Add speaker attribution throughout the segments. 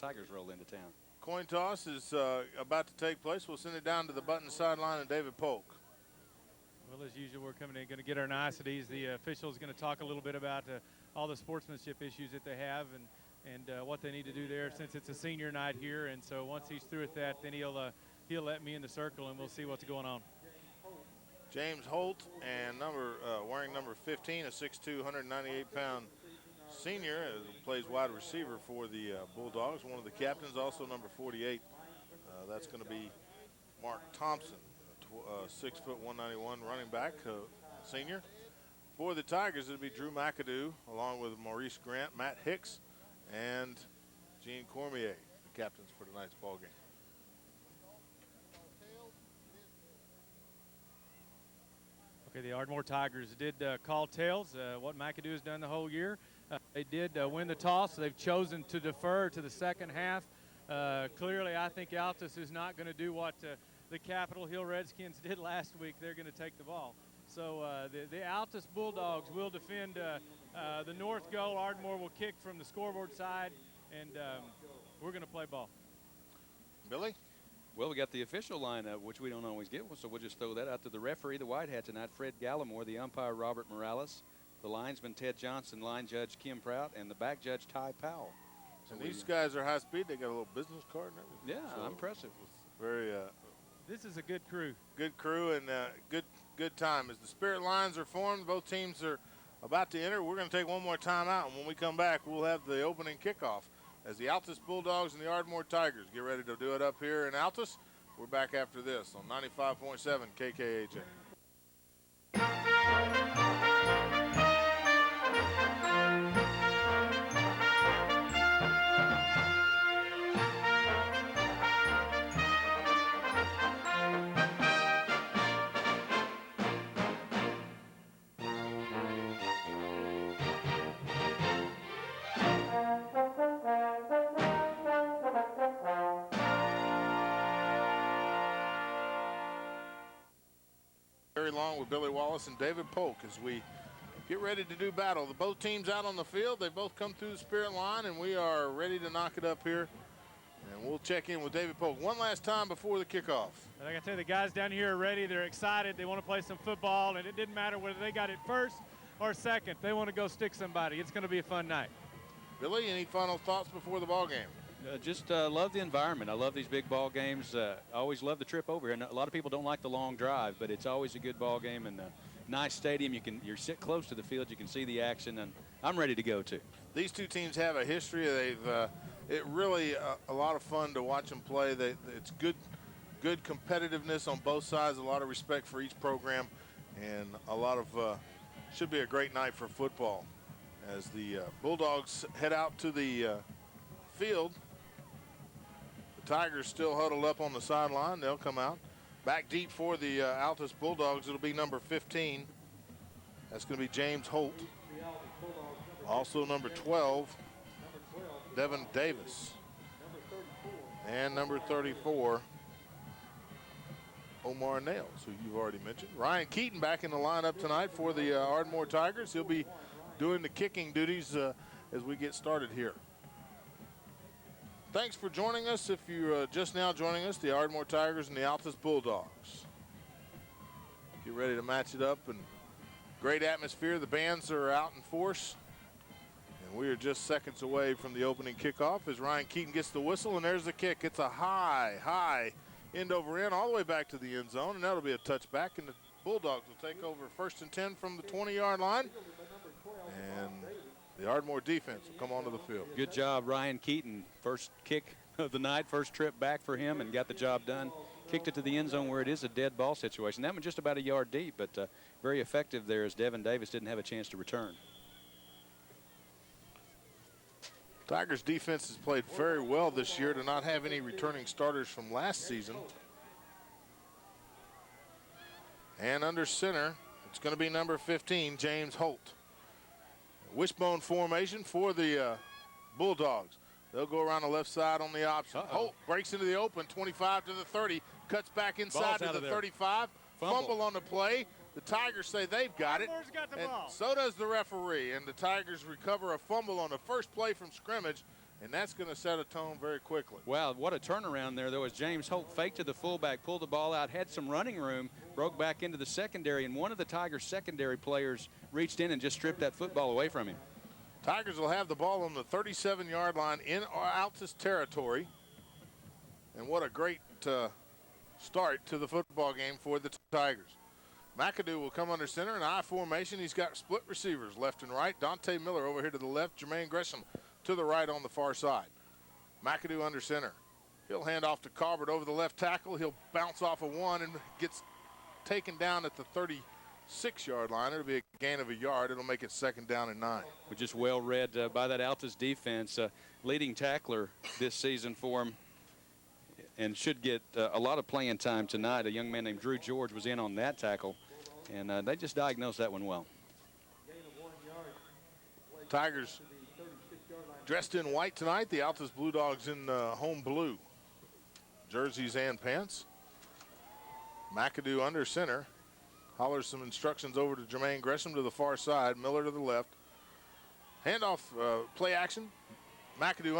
Speaker 1: Tigers roll into town.
Speaker 2: Coin toss is about to take place. We'll send it down to the button sideline and David Polk.
Speaker 3: Well, as usual, we're coming in, going to get our niceties. The official is going to talk a little bit about all the sportsmanship issues that they have and what they need to do there, since it's a senior night here. And so once he's through with that, then he'll let me in the circle and we'll see what's going on.
Speaker 2: James Holt, and wearing number 15, a 6'2", 198-pound senior, plays wide receiver for the Bulldogs. One of the captains, also number 48. That's going to be Mark Thompson. 6 foot 191 running back, senior. For the Tigers, it'll be Drew McAdoo, along with Maurice Grant, Matt Hicks, and Gene Cormier, the captains for tonight's ball game.
Speaker 3: Okay, the Ardmore Tigers did call tails, what McAdoo has done the whole year. They did win the toss. So they've chosen to defer to the second half. Clearly, I think Altus is not going to do what the Capitol Hill Redskins did last week. They're going to take the ball. So the Altus Bulldogs will defend the north goal. Ardmore will kick from the scoreboard side, and we're going to play ball.
Speaker 2: Billy?
Speaker 1: Well, we got the official lineup, which we don't always get, so we'll just throw that out to the referee, the white hat tonight, Fred Gallimore, the umpire, Robert Morales, the linesman, Ted Johnson, line judge, Kim Prout, and the back judge, Ty Powell.
Speaker 2: So these guys are high speed. They got a little business card and everything.
Speaker 1: Yeah,
Speaker 2: so
Speaker 1: impressive.
Speaker 2: Very.
Speaker 3: This is a good crew.
Speaker 2: Good crew and good time. As the spirit lines are formed, both teams are about to enter. We're going to take one more time out, and when we come back, we'll have the opening kickoff as the Altus Bulldogs and the Ardmore Tigers get ready to do it up here in Altus. We're back after this on 95.7 KKHA. Along with Billy Wallace and David Polk as we get ready to do battle. Both teams out on the field. They both come through the spirit line, and we are ready to knock it up here. And we'll check in with David Polk one last time before the kickoff.
Speaker 3: Like I tell you, the guys down here are ready. They're excited. They want to play some football, and it didn't matter whether they got it first or second. They want to go stick somebody. It's going to be a fun night.
Speaker 2: Billy, any final thoughts before the ball game?
Speaker 1: Just love the environment. I love these big ball games. I always love the trip over here. And a lot of people don't like the long drive, but it's always a good ball game and a nice stadium. You sit close to the field. You can see the action, and I'm ready to go too.
Speaker 2: These two teams have a history. It really a lot of fun to watch them play. It's good competitiveness on both sides. A lot of respect for each program, and a lot of should be a great night for football as the Bulldogs head out to the field. Tigers still huddled up on the sideline. They'll come out. Back deep for the Altus Bulldogs, it'll be number 15. That's going to be James Holt. Also number 12, Devin Davis. And number 34, Omar Nails, who you've already mentioned. Ryan Keaton back in the lineup tonight for the Ardmore Tigers. He'll be doing the kicking duties as we get started here. Thanks for joining us. If you're just now joining us, the Ardmore Tigers and the Altus Bulldogs. Get ready to match it up, and great atmosphere. The bands are out in force, and we are just seconds away from the opening kickoff as Ryan Keaton gets the whistle, and there's the kick. It's a high end over end all the way back to the end zone, and that'll be a touchback, and the Bulldogs will take over 1st and 10 from the 20-yard line, and the Ardmore defense will come onto the field.
Speaker 1: Good job, Ryan Keaton. First kick of the night, first trip back for him, and got the job done. Kicked it to the end zone where it is a dead ball situation. That one just about a yard deep, but very effective there as Devin Davis didn't have a chance to return.
Speaker 2: Tigers defense has played very well this year to not have any returning starters from last season. And under center, it's going to be number 15, James Holt. Wishbone formation for the Bulldogs. They'll go around the left side on the option. Holt breaks into the open, 25 to the 30, cuts back inside to the 35. Fumble on the play. The Tigers say they've got it, and so does the referee. And the Tigers recover a fumble on the first play from scrimmage and that's going to set a tone very quickly.
Speaker 1: Wow, what a turnaround there, though, as James Holt faked to the fullback, pulled the ball out, had some running room, broke back into the secondary, and one of the Tigers' secondary players reached in and just stripped that football away from him.
Speaker 2: Tigers will have the ball on the 37-yard line in Altus territory. And what a great start to the football game for the Tigers. McAdoo will come under center in I formation. He's got split receivers left and right. Dante Miller over here to the left. Jermaine Gresham to the right on the far side. McAdoo under center. He'll hand off to Colbert over the left tackle. He'll bounce off of one and gets taken down at the 36-yard line. It'll be a gain of a yard. It'll make it 2nd down and 9.
Speaker 1: But just well read by that Altus defense. Leading tackler this season for him, and should get a lot of playing time tonight. A young man named Drew George was in on that tackle, and they just diagnosed that one well.
Speaker 2: Tigers dressed in white tonight. The Altus Bulldogs in home blue jerseys and pants. McAdoo under center. Hollers some instructions over to Jermaine Gresham to the far side. Miller to the left. Handoff, play action. McAdoo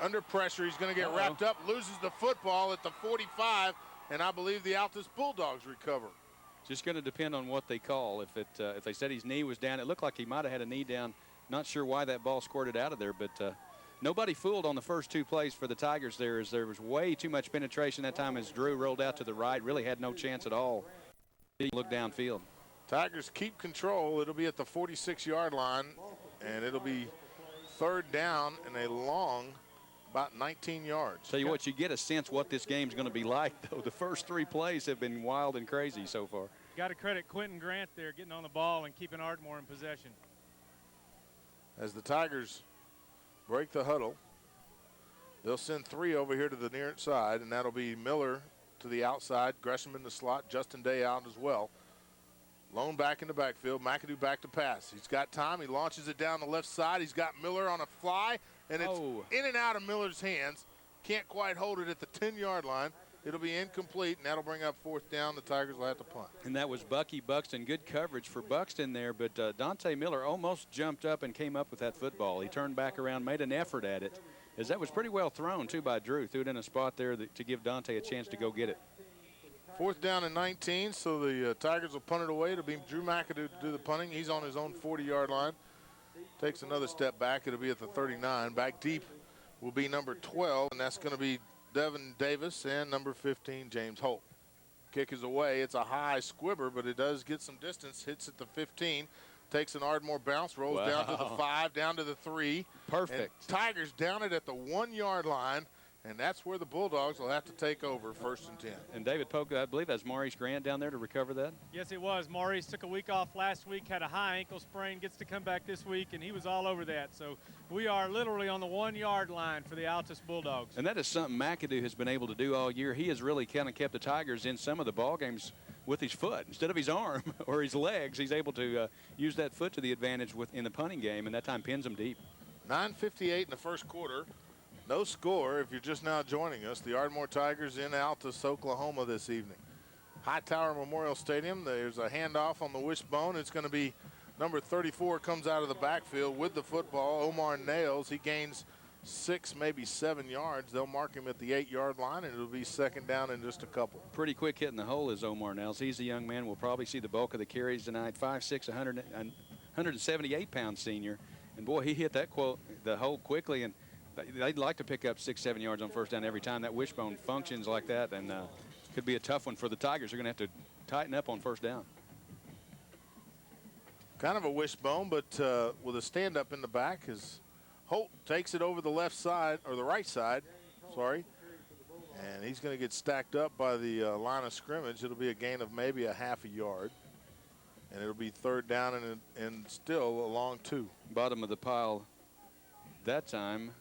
Speaker 2: under pressure. He's going to get wrapped up, loses the football at the 45, and I believe the Altus Bulldogs recover.
Speaker 1: Just going to depend on what they call. If they said his knee was down, it looked like he might have had a knee down. Not sure why that ball squirted out of there, but nobody fooled on the first 2 plays for the Tigers there, as there was way too much penetration that time as Drew rolled out to the right. Really had no chance at all. He looked downfield.
Speaker 2: Tigers keep control. It'll be at the 46-yard line, and it'll be 3rd down and a long about 19 yards.
Speaker 1: Tell you what, you get a sense what this game's going to be like, though. The first 3 plays have been wild and crazy so far.
Speaker 3: Got to credit Quentin Grant there, getting on the ball and keeping Ardmore in possession.
Speaker 2: As the Tigers break the huddle, they'll send 3 over here to the near side, and that'll be Miller to the outside, Gresham in the slot, Justin Day out as well. Lone back in the backfield, McAdoo back to pass. He's got time. He launches it down the left side. He's got Miller on a fly, and it's in and out of Miller's hands. Can't quite hold it at the 10-yard line. It'll be incomplete, and that'll bring up 4th down. The Tigers will have to punt.
Speaker 1: And that was Bucky Buxton. Good coverage for Buxton there, but Dante Miller almost jumped up and came up with that football. He turned back around, made an effort at it, as that was pretty well thrown, too, by Drew. Threw it in a spot there to give Dante a chance to go get it.
Speaker 2: 4th down and 19, so the Tigers will punt it away. It'll be Drew McAdoo to do the punting. He's on his own 40-yard line. Takes another step back. It'll be at the 39. Back deep will be number 12, and that's going to be Devin Davis and number 15, James Holt. Kick is away. It's a high squibber, but it does get some distance. Hits at the 15. Takes an Ardmore bounce, rolls down to the 5, down to the 3.
Speaker 1: Perfect.
Speaker 2: And Tigers down it at the 1-yard line, and that's where the Bulldogs will have to take over 1st and 10.
Speaker 1: And David Polk, I believe that's Maurice Grant down there to recover that?
Speaker 3: Yes, it was. Maurice took a week off last week, had a high ankle sprain, gets to come back this week, and he was all over that. So we are literally on the 1-yard line for the Altus Bulldogs.
Speaker 1: And that is something McAdoo has been able to do all year. He has really kind of kept the Tigers in some of the ball games with his foot instead of his arm or his legs. He's able to use that foot to the advantage in the punting game, and that time pins them deep.
Speaker 2: 9:58 in the first quarter. No score if you're just now joining us. The Ardmore Tigers in Altus, Oklahoma this evening. Hightower Memorial Stadium. There's a handoff on the wishbone. It's going to be number 34 comes out of the backfield with the football. Omar Nails. He gains 6, maybe 7 yards. They'll mark him at the 8-yard line, and it'll be 2nd down in just a couple.
Speaker 1: Pretty quick hit in the hole is Omar Nails. He's a young man. We'll probably see the bulk of the carries tonight. 5'6", 178-pound senior. And, boy, he hit the hole quickly, and they'd like to pick up 6-7 yards on 1st down every time that wishbone functions like that, and could be a tough one for the Tigers. They're going to have to tighten up on 1st down.
Speaker 2: Kind of a wishbone, but with a stand-up in the back, as Holt takes it over the left side, or the right side, sorry, and he's going to get stacked up by the line of scrimmage. It'll be a gain of maybe a half a yard, and it'll be 3rd down and still a long 2.
Speaker 1: Bottom of the pile that time.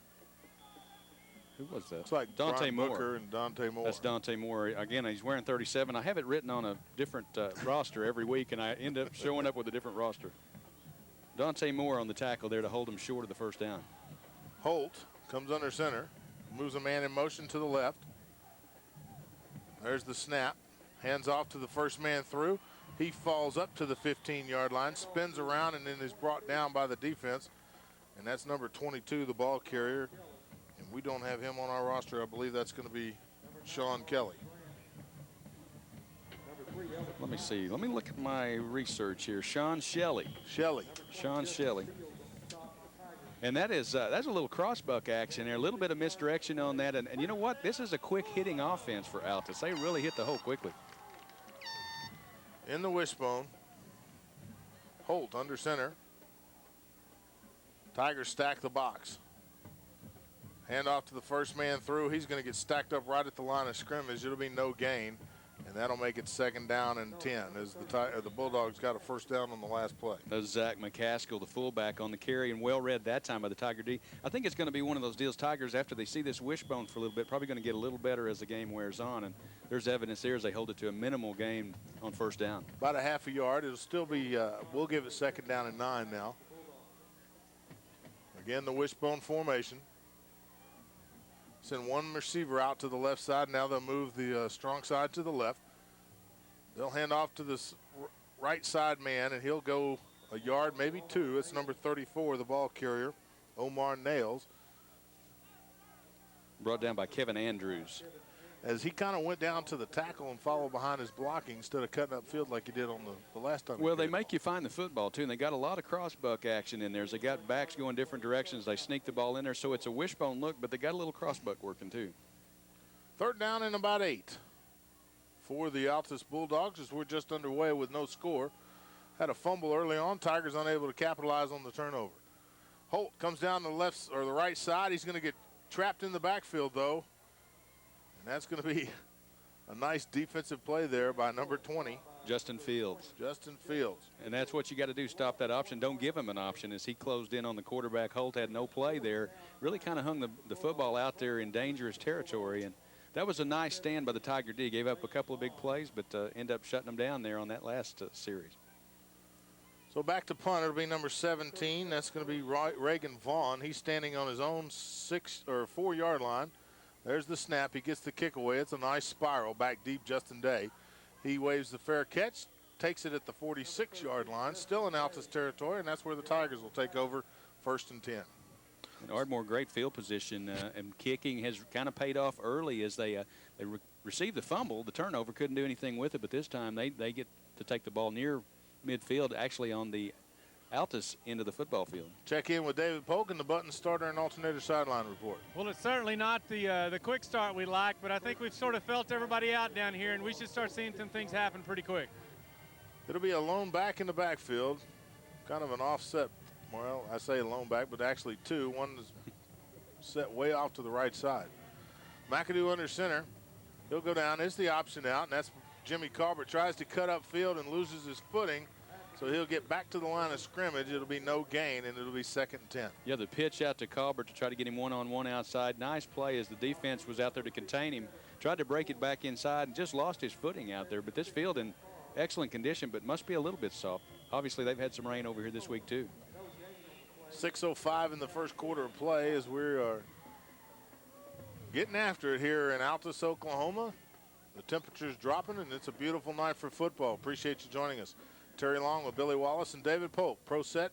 Speaker 1: Who was that?
Speaker 2: It's like
Speaker 1: Dante Moore.
Speaker 2: Booker and Dante Moore.
Speaker 1: That's Dante Moore. Again, he's wearing 37. I have it written on a different roster every week, and I end up showing up with a different roster. Dante Moore on the tackle there to hold him short of the 1st down.
Speaker 2: Holt comes under center, moves a man in motion to the left. There's the snap. Hands off to the first man through. He falls up to the 15-yard line, spins around, and then is brought down by the defense. And that's number 22, the ball carrier, We don't have him on our roster. I believe that's going to be Sean Kelly.
Speaker 1: Let me see. Let me look at my research here. Sean Shelley. Sean Shelley. And that's a little crossbuck action there. A little bit of misdirection on that. And you know what? This is a quick hitting offense for Altus. They really hit the hole quickly.
Speaker 2: In the wishbone. Holt under center. Tigers stack the box. Hand off to the first man through. He's going to get stacked up right at the line of scrimmage. It'll be no gain. And that'll make it 2nd down and 10 as the Bulldogs got a first down on the last play.
Speaker 1: That's Zach McCaskill, the fullback, on the carry, and well read that time by the Tiger D. I think it's going to be one of those deals. Tigers, after they see this wishbone for a little bit, probably going to get a little better as the game wears on. And there's evidence there as they hold it to a minimal gain on first down.
Speaker 2: About a half a yard. It'll still be, we'll give it 2nd down and 9 now. Again, the wishbone formation. Send one receiver out to the left side. Now they'll move the strong side to the left. They'll hand off to this right side man, and he'll go a yard, maybe 2. It's number 34, the ball carrier, Omar Nails.
Speaker 1: Brought down by Kevin Andrews.
Speaker 2: As he kind of went down to the tackle and followed behind his blocking instead of cutting up field like he did on the last time.
Speaker 1: Well, they make you find the football, too, and they got a lot of crossbuck action in there. As they got backs going different directions, they sneak the ball in there, so it's a wishbone look, but they got a little crossbuck working, too.
Speaker 2: 3rd down and about 8 for the Altus Bulldogs as we're just underway with no score. Had a fumble early on. Tigers unable to capitalize on the turnover. Holt comes down the left or the right side. He's going to get trapped in the backfield, though. And that's going to be a nice defensive play there by number 20.
Speaker 1: Justin Fields. And that's what you got to do, stop that option. Don't give him an option as he closed in on the quarterback. Holt had no play there. Really kind of hung the football out there in dangerous territory. And that was a nice stand by the Tiger D. Gave up a couple of big plays, but ended up shutting them down there on that last series.
Speaker 2: So back to punt. It'll be number 17. That's going to be Reagan Vaughn. He's standing on his own 6 or 4 yard line. There's the snap. He gets the kick away. It's a nice spiral back deep, Justin Day. He waves the fair catch, takes it at the 46 yard line, still in Altus territory, and that's where the Tigers will take over 1st and 10.
Speaker 1: And Ardmore, great field position, and kicking has kind of paid off early as they received the fumble. The turnover couldn't do anything with it, but this time they get to take the ball near midfield, actually on the Altus end of the football field.
Speaker 2: Check in with David Polk and the Button starter and alternator sideline report.
Speaker 3: Well, it's certainly not the quick start we like, but I think we've sort of felt everybody out down here, and we should start seeing some things happen pretty quick.
Speaker 2: It'll be a lone back in the backfield, kind of an offset. Well, I say lone back, but actually 2. One is set way off to the right side. McAdoo under center. He'll go down. It's the option out, and that's Jimmy Carver. Tries to cut up field and loses his footing. So he'll get back to the line of scrimmage. It'll be no gain, and it'll be 2nd and 10.
Speaker 1: Yeah, the pitch out to Colbert to try to get him one-on-one outside. Nice play as the defense was out there to contain him. Tried to break it back inside and just lost his footing out there. But this field in excellent condition, but must be a little bit soft. Obviously, they've had some rain over here this week, too.
Speaker 2: 6:05 in the first quarter of play as we are getting after it here in Altus, Oklahoma. The temperature's dropping, and it's a beautiful night for football. Appreciate you joining us. Terry Long with Billy Wallace and David Pope. Pro set,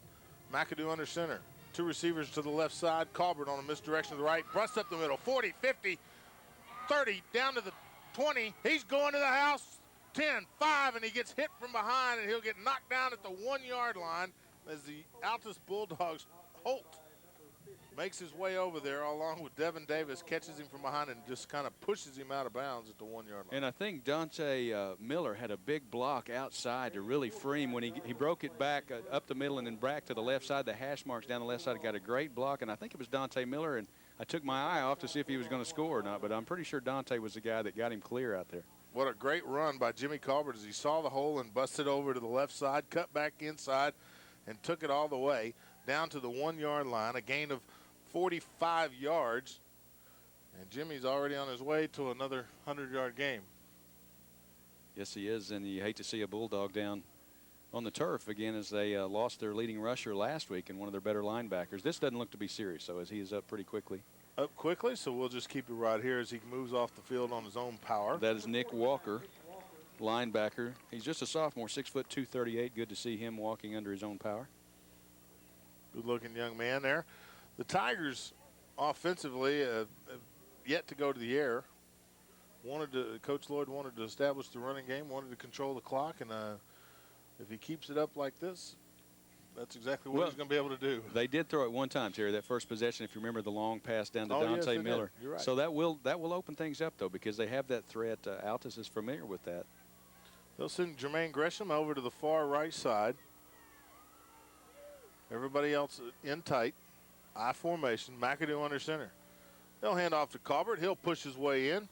Speaker 2: McAdoo under center. 2 receivers to the left side. Colbert on a misdirection to the right. Bust up the middle. 40, 50, 30, down to the 20. He's going to the house. 10, 5, and he gets hit from behind, and he'll get knocked down at the 1 yard line as the Altus Bulldogs, Holt, makes his way over there along with Devin Davis, catches him from behind and just kind of pushes him out of bounds at the 1 yard line.
Speaker 1: And I think Dante Miller had a big block outside to really free him when he broke it back up the middle and then back to the left side. The hash marks down the left side got a great block, and I think it was Dante Miller, and I took my eye off to see if he was going to score or not, but I'm pretty sure Dante was the guy that got him clear out there.
Speaker 2: What a great run by Jimmy Colbert as he saw the hole and busted over to the left side, cut back inside, and took it all the way down to the 1 yard line, a gain of 45 yards. And Jimmy's already on his way to another 100-yard game.
Speaker 1: Yes, he is, and you hate to see a Bulldog down on the turf again as they lost their leading rusher last week and one of their better linebackers. This doesn't look to be serious, so as he is up pretty quickly.
Speaker 2: Up quickly, so we'll just keep it right here as he moves off the field on his own power.
Speaker 1: That is Nick Walker, linebacker. He's just a sophomore, 6 foot 238. Good to see him walking under his own power.
Speaker 2: Good-looking young man there. The Tigers offensively yet to go to the air. Coach Lloyd wanted to establish the running game, wanted to control the clock, and if he keeps it up like this, that's exactly what he's going to be able to do.
Speaker 1: They did throw it one time, Terry, that first possession, if you remember the long pass down to Dante
Speaker 2: yes,
Speaker 1: Miller.
Speaker 2: You're right.
Speaker 1: So that will open things up, though, because they have that threat. Altus is familiar with that.
Speaker 2: They'll send Jermaine Gresham over to the far right side. Everybody else in tight. I formation. McAdoo under center. They'll hand off to Colbert. He'll push his way in.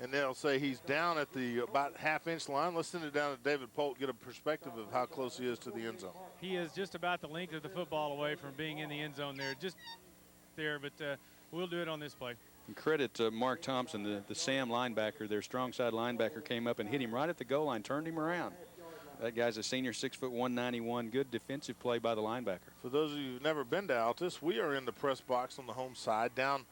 Speaker 2: And they'll say he's down at the about half-inch line. Let's send it down to David Polk, get a perspective of how close he is to the end zone.
Speaker 3: He is just about the length of the football away from being in the end zone there. Just there, but we'll do it on this play.
Speaker 1: And credit to Mark Thompson, the Sam linebacker, their strong side linebacker, came up and hit him right at the goal line, turned him around. That guy's a senior, 6'1", 191. Good defensive play by the linebacker.
Speaker 2: For those of you who've never been to Altus, we are in the press box on the home side, down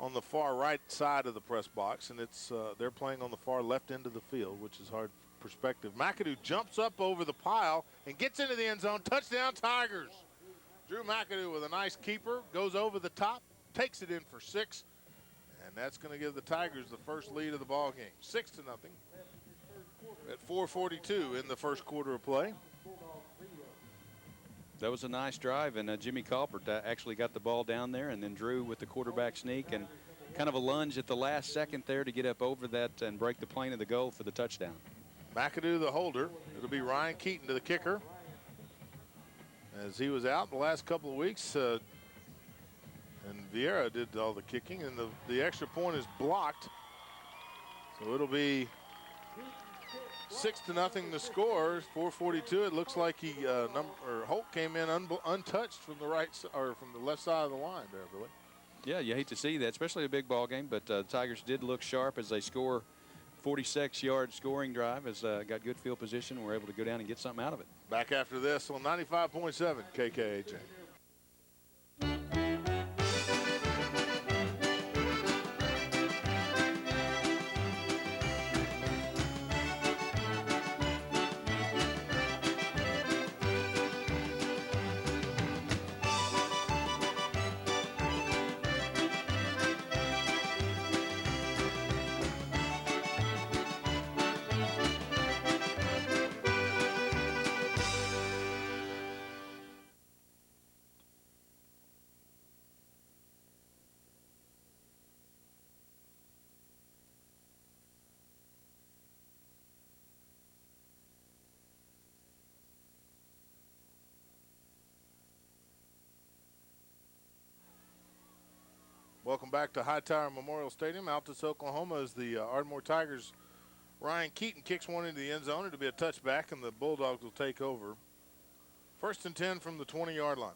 Speaker 2: on the far right side of the press box, and it's they're playing on the far left end of the field, which is hard perspective. McAdoo jumps up over the pile and gets into the end zone. Touchdown, Tigers. Drew McAdoo with a nice keeper, goes over the top, takes it in for 6, and that's going to give the Tigers the first lead of the ball game, 6-0. At 4:42 in the first quarter of play.
Speaker 1: That was a nice drive, and Jimmy Colbert actually got the ball down there, and then Drew with the quarterback sneak and kind of a lunge at the last second there to get up over that and break the plane of the goal for the touchdown.
Speaker 2: McAdoo the holder. It'll be Ryan Keaton to the kicker. As he was out the last couple of weeks, and Vieira did all the kicking, and the extra point is blocked. So it'll be 6-0 the score. 4:42. It looks like Holt came in untouched from the from the left side of the line there, Billy.
Speaker 1: Yeah, you hate to see that, especially a big ball game. But the Tigers did look sharp as they score 46-yard scoring drive. Has got good field position. And we're able to go down and get something out of it.
Speaker 2: Back after this on 95.7 KKHA. Welcome back to Hightower Memorial Stadium. Altus, Oklahoma, as the Ardmore Tigers. Ryan Keaton kicks one into the end zone. It'll be a touchback, and the Bulldogs will take over. 1st and 10 from the 20-yard line.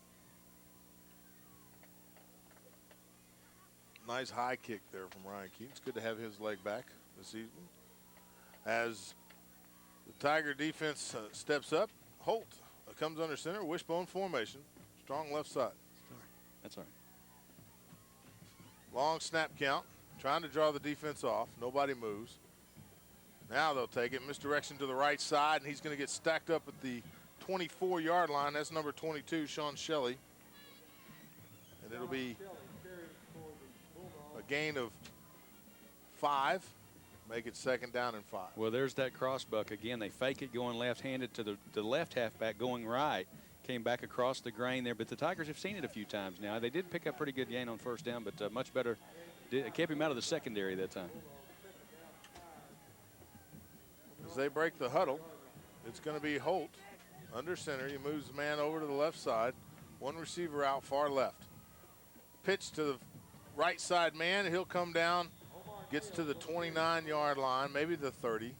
Speaker 2: Nice high kick there from Ryan Keaton. It's good to have his leg back this season. As the Tiger defense steps up, Holt comes under center, wishbone formation, strong left side.
Speaker 1: That's all right.
Speaker 2: Long snap count, trying to draw the defense off. Nobody moves. Now they'll take it. Misdirection to the right side, and he's going to get stacked up at the 24-yard line. That's number 22, Sean Shelley. And it'll be a gain of 5. Make it 2nd down and 5.
Speaker 1: Well, there's that crossbuck again. They fake it going left-handed to the left halfback going right. Came back across the grain there, but the Tigers have seen it a few times now. They did pick up pretty good gain on 1st down, but much better. Kept him out of the secondary that time.
Speaker 2: As they break the huddle, it's going to be Holt under center. He moves the man over to the left side. One receiver out far left. Pitch to the right side man. He'll come down, gets to the 29-yard line, maybe the 30.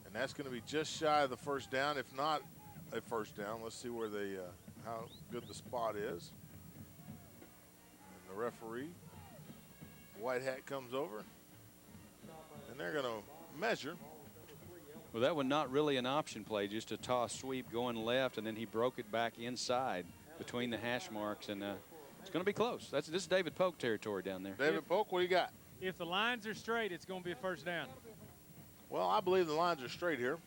Speaker 2: And that's going to be just shy of the 1st down, if not a 1st down. Let's see where they, how good the spot is. And the referee, white hat, comes over, and they're going to measure.
Speaker 1: Well, that was not really an option play, just a toss sweep going left, and then he broke it back inside between the hash marks, and it's going to be close. This is David Polk territory down there.
Speaker 2: David Polk, what do you got?
Speaker 3: If the lines are straight, it's going to be a 1st down.
Speaker 2: Well, I believe the lines are straight here.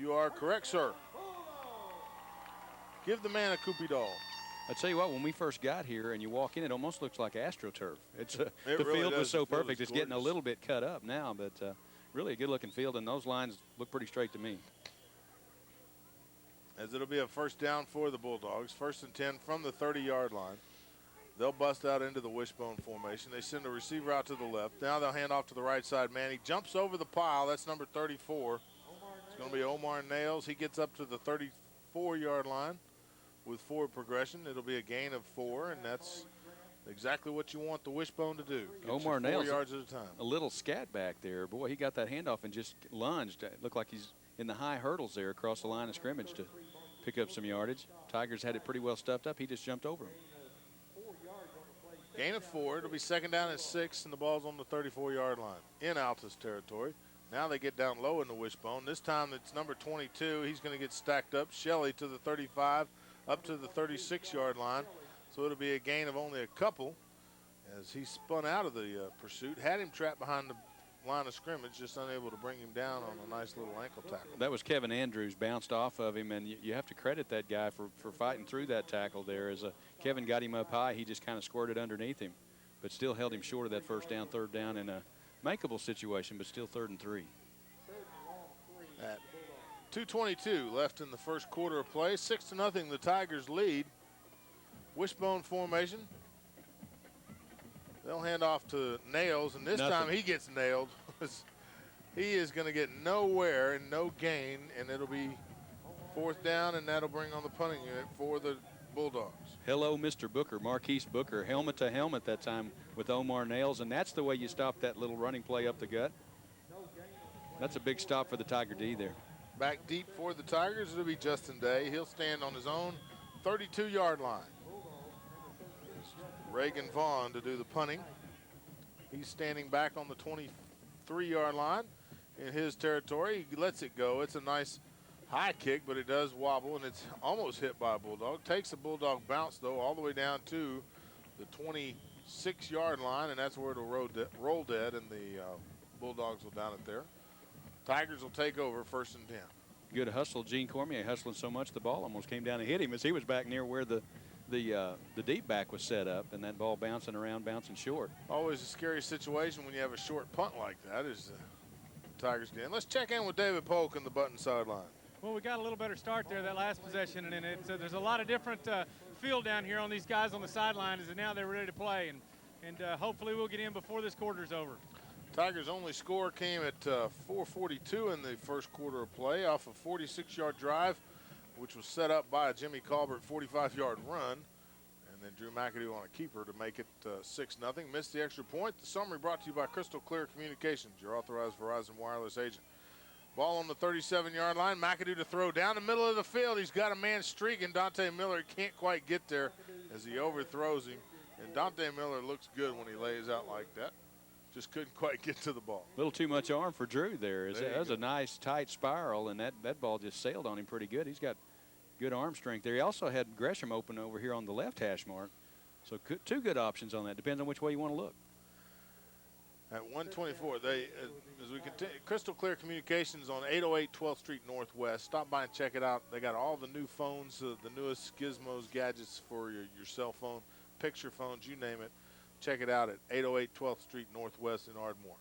Speaker 2: You are correct, sir. Give the man a Koopy doll.
Speaker 1: I tell you what, when we first got here and you walk in, it almost looks like AstroTurf. It's the
Speaker 2: really
Speaker 1: field
Speaker 2: does.
Speaker 1: was so
Speaker 2: The field
Speaker 1: perfect.
Speaker 2: is
Speaker 1: It's getting a
Speaker 2: gorgeous.
Speaker 1: little bit cut up now, but really a good-looking field, and those lines look pretty straight to me.
Speaker 2: As it'll be a first down for the Bulldogs. 1st and 10 from the 30-yard line. They'll bust out into the wishbone formation. They send a receiver out to the left. Now they'll hand off to the right side man. He jumps over the pile. That's number 34. It's going to be Omar Nails. He gets up to the 34-yard line with forward progression. It'll be a gain of 4, and that's exactly what you want the wishbone to do. Get
Speaker 1: Omar
Speaker 2: you 4
Speaker 1: Nails
Speaker 2: yards at a time.
Speaker 1: A little scat back there. Boy, he got that handoff and just lunged. It looked like he's in the high hurdles there across the line of scrimmage to pick up some yardage. Tigers had it pretty well stuffed up. He just jumped over him.
Speaker 2: Gain of 4. It'll be 2nd down and 6, and the ball's on the 34-yard line in Altus territory. Now they get down low in the wishbone. This time it's number 22. He's going to get stacked up. Shelley to the 35, up to the 36-yard line. So it'll be a gain of only a couple as he spun out of the pursuit. Had him trapped behind the line of scrimmage, just unable to bring him down on a nice little ankle tackle.
Speaker 1: That was Kevin Andrews, bounced off of him, and you have to credit that guy for fighting through that tackle there. As Kevin got him up high, he just kind of squirted underneath him, but still held him short of that first down, 3rd down in a makeable situation, but still 3rd and 3.
Speaker 2: At 2:22 left in the first quarter of play. 6-0, the Tigers lead. Wishbone formation. They'll hand off to Nails, and this time he gets nailed. He is going to get nowhere and no gain, and it'll be 4th down, and that'll bring on the punting unit for the Bulldogs.
Speaker 1: Hello, Mr. Booker, Marquise Booker, helmet to helmet that time with Omar Nails, and that's the way you stop that little running play up the gut. That's a big stop for the Tiger D there.
Speaker 2: Back deep for the Tigers, it'll be Justin Day. He'll stand on his own 32-yard line. Reagan Vaughn to do the punting. He's standing back on the 23-yard line in his territory. He lets it go. It's a nice high kick, but it does wobble, and it's almost hit by a Bulldog. Takes a Bulldog bounce, though, all the way down to the 26-yard line, and that's where it'll roll dead, and the Bulldogs will down it there. Tigers will take over 1st and 10.
Speaker 1: Good hustle, Gene Cormier hustling so much the ball almost came down and hit him as he was back near where the deep back was set up, and that ball bouncing around, bouncing short.
Speaker 2: Always a scary situation when you have a short punt like that as the Tigers get in. Let's check in with David Polk in the Button sideline.
Speaker 3: Well, we got a little better start there that last possession, and there's a lot of different feel down here on these guys on the sideline as now they're ready to play, and hopefully we'll get in before this quarter's over.
Speaker 2: Tigers' only score came at 4:42 in the first quarter of play off a 46-yard drive, which was set up by a Jimmy Colbert 45-yard run, and then Drew McAdoo on a keeper to make it 6-0. Missed the extra point. The summary brought to you by Crystal Clear Communications, your authorized Verizon wireless agent. Ball on the 37-yard line. McAdoo to throw down the middle of the field. He's got a man streaking. Dante Miller can't quite get there as he overthrows him. And Dante Miller looks good when he lays out like that. Just couldn't quite get to the ball.
Speaker 1: A little too much arm for Drew there.
Speaker 2: There
Speaker 1: That was a nice tight spiral, and that ball just sailed on him pretty good. He's got good arm strength there. He also had Gresham open over here on the left hash mark. So two good options on that. Depends on which way you want to look.
Speaker 2: At 124, as we continue, Crystal Clear Communications on 808 12th Street Northwest. Stop by and check it out. They got all the new phones, the newest gizmos, gadgets for your cell phone, picture phones, you name it. Check it out at 808 12th Street Northwest in Ardmore.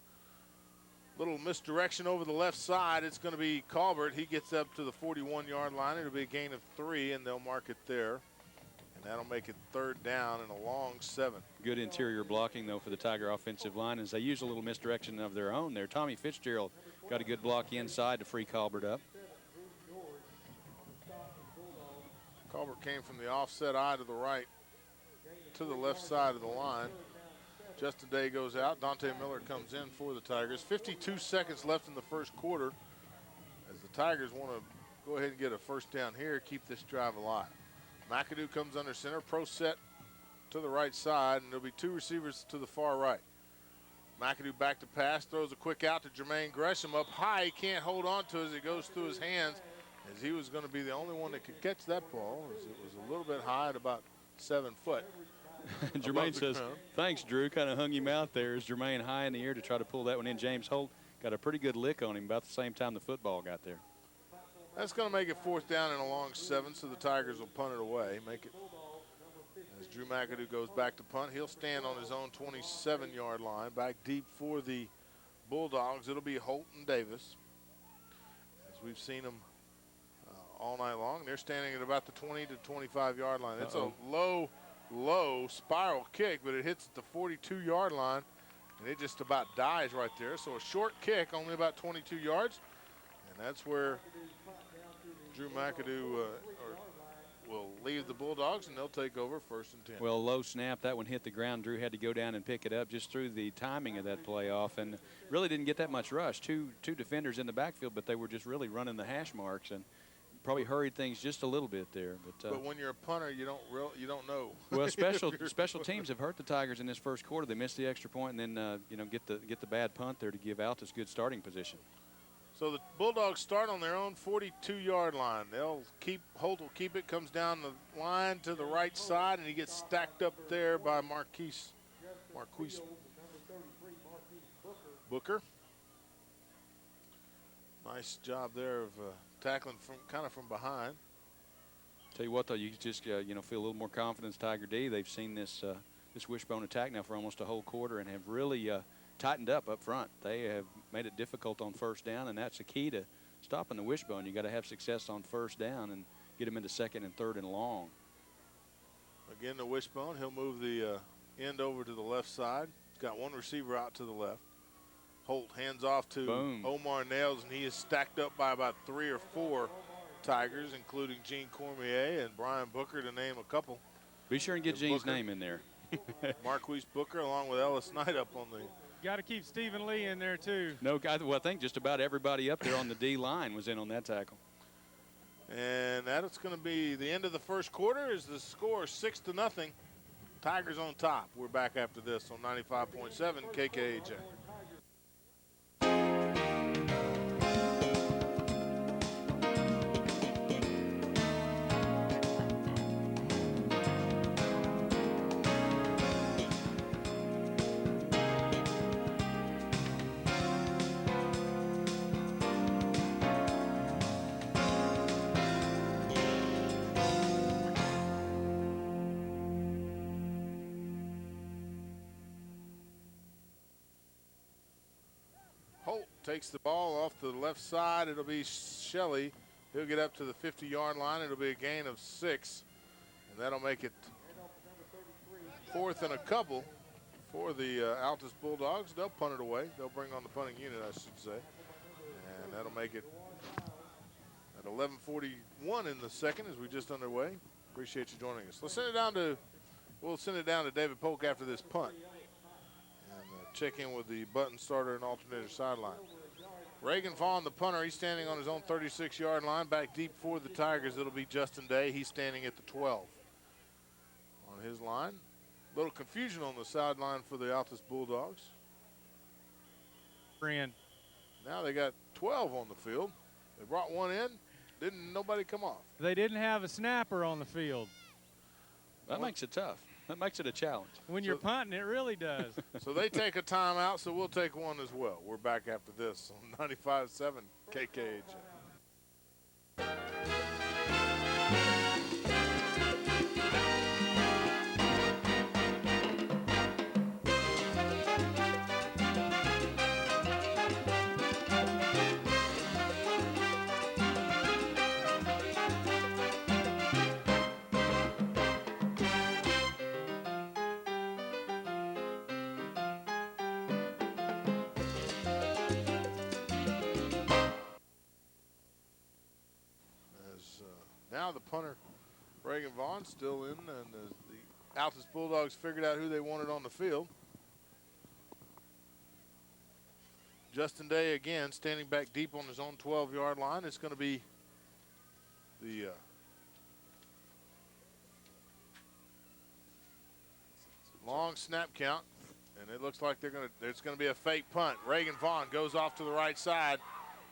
Speaker 2: Little misdirection over the left side. It's going to be Colbert. He gets up to the 41-yard line. It'll be a gain of 3, and they'll mark it there. And that'll make it 3rd down and a long 7.
Speaker 1: Good interior blocking, though, for the Tiger offensive line as they use a little misdirection of their own there. Tommy Fitzgerald got a good block inside to free Colbert up.
Speaker 2: Colbert came from the offset eye to the right to the left side of the line. Justin Day goes out. Dante Miller comes in for the Tigers. 52 seconds left in the first quarter as the Tigers want to go ahead and get a first down here, keep this drive alive. McAdoo comes under center, pro set to the right side, and there'll be 2 receivers to the far right. McAdoo back to pass, throws a quick out to Jermaine Gresham up high. He can't hold on to it as it goes through his hands, as he was going to be the only one that could catch that ball, as it was a little bit high at about 7 foot.
Speaker 1: Jermaine says, thanks, Drew. Kind of hung him out there as Jermaine high in the air to try to pull that one in. James Holt got a pretty good lick on him about the same time the football got there.
Speaker 2: That's going to make it 4th down and a long 7, so the Tigers will punt it away. Make it, as Drew McAdoo goes back to punt, he'll stand on his own 27-yard line. Back deep for the Bulldogs, it'll be Holt and Davis. As we've seen them all night long, they're standing at about the 20 to 25-yard line. It's a low spiral kick, but it hits at the 42-yard line, and it just about dies right there. So a short kick, only about 22 yards, and that's where Drew McAdoo will leave the Bulldogs, and they'll take over 1st and 10.
Speaker 1: Well, low snap, that one hit the ground. Drew had to go down and pick it up just through the timing of that play off, and really didn't get that much rush. Two defenders in the backfield, but they were just really running the hash marks and probably hurried things just a little bit there.
Speaker 2: But when you're a punter, you don't know.
Speaker 1: Well, special teams have hurt the Tigers in this first quarter. They missed the extra point and then get the bad punt there to give Altus good starting position.
Speaker 2: So the Bulldogs start on their own 42-yard line. Holt will keep it, comes down the line to the right side, and he gets stacked up there by Marquise Booker. Nice job there of tackling from behind.
Speaker 1: Tell you what, though, you just feel a little more confidence. Tiger D. They've seen this wishbone attack now for almost a whole quarter and have really tightened up front. They have made it difficult on 1st down, and that's the key to stopping the wishbone. You got to have success on 1st down and get them into 2nd and 3rd and long.
Speaker 2: Again, the wishbone. He'll move the end over to the left side. He's got one receiver out to the left. Holt hands off to Omar Nails, and he is stacked up by about 3 or 4 Tigers, including Gene Cormier and Brian Booker, to name a couple.
Speaker 1: Be sure and get Gene's name in there.
Speaker 2: Marquise Booker along with Ellis Knight up on the.
Speaker 3: Got to keep Stephen Lee in there too.
Speaker 1: No, I think just about everybody up there on the D line was in on that tackle.
Speaker 2: And that's going to be the end of the first quarter. Is the score 6-0? Tigers on top. We're back after this on 95.7 KKHA. Takes the ball off to the left side. It'll be Shelley. He'll get up to the 50-yard line. It'll be a gain of 6. And that'll make it 4th and a couple for the Altus Bulldogs. They'll punt it away. They'll bring on the punting unit, I should say. And that'll make it at 11:41 in the second as we just underway. Appreciate you joining us. We'll send it down to David Polk after this punt. And check in with the button starter and alternator sideline. Reagan Vaughn, the punter, he's standing on his own 36-yard line. Back deep for the Tigers, it'll be Justin Day. He's standing at the 12 on his line. A little confusion on the sideline for the Altus Bulldogs. Now they got 12 on the field. They brought one in. Nobody come off.
Speaker 3: They didn't have a snapper on the field.
Speaker 1: That makes it tough. That makes it a challenge.
Speaker 3: When you're punting, it really does.
Speaker 2: So they take a timeout, so we'll take one as well. We're back after this on 95.7 KKHA. Now the punter, Reagan Vaughn, still in, and the Altus Bulldogs figured out who they wanted on the field. Justin Day again standing back deep on his own 12-yard line. It's going to be the long snap count, and it looks like there's going to be a fake punt. Reagan Vaughn goes off to the right side.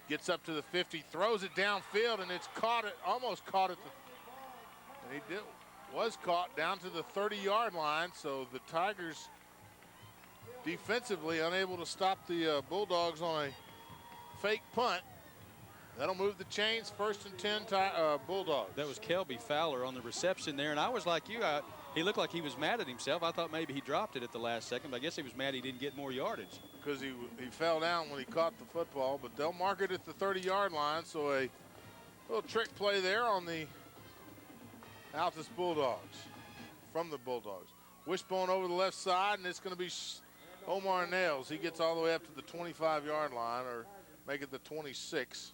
Speaker 2: Gets up to the 50, throws it downfield, and it's almost caught at the, and was caught down to the 30-yard line. So the Tigers defensively unable to stop the Bulldogs on a fake punt. That'll move the chains. 1st and 10, Bulldogs.
Speaker 1: That was Kelby Fowler on the reception there, and I was like you. He looked like he was mad at himself. I thought maybe he dropped it at the last second, but I guess he was mad he didn't get more yardage.
Speaker 2: Because he fell down when he caught the football, but they'll mark it at the 30-yard line, so a little trick play there on the Altus Bulldogs, from the Bulldogs. Wishbone over the left side, and it's going to be Omar Nails. He gets all the way up to the 25-yard line, or make it the 26.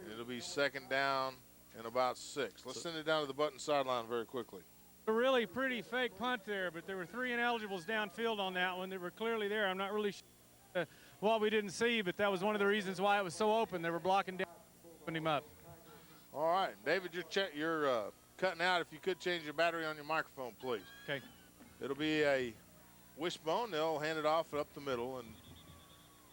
Speaker 2: And it'll be 2nd down and about 6. Let's send it down to the Button sideline very quickly.
Speaker 3: A really pretty fake punt there, but there were 3 ineligibles downfield on that one that were clearly there. I'm not really sure what we didn't see, but that was one of the reasons why it was so open. They were blocking down, him up.
Speaker 2: All right, David, you're cutting out. If you could change your battery on your microphone, please.
Speaker 3: Okay.
Speaker 2: It'll be a wishbone. They'll hand it off up the middle, and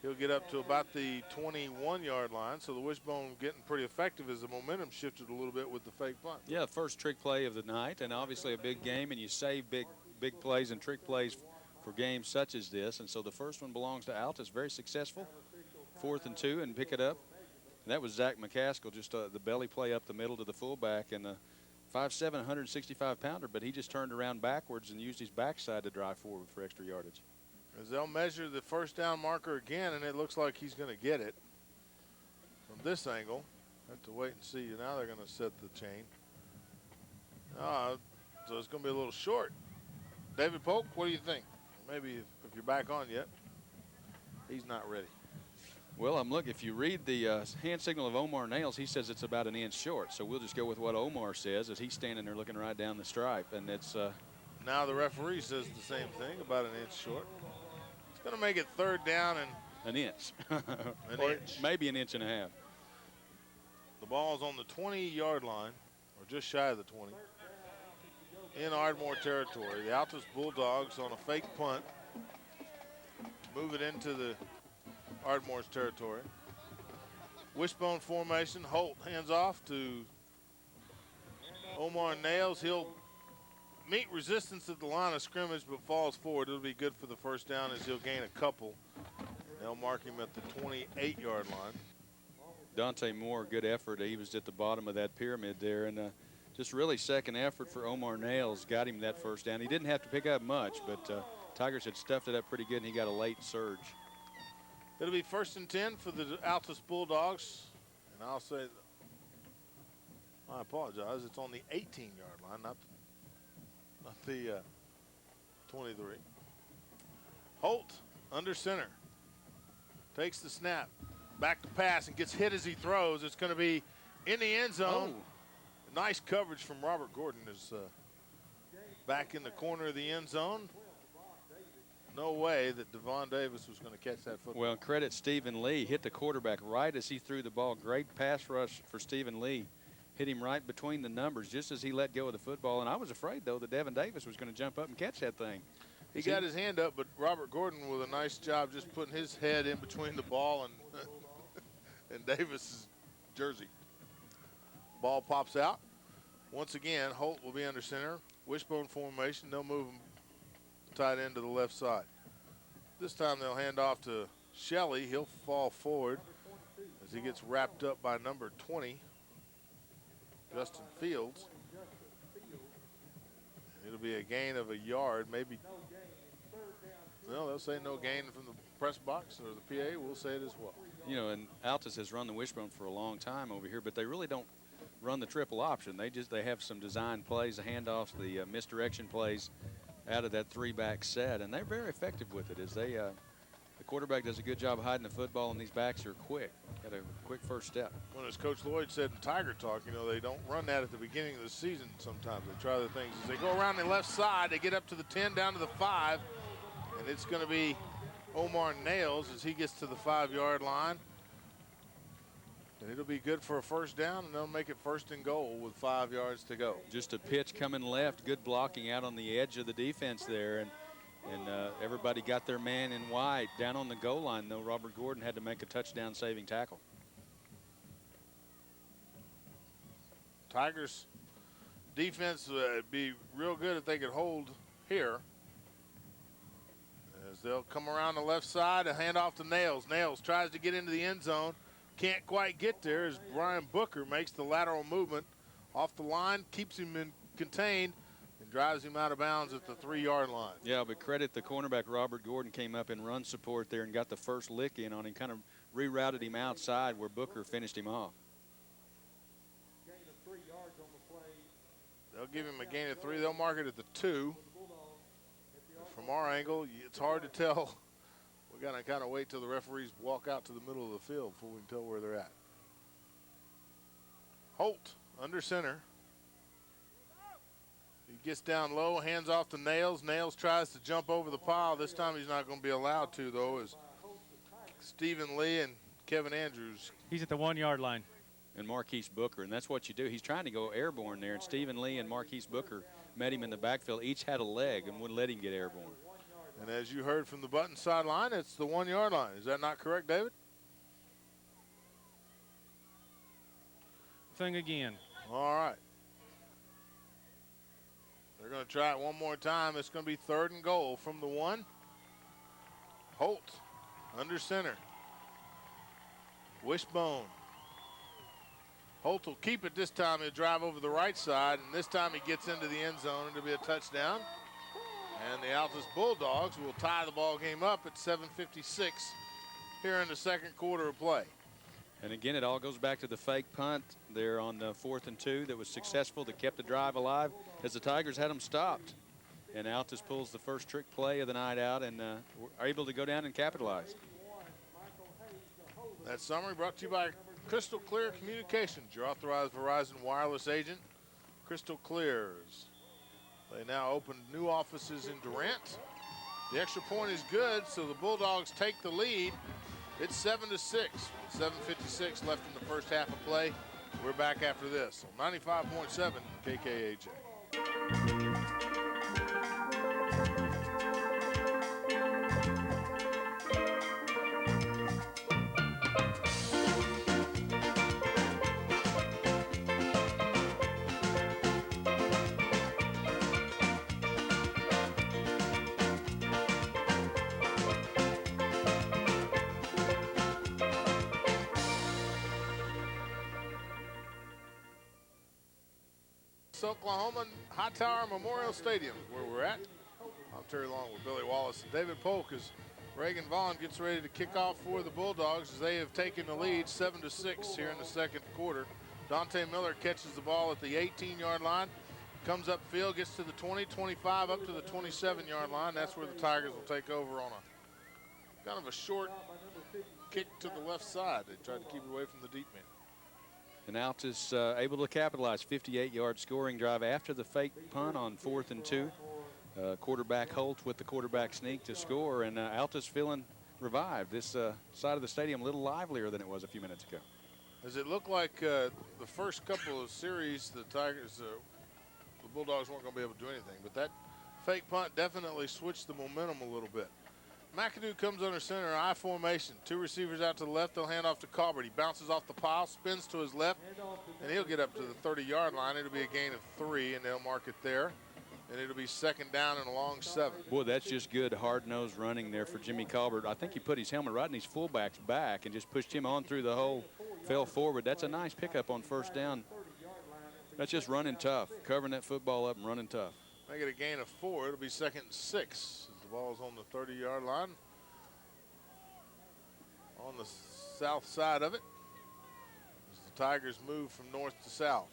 Speaker 2: he'll get up to about the 21-yard line. So the wishbone getting pretty effective as the momentum shifted a little bit with the fake punt.
Speaker 1: Yeah, first trick play of the night, and obviously a big game, and you save big plays and trick plays for games such as this. And so the first one belongs to Altus. Very successful. 4th and 2, and pick it up. And that was Zach McCaskill, just the belly play up the middle to the fullback, and 5'7", 165-pounder, but he just turned around backwards and used his backside to drive forward for extra yardage.
Speaker 2: As they'll measure the 1st down marker again, and it looks like he's going to get it from this angle. Have to wait and see. Now they're going to set the chain. So it's going to be a little short. David Polk, what do you think? Maybe if you're back on yet. He's not ready.
Speaker 1: Well, if you read the hand signal of Omar Nails, he says it's about an inch short. So we'll just go with what Omar says as he's standing there looking right down the stripe. And it's
Speaker 2: now the referee says the same thing, about an inch short. It's going to make it 3rd down and
Speaker 1: an inch.
Speaker 2: an inch.
Speaker 1: Maybe an inch and a half.
Speaker 2: The ball's on the 20-yard line, or just shy of the 20, in Ardmore territory. The Altus Bulldogs on a fake punt move it into the Ardmore's territory. Wishbone formation. Holt hands off to Omar Nails. He'll meet resistance at the line of scrimmage, but falls forward. It'll be good for the 1st down as he'll gain a couple. They'll mark him at the 28-yard line.
Speaker 1: Dante Moore, good effort. He was at the bottom of that pyramid there, and just really second effort for Omar Nails. Got him that 1st down. He didn't have to pick up much, but Tigers had stuffed it up pretty good, and he got a late surge.
Speaker 2: It'll be 1st and 10 for the Altus Bulldogs. And I'll say, I apologize, it's on the 18-yard line, not the 23. Holt under center. Takes the snap. Back to pass and gets hit as he throws. It's going to be in the end zone. Oh. Nice coverage from Robert Gordon is back in the corner of the end zone. No way that Devon Davis was going to catch that football.
Speaker 1: Well, credit Stephen Lee. Hit the quarterback right as he threw the ball. Great pass rush for Stephen Lee. Hit him right between the numbers just as he let go of the football. And I was afraid, though, that Devon Davis was going to jump up and catch that thing.
Speaker 2: He got his hand up, but Robert Gordon with a nice job just putting his head in between the ball and and Davis's jersey. Ball pops out. Once again, Holt will be under center. Wishbone formation. They'll move him tight end to the left side. This time they'll hand off to Shelley. He'll fall forward as he gets wrapped up by number 20, Justin Fields. It'll be a gain of a yard, maybe. Well, they'll say no gain from the press box or the PA. We'll say it as well.
Speaker 1: You know, and Altus has run the wishbone for a long time over here, but they really don't run the triple option. They have some design plays, the handoffs, the misdirection plays out of that 3-back set, and they're very effective with it as they the quarterback does a good job hiding the football, and these backs are quick. Got a quick first step.
Speaker 2: Well, as Coach Lloyd said in Tiger Talk, you know, they don't run that at the beginning of the season sometimes. They try the things. As they go around the left side, they get up to the 10, down to the 5, and it's going to be Omar Nails as he gets to the 5-yard line. And it'll be good for a 1st down, and they'll make it 1st and goal with 5 yards to go.
Speaker 1: Just a pitch coming left, good blocking out on the edge of the defense there, and everybody got their man in wide. Down on the goal line, though, Robert Gordon had to make a touchdown-saving tackle.
Speaker 2: Tigers defense would be real good if they could hold here. As they'll come around the left side and hand off to Nails. Nails tries to get into the end zone. can't quite get there as Brian Booker makes the lateral movement off the line, keeps him contained, and drives him out of bounds at the 3-yard line.
Speaker 1: Yeah, but credit the cornerback Robert Gordon came up in run support there and got the first lick in on him, kind of rerouted him outside where Booker finished him off.
Speaker 2: They'll give him a gain of 3. They'll mark it at the 2. From our angle, it's hard to tell. We got to kind of wait till the referees walk out to the middle of the field before we can tell where they're at. Holt under center. He gets down low, hands off to Nails. Nails tries to jump over the pile. This time he's not going to be allowed to, though, as Stephen Lee and Kevin Andrews.
Speaker 3: He's at the 1-yard line.
Speaker 1: And Marquise Booker, and that's what you do. He's trying to go airborne there, and Stephen Lee and Marquise Booker met him in the backfield. Each had a leg and wouldn't let him get airborne.
Speaker 2: And as you heard from the Button sideline, it's the 1-yard line. Is that not correct, David?
Speaker 3: Thing again.
Speaker 2: All right. They're going to try it one more time. It's going to be 3rd and goal from the 1. Holt under center. Wishbone. Holt will keep it this time. He'll drive over the right side, and this time he gets into the end zone. It'll be a touchdown. And the Altus Bulldogs will tie the ball game up at 7:56 here in the second quarter of play.
Speaker 1: And again, it all goes back to the fake punt there on the 4th and 2 that was successful, that kept the drive alive as the Tigers had them stopped. And Altus pulls the first trick play of the night out and are able to go down and capitalize.
Speaker 2: That summary brought to you by Crystal Clear Communications, your authorized Verizon wireless agent. Crystal Clears. They now open new offices in Durant. The extra point is good, so the Bulldogs take the lead. It's 7-6. 7:56 left in the first half of play. We're back after this on 95.7 KKAJ. Oklahoman Hightower Memorial Stadium, where we're at. I'm Terry Long with Billy Wallace and David Polk as Reagan Vaughn gets ready to kick off for the Bulldogs as they have taken the lead 7-6 here in the second quarter. Dante Miller catches the ball at the 18-yard line, comes upfield, gets to the 20, 25, up to the 27-yard line. That's where the Tigers will take over on a kind of a short kick to the left side. They tried to keep it away from the deep man.
Speaker 1: And Altus able to capitalize, 58-yard scoring drive after the fake punt on 4th and 2. Quarterback Holt with the quarterback sneak to score, and Altus feeling revived. This side of the stadium a little livelier than it was a few minutes ago.
Speaker 2: Does it look like the first couple of series, the Tigers, the Bulldogs weren't going to be able to do anything, but that fake punt definitely switched the momentum a little bit. McAdoo comes under center, I formation. 2 receivers out to the left. They'll hand off to Colbert. He bounces off the pile, spins to his left, and he'll get up to the 30-yard line. It'll be a gain of 3, and they'll mark it there. And it'll be 2nd down and a long 7.
Speaker 1: Boy, that's just good hard-nosed running there for Jimmy Colbert. I think he put his helmet right in his fullback's back and just pushed him on through the hole, fell forward. That's a nice pickup on 1st down. That's just running tough, covering that football up and running tough.
Speaker 2: Make it a gain of 4. It'll be 2nd and 6. The ball's on the 30-yard line. On the south side of it as the Tigers move from north to south.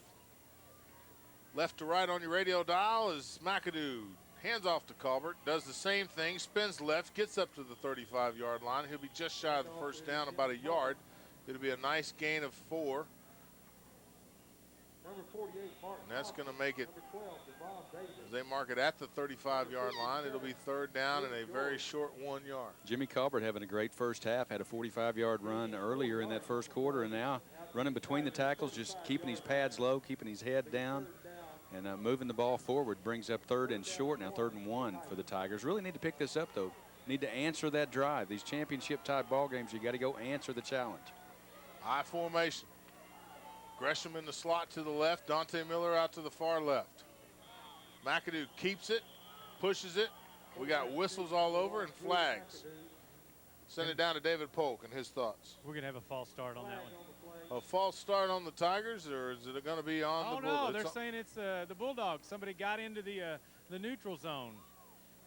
Speaker 2: Left to right on your radio dial is McAdoo. Hands off to Colbert, does the same thing, spins left, gets up to the 35-yard line. He'll be just shy of the 1st down, about a yard. It'll be a nice gain of 4. And that's going to make it, as they mark it at the 35-yard line, it'll be 3rd down and a very short 1 yard.
Speaker 1: Jimmy Colbert having a great first half, had a 45-yard run earlier in that first quarter, and now running between the tackles, just keeping his pads low, keeping his head down, and moving the ball forward. Brings up 3rd and short, now 3rd and 1 for the Tigers. Really need to pick this up, though. Need to answer that drive. These championship-type ball games, you got to go answer the challenge.
Speaker 2: I formation. Gresham in the slot to the left. Dante Miller out to the far left. McAdoo keeps it, pushes it. We got whistles all over and flags. Send it down to David Polk and his thoughts.
Speaker 3: We're going to have a false start on that one.
Speaker 2: A false start on the Tigers, or is it going to be on the Bulldogs?
Speaker 3: Oh, no, they're saying it's the Bulldogs. Somebody got into the neutral zone.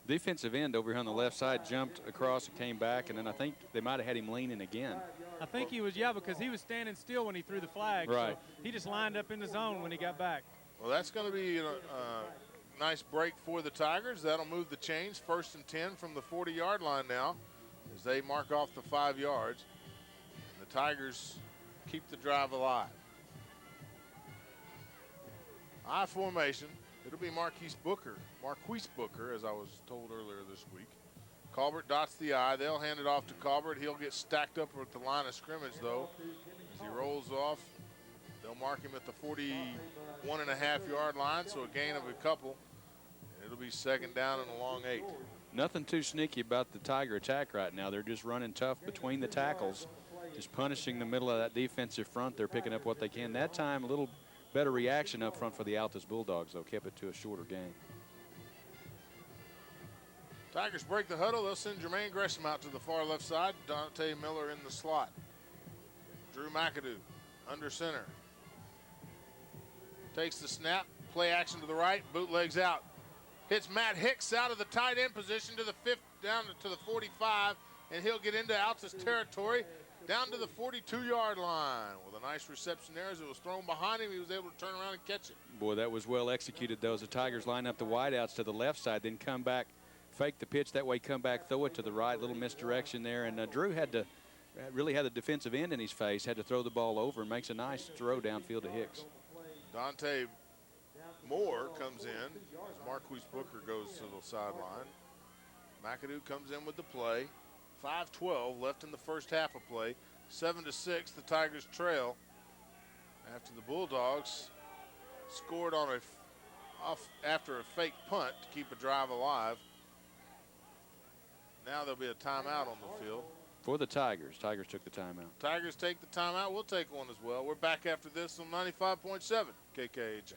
Speaker 1: Defensive end over here on the left side jumped across and came back, and then I think they might have had him leaning again.
Speaker 3: I think he was, because he was standing still when he threw the flag.
Speaker 1: Right.
Speaker 3: So he just lined up in the zone when he got back.
Speaker 2: Well, that's going to be a nice break for the Tigers. That'll move the chains. 1st and 10 from the 40-yard line now as they mark off the 5 yards. The Tigers keep the drive alive. I formation. It'll be Marquise Booker, as I was told earlier this week. Colbert dots the I. They'll hand it off to Colbert. He'll get stacked up at the line of scrimmage, though. As he rolls off, they'll mark him at the 41.5-yard line, so a gain of a couple. And it'll be 2nd down and a long 8.
Speaker 1: Nothing too sneaky about the Tiger attack right now. They're just running tough between the tackles, just punishing the middle of that defensive front. They're picking up what they can. That time, a little better reaction up front for the Altus Bulldogs, though, kept it to a shorter game.
Speaker 2: Tigers break the huddle. They'll send Jermaine Gresham out to the far left side. Dante Miller in the slot. Drew McAdoo under center. Takes the snap. Play action to the right. Bootlegs out. Hits Matt Hicks out of the tight end position to the 5th, down to the 45, and he'll get into Altus territory down to the 42-yard line with a nice reception there. As it was thrown behind him, he was able to turn around and catch it.
Speaker 1: Boy, that was well executed, though, as the Tigers line up the wideouts to the left side, then come back, fake the pitch that way, come back, throw it to the right, little misdirection there. And Drew really had the defensive end in his face, had to throw the ball over, and makes a nice throw downfield to Hicks.
Speaker 2: Dante Moore comes in as Marquise Booker goes to the sideline. McAdoo comes in with the play. 5:12 left in the first half of play. 7-6, the Tigers trail after the Bulldogs scored on after a fake punt to keep a drive alive. Now there'll be a timeout on the field.
Speaker 1: For the Tigers. Tigers took the timeout.
Speaker 2: Tigers take the timeout. We'll take one as well. We're back after this on 95.7 KKHA.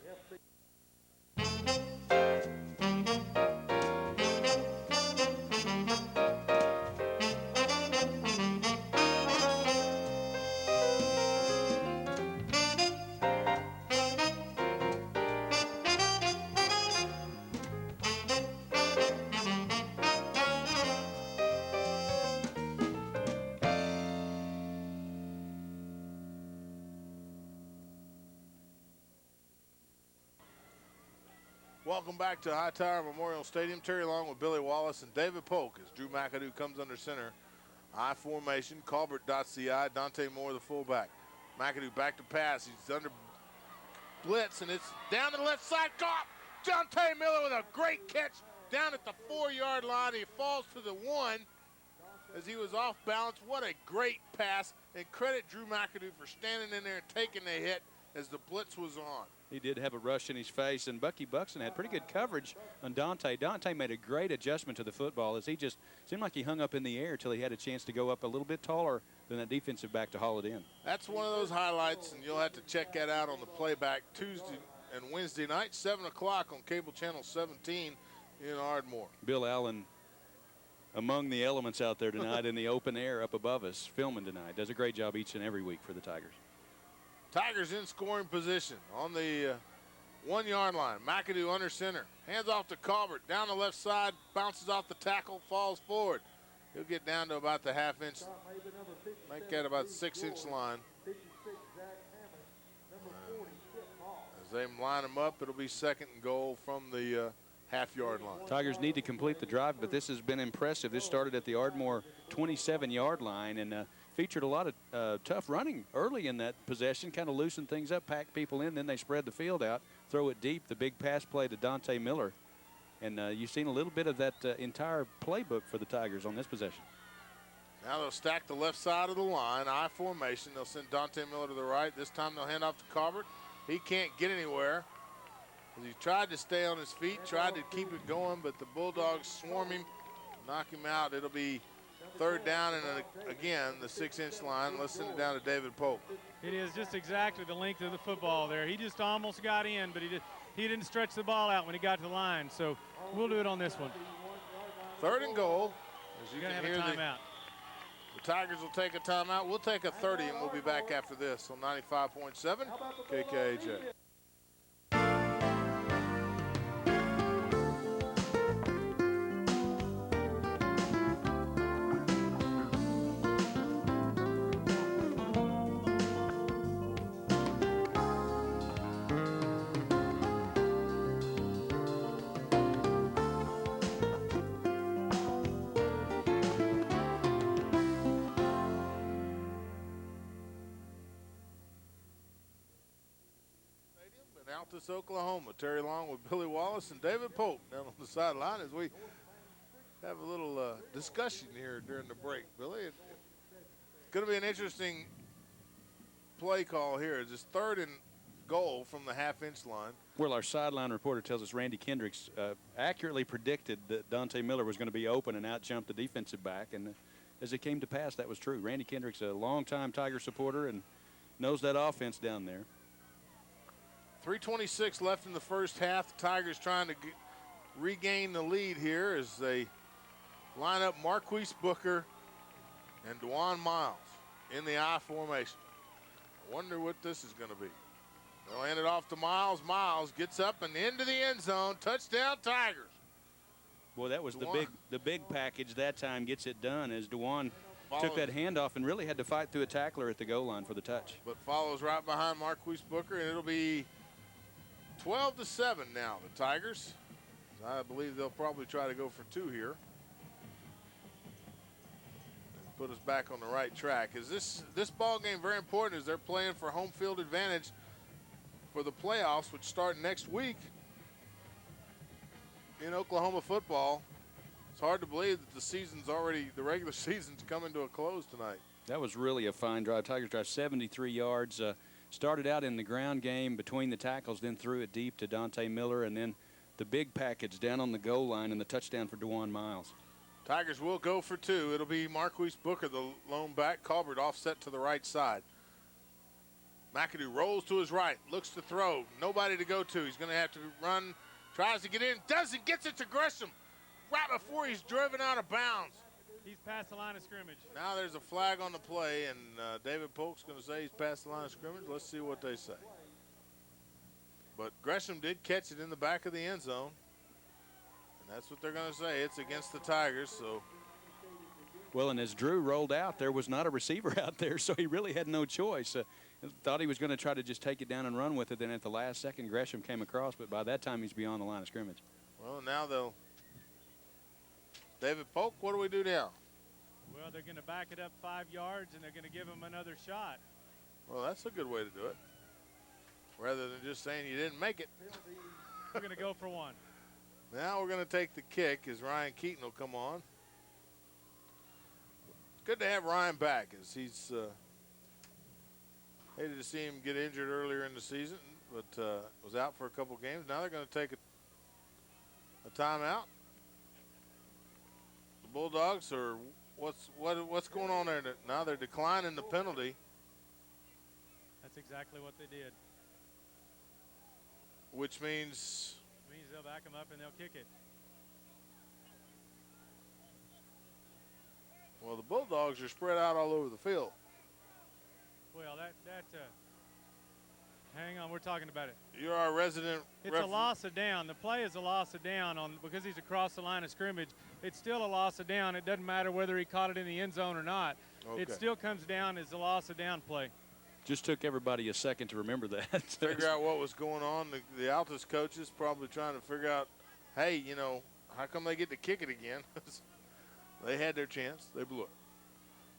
Speaker 2: Welcome back to Hightower Memorial Stadium. Terry Long with Billy Wallace and David Polk as Drew McAdoo comes under center. I formation. Colbert dots the I. Dante Moore the fullback. McAdoo back to pass. He's under blitz, and it's down to the left side. Caught. Dante Miller with a great catch down at the 4-yard line. He falls to the 1 as he was off balance. What a great pass. And credit Drew McAdoo for standing in there and taking the hit as the blitz was on.
Speaker 1: He did have a rush in his face, and Bucky Buxton had pretty good coverage on Dante. Dante made a great adjustment to the football as he just seemed like he hung up in the air until he had a chance to go up a little bit taller than that defensive back to haul it in.
Speaker 2: That's one of those highlights, and you'll have to check that out on the playback Tuesday and Wednesday night, 7 o'clock on cable channel 17 in Ardmore.
Speaker 1: Bill Allen among the elements out there tonight in the open air up above us, filming tonight. Does a great job each and every week for the Tigers.
Speaker 2: Tigers in scoring position on the 1-yard line. McAdoo under center. Hands off to Colbert. Down the left side. Bounces off the tackle. Falls forward. He'll get down to about the half-inch. Might get about 6-inch line. As they line them up, it'll be 2nd and goal from the half-yard line.
Speaker 1: Tigers need to complete the drive, but this has been impressive. This started at the Ardmore 27-yard line and featured a lot of tough running early in that possession, kind of loosened things up, packed people in, then they spread the field out, throw it deep, the big pass play to Dante Miller. And you've seen a little bit of that entire playbook for the Tigers on this possession.
Speaker 2: Now they'll stack the left side of the line, I formation. They'll send Dante Miller to the right. This time they'll hand off to Colbert. He can't get anywhere. He tried to stay on his feet, tried to keep it going, but the Bulldogs swarm him, knock him out. It'll be 3rd down and again the 6-inch line. Let's send it down to David Polk.
Speaker 3: It is just exactly the length of the football there. He just almost got in, but he didn't stretch the ball out when he got to the line. So we'll do it on this one.
Speaker 2: 3rd and goal. As you
Speaker 3: You're
Speaker 2: can
Speaker 3: gonna
Speaker 2: hear
Speaker 3: have a timeout.
Speaker 2: The Tigers will take a timeout. We'll take a 30, and we'll be back after this on 95.7 KKAJ. Altus, Oklahoma. Terry Long with Billy Wallace and David Polk down on the sideline as we have a little discussion here during the break. Billy, it's going to be an interesting play call here. It's 3rd and goal from the half-inch line.
Speaker 1: Well, our sideline reporter tells us Randy Kendricks accurately predicted that Dante Miller was going to be open and out-jump the defensive back, and as it came to pass, that was true. Randy Kendricks, a longtime Tiger supporter, and knows that offense down there.
Speaker 2: 3:26 left in the first half. The Tigers trying to regain the lead here as they line up Marquise Booker and DeJuan Miles in the I formation. I wonder what this is going to be. They'll hand it off to Miles. Miles gets up and into the end zone. Touchdown, Tigers.
Speaker 1: Boy, that was the big package that time. Gets it done as DeJuan took that handoff and really had to fight through a tackler at the goal line for the touch.
Speaker 2: But follows right behind Marquise Booker, and it'll be 12-7 now, the Tigers. I believe they'll probably try to go for 2 here. Put us back on the right track. Is this ball game very important as they're playing for home field advantage for the playoffs, which start next week in Oklahoma football. It's hard to believe that the regular season's coming to a close tonight.
Speaker 1: That was really a fine drive. Tigers drive 73 yards. Started out in the ground game between the tackles, then threw it deep to Dante Miller, and then the big package down on the goal line and the touchdown for DeJuan Miles.
Speaker 2: Tigers will go for 2. It'll be Marquise Booker, the lone back. Colbert offset to the right side. McAdoo rolls to his right, looks to throw. Nobody to go to. He's going to have to run, tries to get in, doesn't, gets it to Gresham right before he's driven out of bounds.
Speaker 3: He's past the line of scrimmage.
Speaker 2: Now there's a flag on the play, and David Polk's going to say he's past the line of scrimmage. Let's see what they say. But Gresham did catch it in the back of the end zone, and that's what they're going to say. It's against the Tigers, so.
Speaker 1: Well, and as Drew rolled out, there was not a receiver out there, so he really had no choice. Thought he was going to try to just take it down and run with it. Then at the last second, Gresham came across, but by that time, he's beyond the line of scrimmage.
Speaker 2: Well, now they'll. David Polk, what do we do now?
Speaker 3: Well, they're going to back it up 5 yards, and they're going to give him another shot.
Speaker 2: Well, that's a good way to do it. Rather than just saying you didn't make it.
Speaker 3: We're going to go for 1.
Speaker 2: Now we're going to take the kick as Ryan Keaton will come on. Good to have Ryan back as he's hated to see him get injured earlier in the season, but was out for a couple games. Now they're going to take a timeout. The Bulldogs are what's going on there? Now they're declining the penalty.
Speaker 3: That's exactly what they did.
Speaker 2: Which means
Speaker 3: they'll back them up and they'll kick it.
Speaker 2: Well, the Bulldogs are spread out all over the field.
Speaker 3: Well, hang on, we're talking about it.
Speaker 2: You're our resident.
Speaker 3: It's a loss of down. The play is a loss of down because he's across the line of scrimmage. It's still a loss of down. It doesn't matter whether he caught it in the end zone or not.
Speaker 2: Okay.
Speaker 3: It still comes down as a loss of down play.
Speaker 1: Just took everybody a second to remember that.
Speaker 2: Figure out what was going on. The Altus coaches probably trying to figure out, hey, how come they get to kick it again? They had their chance. They blew it.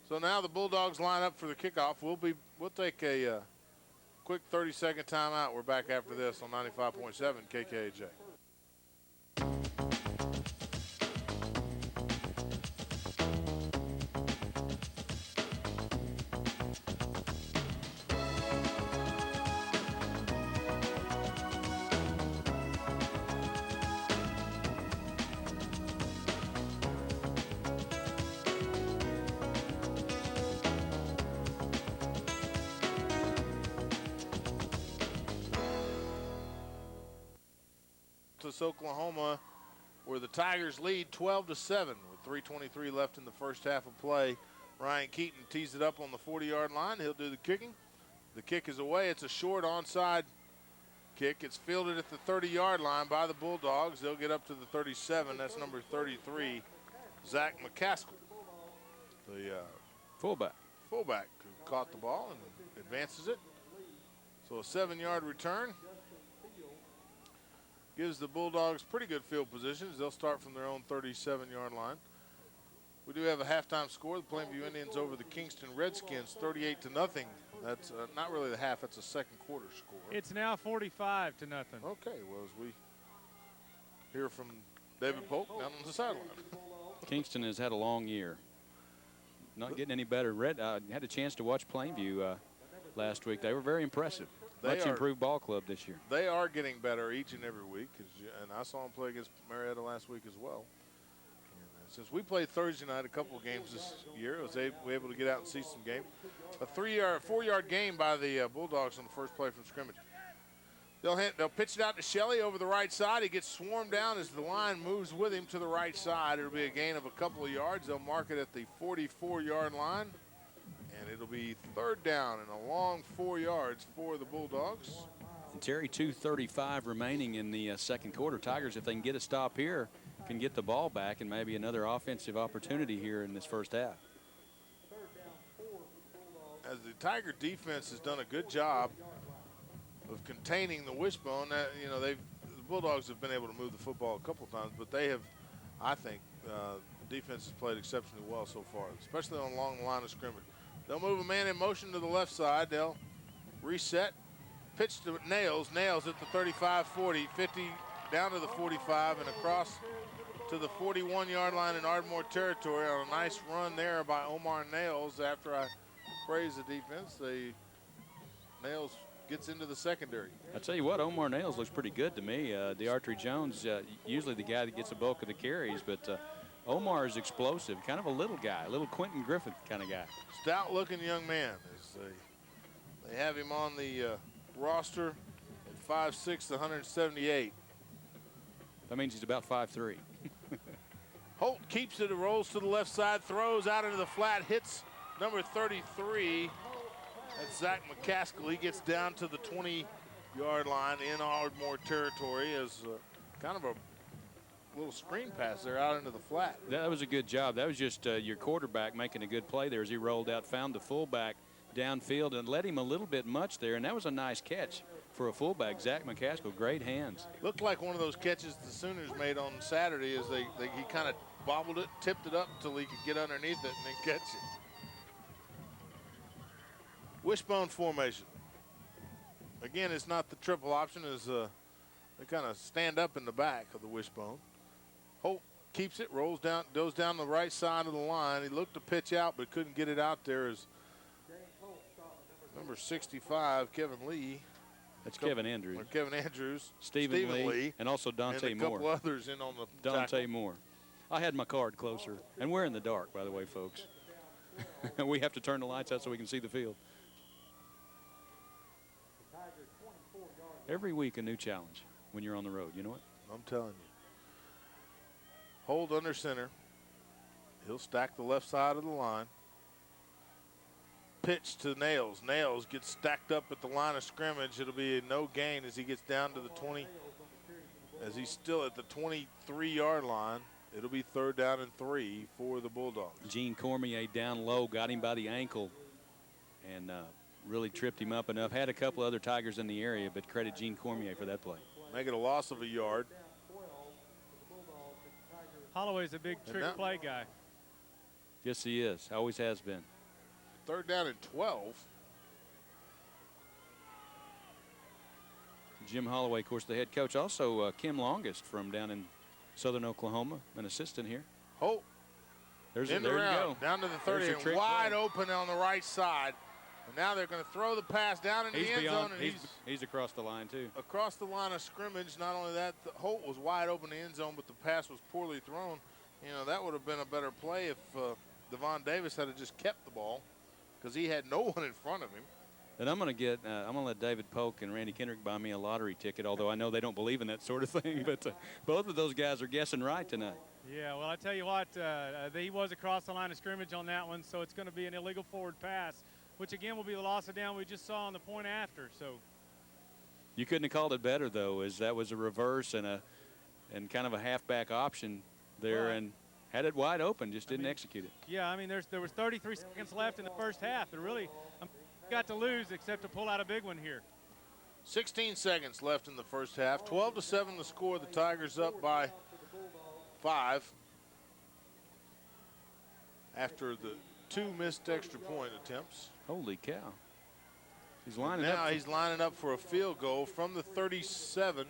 Speaker 2: So now the Bulldogs line up for the kickoff. We'll take a quick 30-second timeout. We're back after this on 95.7 KKAJ. Oklahoma, where the Tigers lead 12-7 with 3:23 left in the first half of play. Ryan Keaton tees it up on the 40-yard line. He'll do the kicking. The kick is away. It's a short onside kick. It's fielded at the 30-yard line by the Bulldogs. They'll get up to the 37. That's number 33, Zach McCaskill, the
Speaker 1: Fullback
Speaker 2: who caught the ball and advances it. So a 7-yard return gives the Bulldogs pretty good field positions. They'll start from their own 37-yard line. We do have a halftime score. The Plainview Indians over the Kingston Redskins, 38-0. That's not really the half. That's a second quarter score.
Speaker 3: It's now 45-0.
Speaker 2: Okay, well, as we hear from David Polk down on the sideline.
Speaker 1: Kingston has had a long year. Not getting any better. Had a chance to watch Plainview last week. They were very impressive. Much improved ball club this year.
Speaker 2: They are getting better each and every week. And I saw them play against Marietta last week as well. Since we played Thursday night a couple of games this year, we were able to get out and see some game. A 4-yard gain by the Bulldogs on the first play from scrimmage. They'll pitch it out to Shelley over the right side. He gets swarmed down as the line moves with him to the right side. It'll be a gain of a couple of yards. They'll mark it at the 44-yard line, and it'll be third down and a long 4 yards for the Bulldogs.
Speaker 1: And Terry, 2:35 remaining in the second quarter. Tigers, if they can get a stop here, can get the ball back and maybe another offensive opportunity here in this first half.
Speaker 2: As the Tiger defense has done a good job of containing the wishbone, the Bulldogs have been able to move the football a couple of times, but they have, I think, the defense has played exceptionally well so far, especially along the line of scrimmage. They'll move a man in motion to the left side. They'll reset, pitch to Nails. Nails at the 35, 40, 50, down to the 45 and across to the 41-yard line in Ardmore territory on a nice run there by Omar Nails. After I praise the defense, Nails gets into the secondary.
Speaker 1: I tell you what, Omar Nails looks pretty good to me. DeArtry Jones, usually the guy that gets the bulk of the carries, but Omar is explosive, kind of a little guy, a little Quentin Griffith kind of guy.
Speaker 2: Stout-looking young man. They have him on the roster at 5'6", 178.
Speaker 1: That means he's about 5'3".
Speaker 2: Holt keeps it, rolls to the left side, throws out into the flat, hits number 33. That's Zach McCaskill. He gets down to the 20-yard line in Ardmore territory as kind of a little screen pass there out into the flat.
Speaker 1: That was a good job. That was just your quarterback making a good play there as he rolled out, found the fullback downfield and led him a little bit much there, and that was a nice catch for a fullback. Zach McCaskill, great hands.
Speaker 2: Looked like one of those catches the Sooners made on Saturday as he kind of bobbled it, tipped it up until he could get underneath it and then catch it. Wishbone formation. Again, it's not the triple option as they kind of stand up in the back of the wishbone. Holt keeps it, rolls down, goes down the right side of the line. He looked to pitch out but couldn't get it out there as number 65, Kevin Lee.
Speaker 1: That's Kevin Andrews.
Speaker 2: Or Kevin Andrews.
Speaker 1: Stephen Lee. And also Dante
Speaker 2: and a
Speaker 1: Moore.
Speaker 2: couple others in on the
Speaker 1: Dante
Speaker 2: tackle.
Speaker 1: Moore. I had my card closer. And we're in the dark, by the way, folks. We have to turn the lights out so we can see the field. Every week a new challenge when you're on the road. You know what?
Speaker 2: I'm telling you. Hold under center. He'll stack the left side of the line. Pitch to Nails. Nails gets stacked up at the line of scrimmage. It'll be a no gain as he gets down to the 20. As he's still at the 23-yard line. It'll be third down and 3 for the Bulldogs.
Speaker 1: Gene Cormier down low, got him by the ankle, and really tripped him up enough. Had a couple other Tigers in the area, but credit Gene Cormier for that play.
Speaker 2: Make it a loss of a yard.
Speaker 3: Holloway's a big trick play guy.
Speaker 1: Yes, he is. Always has been.
Speaker 2: Third down and 12.
Speaker 1: Jim Holloway, of course, the head coach. Also, Kim Longest from down in southern Oklahoma, an assistant here.
Speaker 2: Holt.
Speaker 1: There you
Speaker 2: go. Down to the 30 and wide
Speaker 1: play.
Speaker 2: Open on the right side. And now they're going to throw the pass down in the end zone. And
Speaker 1: he's across the line, too.
Speaker 2: Across the line of scrimmage. Not only that, Holt was wide open in the end zone, but the pass was poorly thrown. You know, that would have been a better play if Devon Davis had just kept the ball because he had no one in front of him.
Speaker 1: And I'm going to let David Polk and Randy Kendrick buy me a lottery ticket, although I know they don't believe in that sort of thing. But both of those guys are guessing right tonight.
Speaker 3: Yeah, well, I tell you what, he was across the line of scrimmage on that one, so it's going to be an illegal forward pass, which again will be the loss of down we just saw on the point after. So
Speaker 1: you couldn't have called it better, though, as that was a reverse and kind of a halfback option there,
Speaker 3: right,
Speaker 1: and had it wide open, just didn't execute it.
Speaker 3: Yeah, I mean, there was 33 seconds left in the first half. It really got to lose except to pull out a big one here.
Speaker 2: 16 seconds left in the first half. 12-7 the score. The Tigers up by 5 after the 2 missed extra point attempts.
Speaker 1: Holy cow. He's lining
Speaker 2: now
Speaker 1: up.
Speaker 2: He's lining up for a field goal from the 37.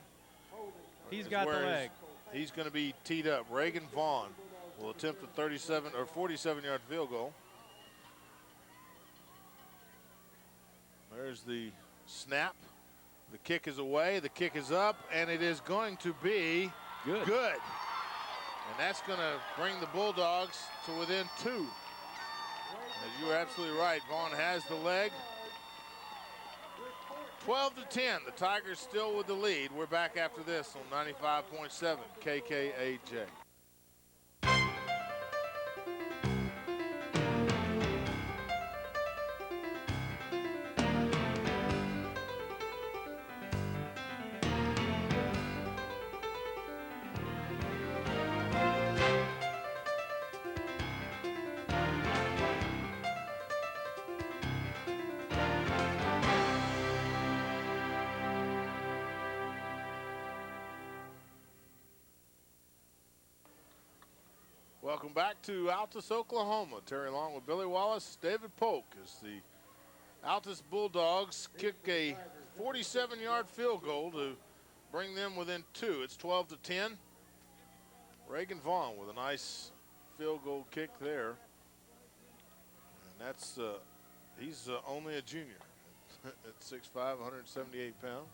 Speaker 3: He's got the leg.
Speaker 2: He's going to be teed up. Reagan Vaughn will attempt a 37 or 47-yard field goal. There's the snap. The kick is away. The kick is up, and it is going to be good. And that's going to bring the Bulldogs to within 2. As you were absolutely right, Vaughn has the leg. 12-10, the Tigers still with the lead. We're back after this on 95.7 KKAJ. Welcome back to Altus, Oklahoma. Terry Long with Billy Wallace, David Polk as the Altus Bulldogs kick a 47-yard field goal to bring them within 2. It's 12-10. Reagan Vaughn with a nice field goal kick there. And that's, he's only a junior at 6'5", 178 pounds.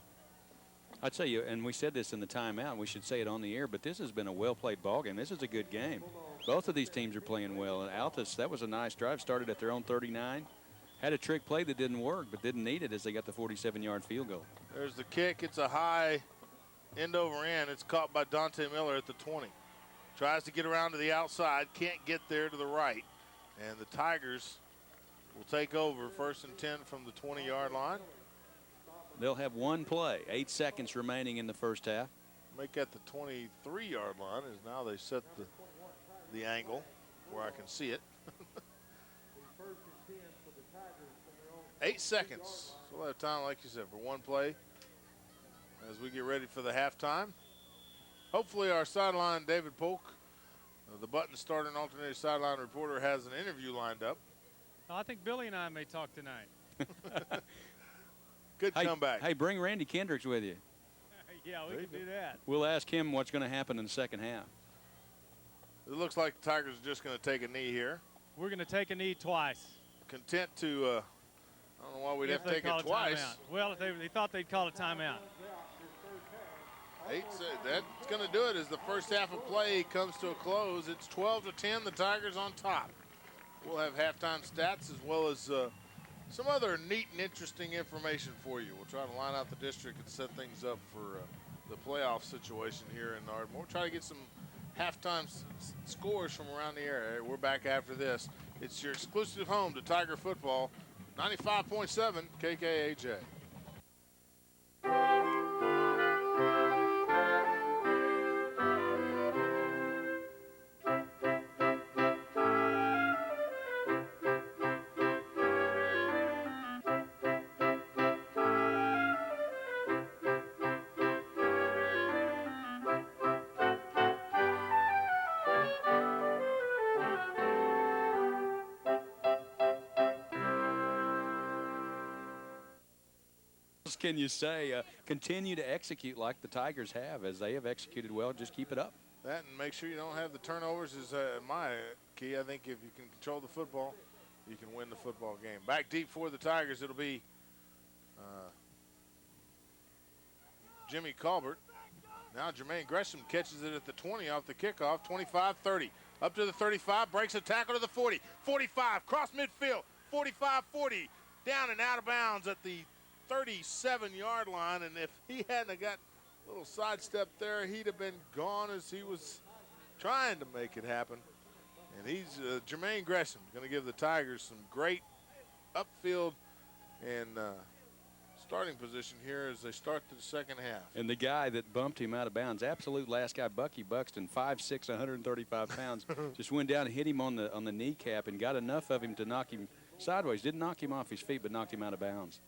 Speaker 1: I'd say, and we said this in the timeout, we should say it on the air, but this has been a well-played ball game. This is a good game. Both of these teams are playing well. And Altus, that was a nice drive, started at their own 39. Had a trick play that didn't work, but didn't need it as they got the 47-yard field goal.
Speaker 2: There's the kick. It's a high end over end. It's caught by Dante Miller at the 20. Tries to get around to the outside, can't get there to the right. And the Tigers will take over 1st and 10 from the 20-yard line.
Speaker 1: They'll have one play, 8 seconds remaining in the first half.
Speaker 2: Make that the 23-yard line as now they set the angle where I can see it. 8 seconds. So we'll have time, like you said, for one play as we get ready for the halftime. Hopefully our sideline, David Polk, the button starter and alternative sideline reporter, has an interview lined up.
Speaker 3: I think Billy and I may talk tonight.
Speaker 2: Good comeback.
Speaker 1: Hey, bring Randy Kendricks with you.
Speaker 3: Yeah, we can do that.
Speaker 1: We'll ask him what's going to happen in the second half.
Speaker 2: It looks like the Tigers are just going to take a knee here.
Speaker 3: We're going to take a knee twice.
Speaker 2: Content to, I don't know why we'd have to take it twice.
Speaker 3: Well, if they thought they'd call a timeout.
Speaker 2: That's going to do it as the first half of play comes to a close. It's 12-10, the Tigers on top. We'll have halftime stats as well as some other neat and interesting information for you. We'll try to line out the district and set things up for the playoff situation here in Ardmore. We'll try to get some halftime scores from around the area. We're back after this. It's your exclusive home to Tiger football, 95.7 KKAJ.
Speaker 1: Can you say continue to execute like the Tigers have, as they have executed well? Just keep it up.
Speaker 2: That and make sure you don't have the turnovers is my key. I think if you can control the football, you can win the football game. Back deep for the Tigers, it'll be Jimmy Colbert. Now Jermaine Gresham catches it at the 20 off the kickoff, 25-30. Up to the 35, breaks a tackle to the 40. 45, cross midfield, 45-40. Down and out of bounds at the 37-yard line, and if he hadn't got a little sidestep there, he'd have been gone as he was trying to make it happen. And he's Jermaine Gresham going to give the Tigers some great upfield and starting position here as they start the second half.
Speaker 1: And the guy that bumped him out of bounds, absolute last guy, Bucky Buxton, 5'6", 135 pounds, just went down and hit him on the kneecap and got enough of him to knock him sideways. Didn't knock him off his feet, but knocked him out of bounds.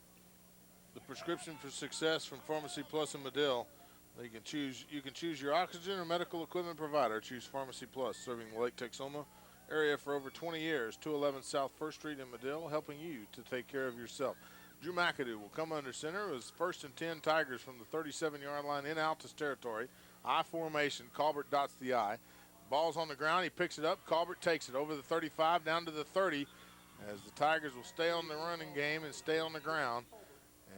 Speaker 2: The prescription for success from Pharmacy Plus in Medill. You can choose your oxygen or medical equipment provider. Choose Pharmacy Plus, serving the Lake Texoma area for over 20 years. 211 South 1st Street in Medill, helping you to take care of yourself. Drew McAdoo will come under center. It was 1st and 10 Tigers from the 37-yard line in Altus territory. I formation. Colbert dots the I. Ball's on the ground. He picks it up. Colbert takes it over the 35 down to the 30 as the Tigers will stay on the running game and stay on the ground.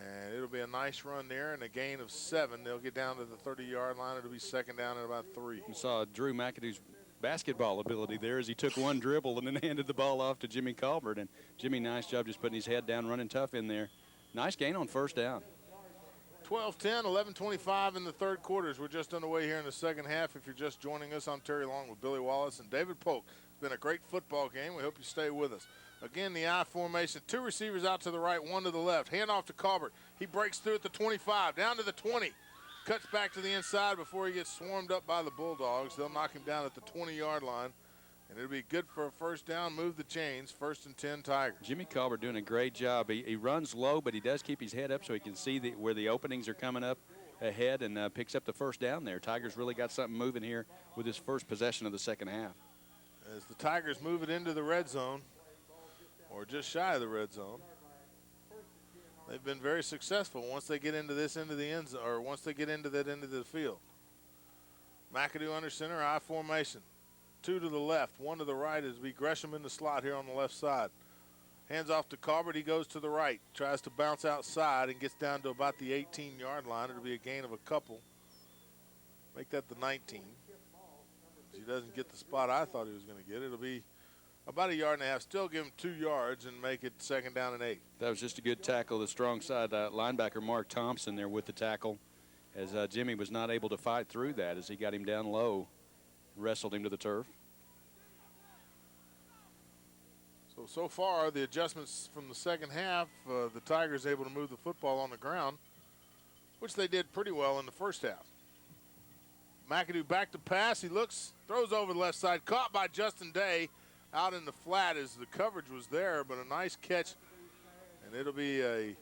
Speaker 2: And it'll be a nice run there and a gain of 7. They'll get down to the 30-yard line. It'll be second down at about 3.
Speaker 1: We saw Drew McAdoo's basketball ability there as he took one dribble and then handed the ball off to Jimmy Colbert. And Jimmy, nice job just putting his head down, running tough in there. Nice gain on first down.
Speaker 2: 12-10, 11:25 in the third quarters. We're just underway here in the second half. If you're just joining us, I'm Terry Long with Billy Wallace and David Polk. It's been a great football game. We hope you stay with us. Again, the I formation. 2 receivers out to the right, 1 to the left. Hand off to Colbert. He breaks through at the 25, down to the 20. Cuts back to the inside before he gets swarmed up by the Bulldogs. They'll knock him down at the 20-yard line. And it'll be good for a first down, move the chains, 1st and 10 Tigers.
Speaker 1: Jimmy Colbert doing a great job. He runs low, but he does keep his head up so he can see where the openings are coming up ahead and picks up the first down there. Tigers really got something moving here with his first possession of the second half.
Speaker 2: As the Tigers move it into the red zone, or just shy of the red zone, they've been very successful once they get into this end of the end zone, or once they get into that end of the field. McAdoo under center, I formation. 2 to the left, 1 to the right as we Gresham in the slot here on the left side. Hands off to Colbert, he goes to the right, tries to bounce outside and gets down to about the 18-yard line. It'll be a gain of a couple. Make that the 19. He doesn't get the spot I thought he was going to get. It'll be about 1.5 yards. Still give him 2 yards and make it second down and 8.
Speaker 1: That was just a good tackle. The strong side linebacker Mark Thompson there with the tackle as Jimmy was not able to fight through that as he got him down low, wrestled him to the turf.
Speaker 2: So far, the adjustments from the second half, the Tigers able to move the football on the ground, which they did pretty well in the first half. McAdoo back to pass. He looks, throws over the left side, caught by Justin Day out in the flat as the coverage was there, but a nice catch, and it'll be a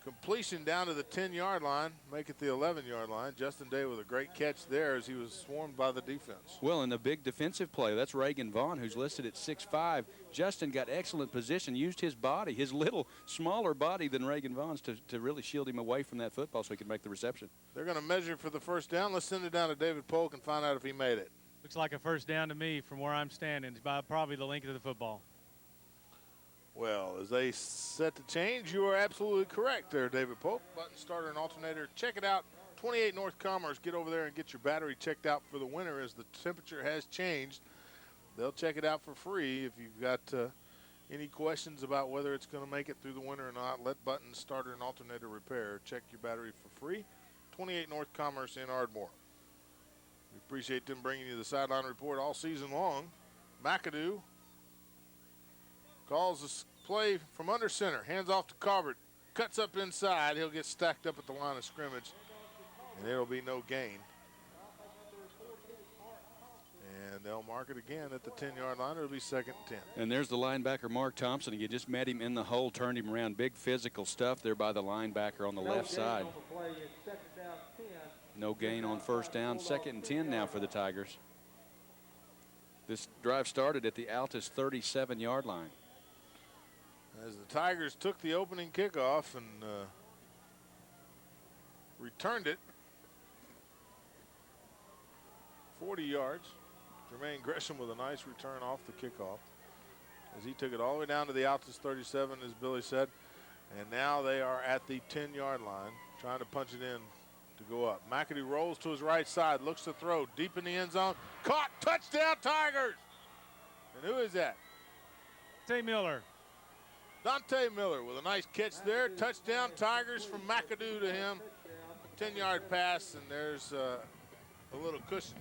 Speaker 2: completion down to the 10-yard line, make it the 11-yard line. Justin Day with a great catch there as he was swarmed by the defense.
Speaker 1: Well, and the big defensive play, that's Reagan Vaughn, who's listed at 6'5". Justin got excellent position, used his body, his little smaller body than Reagan Vaughn's to really shield him away from that football so he could make the reception.
Speaker 2: They're going to measure for the first down. Let's send it down to David Polk and find out if he made it.
Speaker 3: Looks like a first down to me from where I'm standing. It's by probably the length of the football.
Speaker 2: Well, as they set the change, you are absolutely correct there, David Polk. Button, starter, and alternator. Check it out. 28 North Commerce. Get over there and get your battery checked out for the winter as the temperature has changed. They'll check it out for free. If you've got any questions about whether it's going to make it through the winter or not, let Button, starter, and alternator repair. Check your battery for free. 28 North Commerce in Ardmore. We appreciate them bringing you the sideline report all season long. McAdoo calls this play from under center. Hands off to Colbert. Cuts up inside. He'll get stacked up at the line of scrimmage, and it'll be no gain. And they'll mark it again at the 10-yard line. It'll be second and 10.
Speaker 1: And there's the linebacker, Mark Thompson. You just met him in the hole, turned him around. Big physical stuff there by the linebacker on the left side. No gain on first down. Second and 10 now for the Tigers. This drive started at the Altus 37-yard line.
Speaker 2: As the Tigers took the opening kickoff and returned it 40 yards. Jermaine Gresham with a nice return off the kickoff as he took it all the way down to the Altus 37, as Billy said. And now they are at the 10-yard line trying to punch it in to go up. McAdoo rolls to his right side, looks to throw deep in the end zone. Caught, touchdown Tigers! And who is that?
Speaker 3: Tay Miller.
Speaker 2: Dante Miller with a nice catch there. Touchdown Tigers from McAdoo to him. 10-yard pass, and there's a little cushion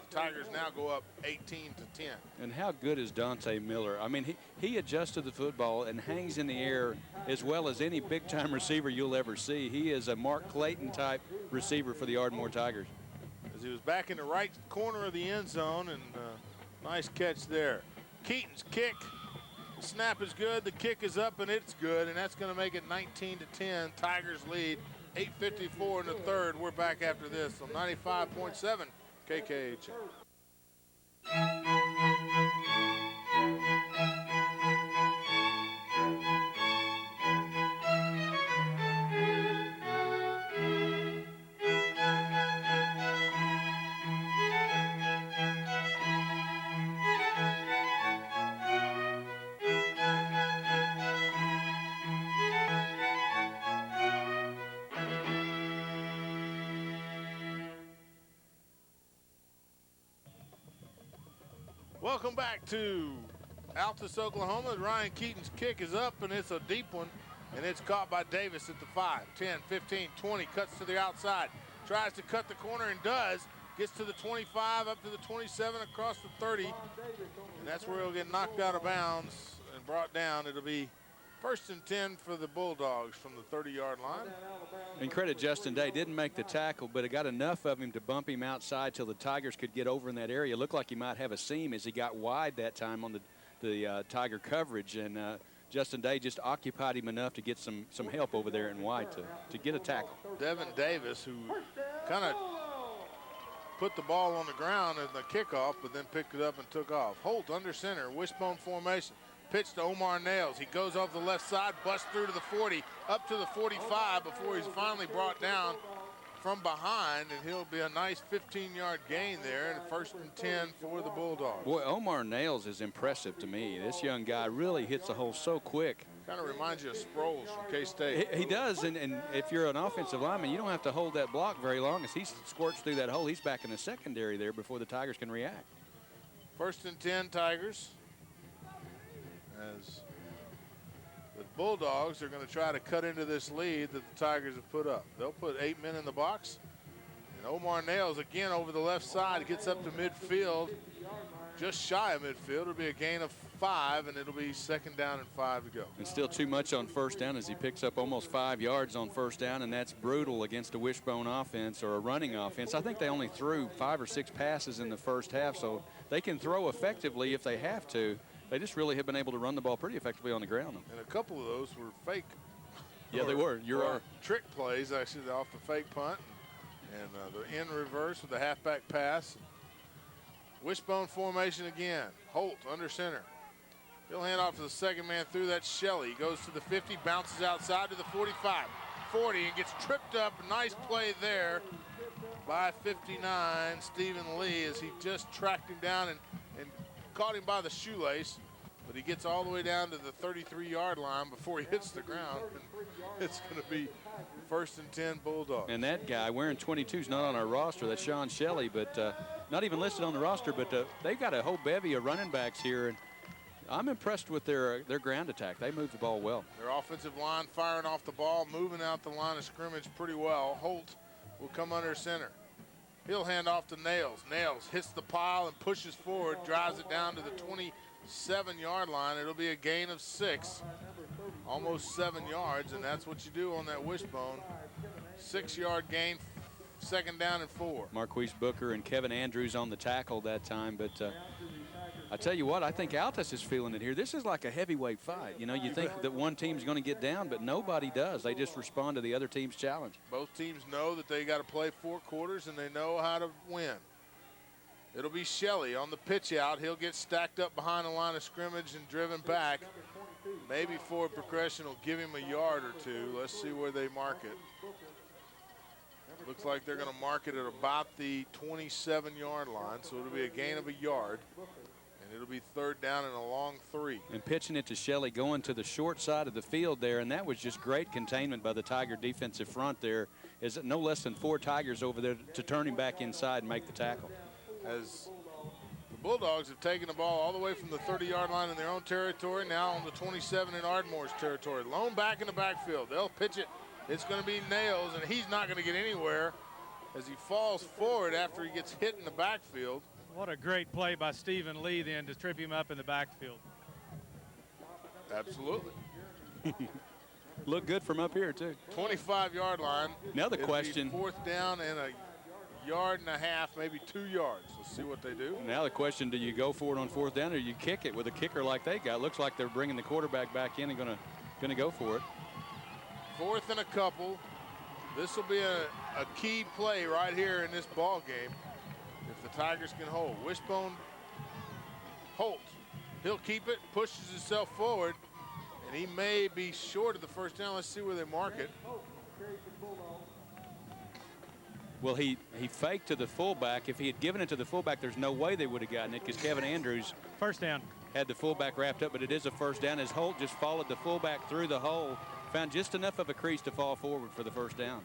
Speaker 2: The Tigers now go up 18-10.
Speaker 1: And how good is Dante Miller? I mean, he adjusts to the football and hangs in the air as well as any big-time receiver you'll ever see. He is a Mark Clayton-type receiver for the Ardmore Tigers.
Speaker 2: As he was back in the right corner of the end zone, and nice catch there. Keaton's kick. The snap is good, the kick is up, and it's good, and that's going to make it 19-10. Tigers lead. 8:54 in the third. We're back after this on 95.7 KKH. Welcome back to Altus, Oklahoma. Ryan Keaton's kick is up, and it's a deep one, and it's caught by Davis at the 5, 10, 15, 20, cuts to the outside, tries to cut the corner and does, gets to the 25, up to the 27, across the 30, and that's where he'll get knocked out of bounds and brought down. It'll be 1st and 10 for the Bulldogs from the 30-yard line.
Speaker 1: And credit Justin Day, didn't make the tackle, but it got enough of him to bump him outside till the Tigers could get over in that area. It looked like he might have a seam as he got wide that time on the Tiger coverage, and Justin Day just occupied him enough to get some help over there in wide to get a tackle.
Speaker 2: Devin Davis, who kind of put the ball on the ground in the kickoff, but then picked it up and took off. Holt under center, wishbone formation. Pitch to Omar Nails. He goes off the left side, busts through to the 40, up to the 45 before he's finally brought down from behind, and he'll be a nice 15-yard gain there, and 1st and 10 for the Bulldogs.
Speaker 1: Boy, Omar Nails is impressive to me. This young guy really hits the hole so quick.
Speaker 2: Kind of reminds you of Sproles from K-State.
Speaker 1: He does, and if you're an offensive lineman, you don't have to hold that block very long. As he squirts through that hole, he's back in the secondary there before the Tigers can react.
Speaker 2: 1st and 10 Tigers. As the Bulldogs are going to try to cut into this lead that the Tigers have put up. They'll put 8 men in the box. And Omar Nails again over the left side, gets up to midfield, just shy of midfield. It'll be a gain of 5, and it'll be 2nd down and 5 to go.
Speaker 1: And still too much on 1st down as he picks up almost 5 yards on 1st down, and that's brutal against a wishbone offense or a running offense. I think they only threw 5 or 6 passes in the first half, so they can throw effectively if they have to. They just really have been able to run the ball pretty effectively on the ground.
Speaker 2: And a couple of those were fake.
Speaker 1: Yeah, they were. You're right.
Speaker 2: Trick plays, actually, off the fake punt. And the in reverse with the halfback pass. Wishbone formation again. Holt under center. He'll hand off to the second man through. That's Shelley. He goes to the 50, bounces outside to the 45, 40, and gets tripped up. Nice play there by 59, Stephen Lee, as he just tracked him down and caught him by the shoelace, but he gets all the way down to the 33-yard line before he hits the ground. And it's going to be 1st and 10 Bulldogs.
Speaker 1: And that guy wearing 22 is not on our roster. That's Sean Shelley, but not even listed on the roster. But they've got a whole bevy of running backs here, and I'm impressed with their ground attack. They move the ball well.
Speaker 2: Their offensive line firing off the ball, moving out the line of scrimmage pretty well. Holt will come under center. He'll hand off to Nails. Nails hits the pile and pushes forward, drives it down to the 27-yard line. It'll be a gain of 6, almost 7 yards, and that's what you do on that wishbone. 6-yard gain, 2nd down and 4.
Speaker 1: Marquise Booker and Kevin Andrews on the tackle that time, but I tell you what, I think Altus is feeling it here. This is like a heavyweight fight. You know, you think that one team's going to get down, but nobody does. They just respond to the other team's challenge.
Speaker 2: Both teams know that they got to play 4 quarters, and they know how to win. It'll be Shelley on the pitch out. He'll get stacked up behind the line of scrimmage and driven back. Maybe forward progression will give him a yard or 2. Let's see where they mark it. Looks like they're going to mark it at about the 27-yard line, so it'll be a gain of a yard. And it'll be 3rd down and a long 3.
Speaker 1: And pitching it to Shelley, going to the short side of the field there, and that was just great containment by the Tiger defensive front there. Is no less than 4 Tigers over there to turn him back inside and make the tackle.
Speaker 2: As the Bulldogs have taken the ball all the way from the 30-yard line in their own territory, now on the 27 in Ardmore's territory. Lone back in the backfield. They'll pitch it. It's going to be Nails, and he's not going to get anywhere as he falls forward after he gets hit in the backfield.
Speaker 3: What a great play by Stephen Lee then to trip him up in the backfield.
Speaker 2: Absolutely.
Speaker 1: Look good from up here, too.
Speaker 2: 25-yard line.
Speaker 1: Now the question.
Speaker 2: 4th down and a yard and a half, maybe 2 yards. Let's see what they do.
Speaker 1: Now the question, do you go for it on 4th down or you kick it with a kicker like they got? Looks like they're bringing the quarterback back in and gonna go for it.
Speaker 2: 4th and a couple. This will be a key play right here in this ball game if the Tigers can hold. Wishbone Holt. He'll keep it, pushes himself forward, and he may be short of the 1st down. Let's see where they mark it.
Speaker 1: Well, he faked to the fullback. If he had given it to the fullback, there's no way they would have gotten it because Kevin Andrews
Speaker 3: 1st down
Speaker 1: had the fullback wrapped up, but it is a 1st down as Holt just followed the fullback through the hole, found just enough of a crease to fall forward for the 1st down.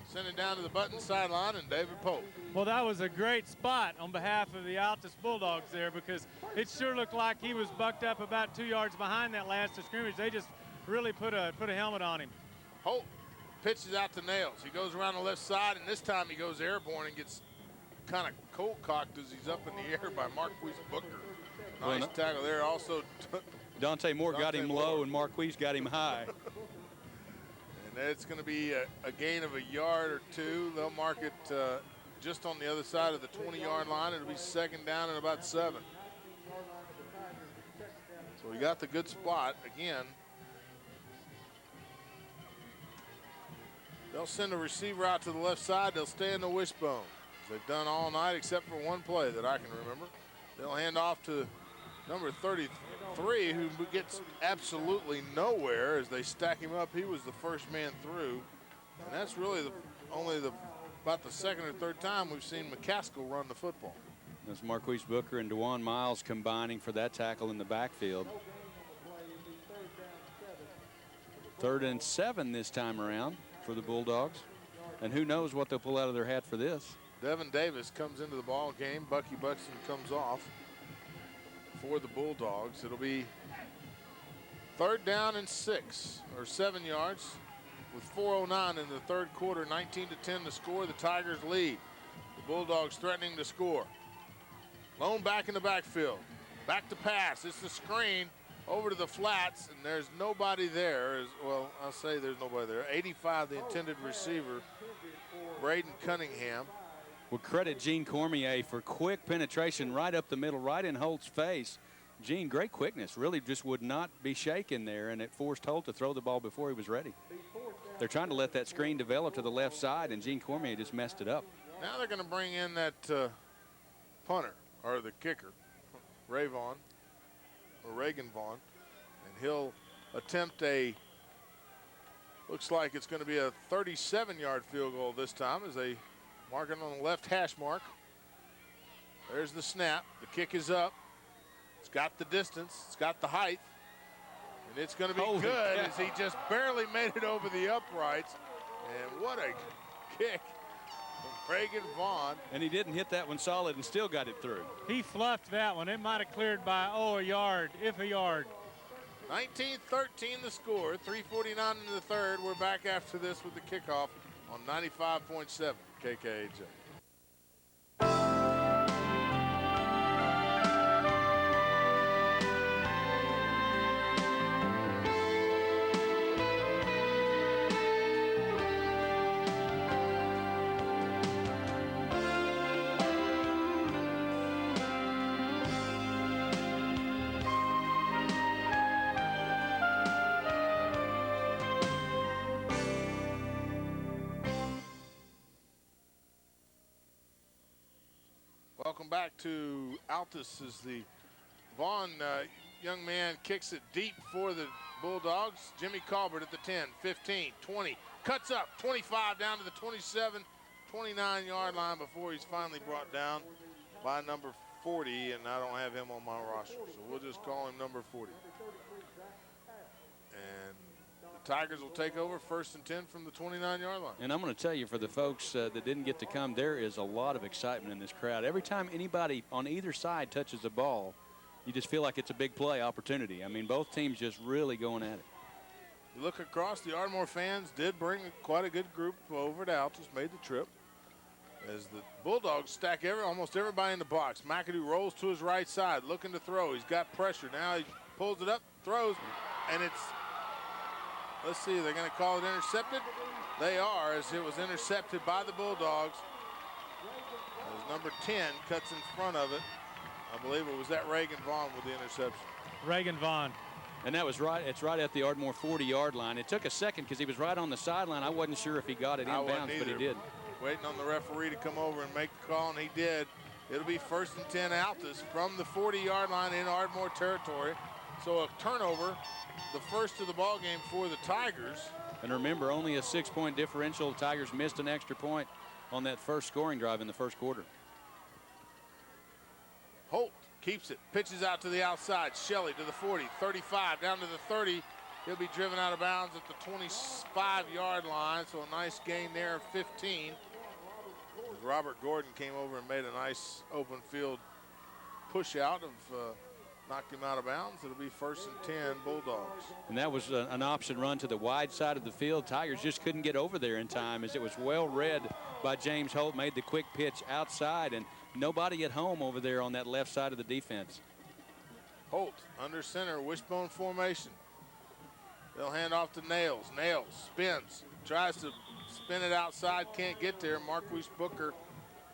Speaker 2: Send it down to the button sideline and David Pope.
Speaker 3: Well, that was a great spot on behalf of the Altus Bulldogs there because it sure looked like he was bucked up about 2 yards behind that last scrimmage. They just really put a helmet on him.
Speaker 2: Holt pitches out to Nails. He goes around the left side, and this time he goes airborne and gets kind of cold-cocked as he's up in the air by Marquise Booker. Nice tackle there. Also,
Speaker 1: Dante Moore got him low, and Marquise got him high.
Speaker 2: And it's going to be a gain of a yard or 2. They'll mark it just on the other side of the 20-yard line. It'll be 2nd down and about 7. So we got the good spot again. They'll send a receiver out to the left side. They'll stay in the wishbone, as they've done all night except for one play that I can remember. They'll hand off to number 33, who gets absolutely nowhere as they stack him up. He was the 1st man through, and that's really about the 2nd or 3rd time we've seen McCaskill run the football.
Speaker 1: That's Marquise Booker and DeJuan Miles combining for that tackle in the backfield. 3rd and 7 this time around for the Bulldogs, and who knows what they'll pull out of their hat for this.
Speaker 2: Devin Davis comes into the ball game. Bucky Buxton comes off for the Bulldogs. It'll be 3rd down and 6 or 7 yards with 4:09 in the 3rd quarter. 19-10 to score. The Tigers lead. The Bulldogs threatening to score. Lone back in the backfield. Back to pass. It's the screen over to the flats, and there's nobody there. Well, I'll say there's nobody there. 85, the intended receiver, Braden Cunningham.
Speaker 1: We'll credit Gene Cormier for quick penetration right up the middle, right in Holt's face. Gene, great quickness, really just would not be shaken there, and it forced Holt to throw the ball before he was ready. They're trying to let that screen develop to the left side, and Gene Cormier just messed it up.
Speaker 2: Now they're going to bring in that punter, or the kicker, Reagan Vaughn, and he'll attempt looks like it's going to be a 37-yard field goal this time as they mark it on the left hash mark. There's the snap. The kick is up. It's got the distance. It's got the height. And it's going to be good as he just barely made it over the uprights. And what a kick from Reagan Vaughn.
Speaker 1: And he didn't hit that one solid and still got it through.
Speaker 3: He fluffed that one. It might have cleared by, a yard, if a yard.
Speaker 2: 19-13 the score. 3:49 into the 3rd. We're back after this with the kickoff on 95.7 KKHA. Welcome back to Altus as the Vaughn young man kicks it deep for the Bulldogs. Jimmy Colbert at the 10, 15, 20, cuts up, 25 down to the 27, 29-yard line before he's finally brought down by number 40, and I don't have him on my roster, so we'll just call him number 40. And the Tigers will take over 1st and 10 from the 29-yard line.
Speaker 1: And I'm going to tell you, for the folks that didn't get to come, there is a lot of excitement in this crowd. Every time anybody on either side touches the ball, you just feel like it's a big play opportunity. I mean, both teams just really going at it.
Speaker 2: You look across, the Ardmore fans did bring quite a good group over to Altus, made the trip. as the Bulldogs stack almost everybody in the box. McAdoo rolls to his right side, looking to throw. He's got pressure. Now he pulls it up, throws, and it's, let's see, they're going to call it intercepted? They are, as it was intercepted by the Bulldogs. As number 10 cuts in front of it. I believe it was that Reagan Vaughn with the interception.
Speaker 3: Reagan Vaughn.
Speaker 1: And that was right. It's right at the Ardmore 40-yard line. It took a second because he was right on the sideline. I wasn't sure if he got it inbounds, but he did.
Speaker 2: Waiting on the referee to come over and make the call, and he did. It'll be 1st and 10 Altus from the 40-yard line in Ardmore territory. So a turnover, the first of the ball game for the Tigers.
Speaker 1: And remember, only a 6-point differential. The Tigers missed an extra point on that first scoring drive in the first quarter.
Speaker 2: Holt keeps it, pitches out to the outside. Shelley to the 40, 35, down to the 30. He'll be driven out of bounds at the 25-yard line, so a nice gain there of 15. Robert Gordon came over and made a nice open field push out of knocked him out of bounds. It'll be 1st and 10 Bulldogs.
Speaker 1: And that was an option run to the wide side of the field. Tigers just couldn't get over there in time, as it was well read by James Holt. Made the quick pitch outside, and nobody at home over there on that left side of the defense.
Speaker 2: Holt under center, wishbone formation. They'll hand off to Nails. Nails spins, tries to spin it outside, can't get there. Marquise Booker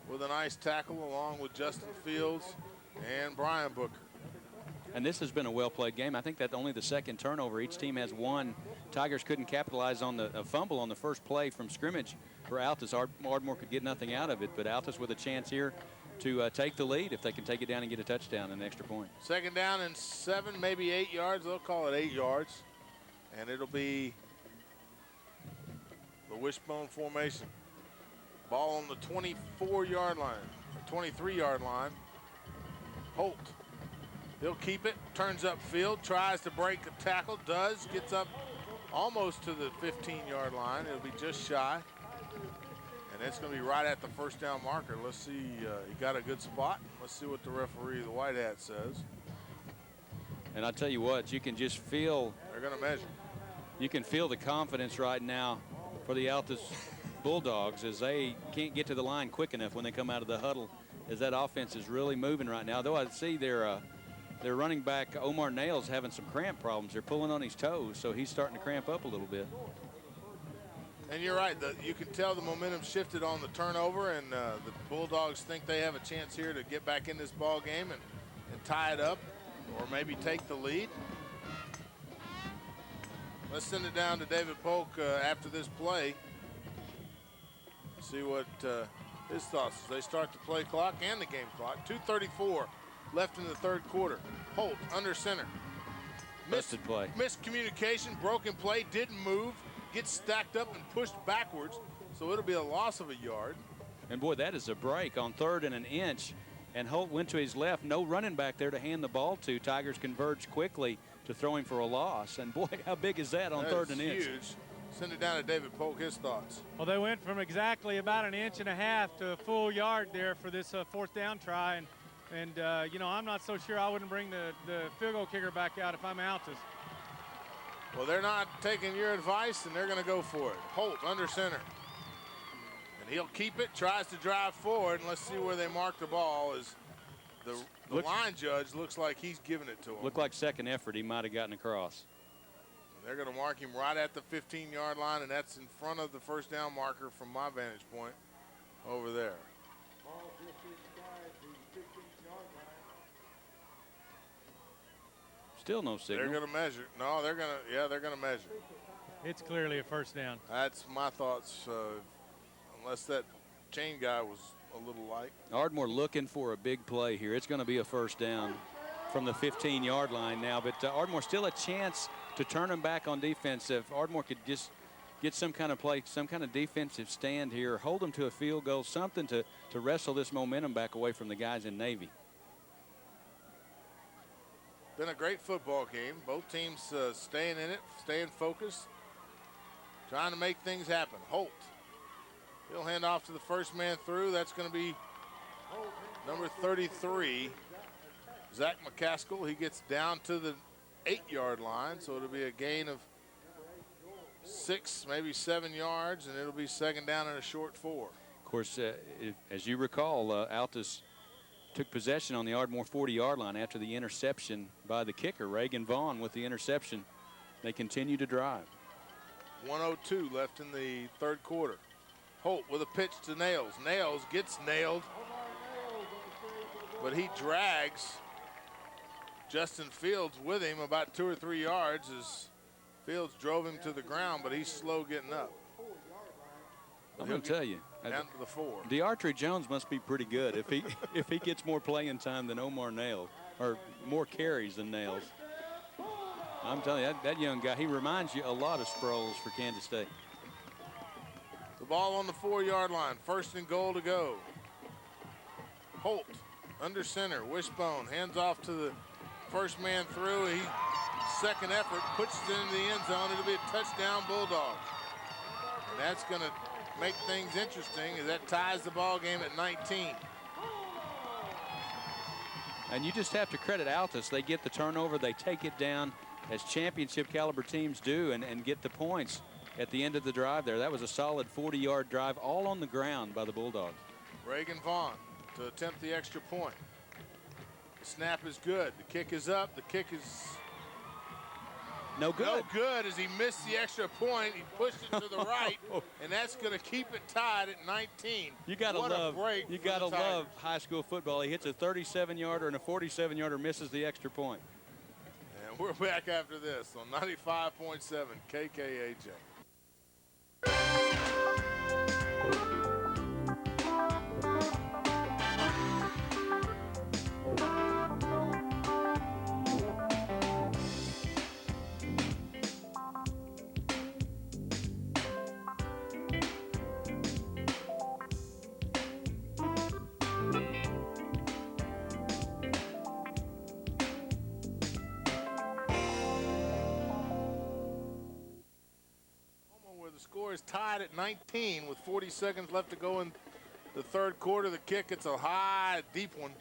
Speaker 2: with a nice tackle along with Justin Fields and Brian Booker.
Speaker 1: And this has been a well-played game. I think that only the second turnover. Each team has one. Tigers couldn't capitalize on a fumble on the first play from scrimmage for Altus. Ardmore could get nothing out of it, but Altus with a chance here to take the lead if they can take it down and get a touchdown and an extra point.
Speaker 2: 2nd down and 7, maybe 8 yards. They'll call it 8 yards. And it'll be the wishbone formation. Ball on the 24-yard line, 23-yard line. Holt. He'll keep it, turns upfield, tries to break a tackle, does, gets up almost to the 15-yard line. It'll be just shy. And it's going to be right at the 1st down marker. Let's see, he got a good spot. Let's see what the referee, the white hat, says.
Speaker 1: And I'll tell you what, you can just feel.
Speaker 2: They're going to measure.
Speaker 1: You can feel the confidence right now for the Altus Bulldogs as they can't get to the line quick enough when they come out of the huddle, as that offense is really moving right now. Though I see their running back, Omar Nails, having some cramp problems. They're pulling on his toes, so he's starting to cramp up a little bit.
Speaker 2: And you're right. You can tell the momentum shifted on the turnover, and the Bulldogs think they have a chance here to get back in this ball game and tie it up or maybe take the lead. Let's send it down to David Polk after this play. See what his thoughts as they start the play clock and the game clock. 2:34 left in the 3rd quarter. Holt under center.
Speaker 1: Busted play.
Speaker 2: Miscommunication, broken play, didn't move, gets stacked up and pushed backwards, so it'll be a loss of a yard.
Speaker 1: And boy, that is a break on 3rd and an inch. And Holt went to his left. No running back there to hand the ball to. Tigers converge quickly to throw him for a loss. And boy, how big is that on 3rd and inch?
Speaker 2: Huge. Send it down to David Polk, his thoughts.
Speaker 3: Well, they went from exactly about 1.5 inches to a full yard there for this 4th down try. And you know, I'm not so sure I wouldn't bring the field goal kicker back out if I'm Altus.
Speaker 2: Well, they're not taking your advice, and they're going to go for it. Holt under center. And he'll keep it, tries to drive forward, and let's see where they mark the ball. As the line judge looks like he's giving it to him.
Speaker 1: Looked like second effort. He might have gotten across.
Speaker 2: And they're going to mark him right at the 15-yard line, and that's in front of the 1st down marker from my vantage point over there.
Speaker 1: Still no signal.
Speaker 2: They're going to measure. No, they're going to measure.
Speaker 3: It's clearly a 1st down.
Speaker 2: That's my thoughts, unless that chain guy was a little light.
Speaker 1: Ardmore looking for a big play here. It's going to be a 1st down from the 15-yard line now, but Ardmore still a chance to turn them back on defense. If Ardmore could just get some kind of play, some kind of defensive stand here, hold them to a field goal, something to wrestle this momentum back away from the guys in Navy.
Speaker 2: Been a great football game. Both teams staying in it, staying focused, trying to make things happen. Holt. He'll hand off to the first man through. That's going to be number 33, Zach McCaskill. He gets down to the 8-yard line, so it'll be a gain of 6, maybe 7 yards, and it'll be 2nd down and a short 4.
Speaker 1: course, as you recall, Altus took possession on the Ardmore 40-yard line after the interception by the kicker, Reagan Vaughn, with the interception. They continue to drive.
Speaker 2: 1:02 left in the third quarter. Holt with a pitch to Nails. Nails gets nailed, but he drags Justin Fields with him about 2 or 3 yards as Fields drove him to the ground, but he's slow getting up.
Speaker 1: I'm going to tell you,
Speaker 2: down to the 4.
Speaker 1: DeArtry Jones must be pretty good if he gets more playing time than Omar Nails, or more carries than Nails. I'm telling you, that young guy, he reminds you a lot of Sproles for Kansas State.
Speaker 2: The ball on the 4-yard line, 1st and goal to go. Holt under center, wishbone, hands off to the first man through. He second effort, puts it into the end zone. It'll be a touchdown, Bulldogs. And that's going to make things interesting as that ties the ball game at 19.
Speaker 1: And you just have to credit Altus. They get the turnover, they take it down as championship caliber teams do, and get the points at the end of the drive there. That was a solid 40-yard drive, all on the ground by the Bulldogs.
Speaker 2: Reagan Vaughn to attempt the extra point. The snap is good. The kick is up. The kick is
Speaker 1: no good.
Speaker 2: No good as he missed the extra point. He pushed it to the right, and that's going to keep it tied at 19.
Speaker 1: You got to love high school football. He hits a 37-yarder and a 47-yarder, misses the extra point.
Speaker 2: And we're back after this on 95.7 KKAJ. Score is tied at 19 with 40 seconds left to go in the third quarter. The kick, it's a high, deep one.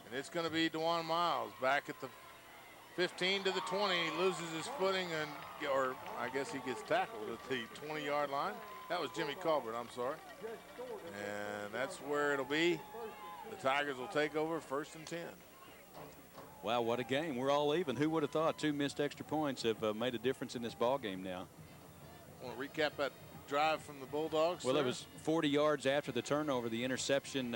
Speaker 2: And it's going to be DeJuan Miles back at the 15 to the 20. He loses his footing, or I guess he gets tackled at the 20-yard line. That was Jimmy Colbert, I'm sorry. And that's where it'll be. The Tigers will take over 1st and 10.
Speaker 1: Wow, what a game. We're all even. Who would have thought 2 missed extra points have made a difference in this ball game now?
Speaker 2: Want to recap that drive from the Bulldogs?
Speaker 1: Well, it was 40 yards after the turnover, the interception.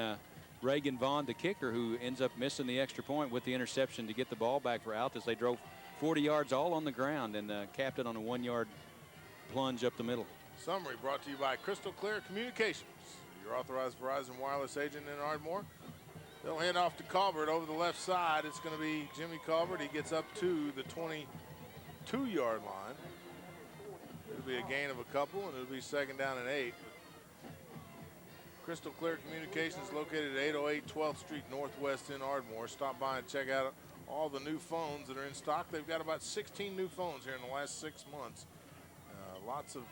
Speaker 1: Reagan Vaughn, the kicker, who ends up missing the extra point with the interception to get the ball back for Altus. They drove 40 yards all on the ground and capped it on a 1-yard plunge up the middle.
Speaker 2: Summary brought to you by Crystal Clear Communications, your authorized Verizon wireless agent in Ardmore. They'll hand off to Colbert over the left side. It's going to be Jimmy Colbert. He gets up to the 22-yard line. It'll be a gain of a couple, and it'll be 2nd down and 8. Crystal Clear Communications located at 808 12th Street Northwest in Ardmore. Stop by and check out all the new phones that are in stock. They've got about 16 new phones here in the last 6 months. Lots of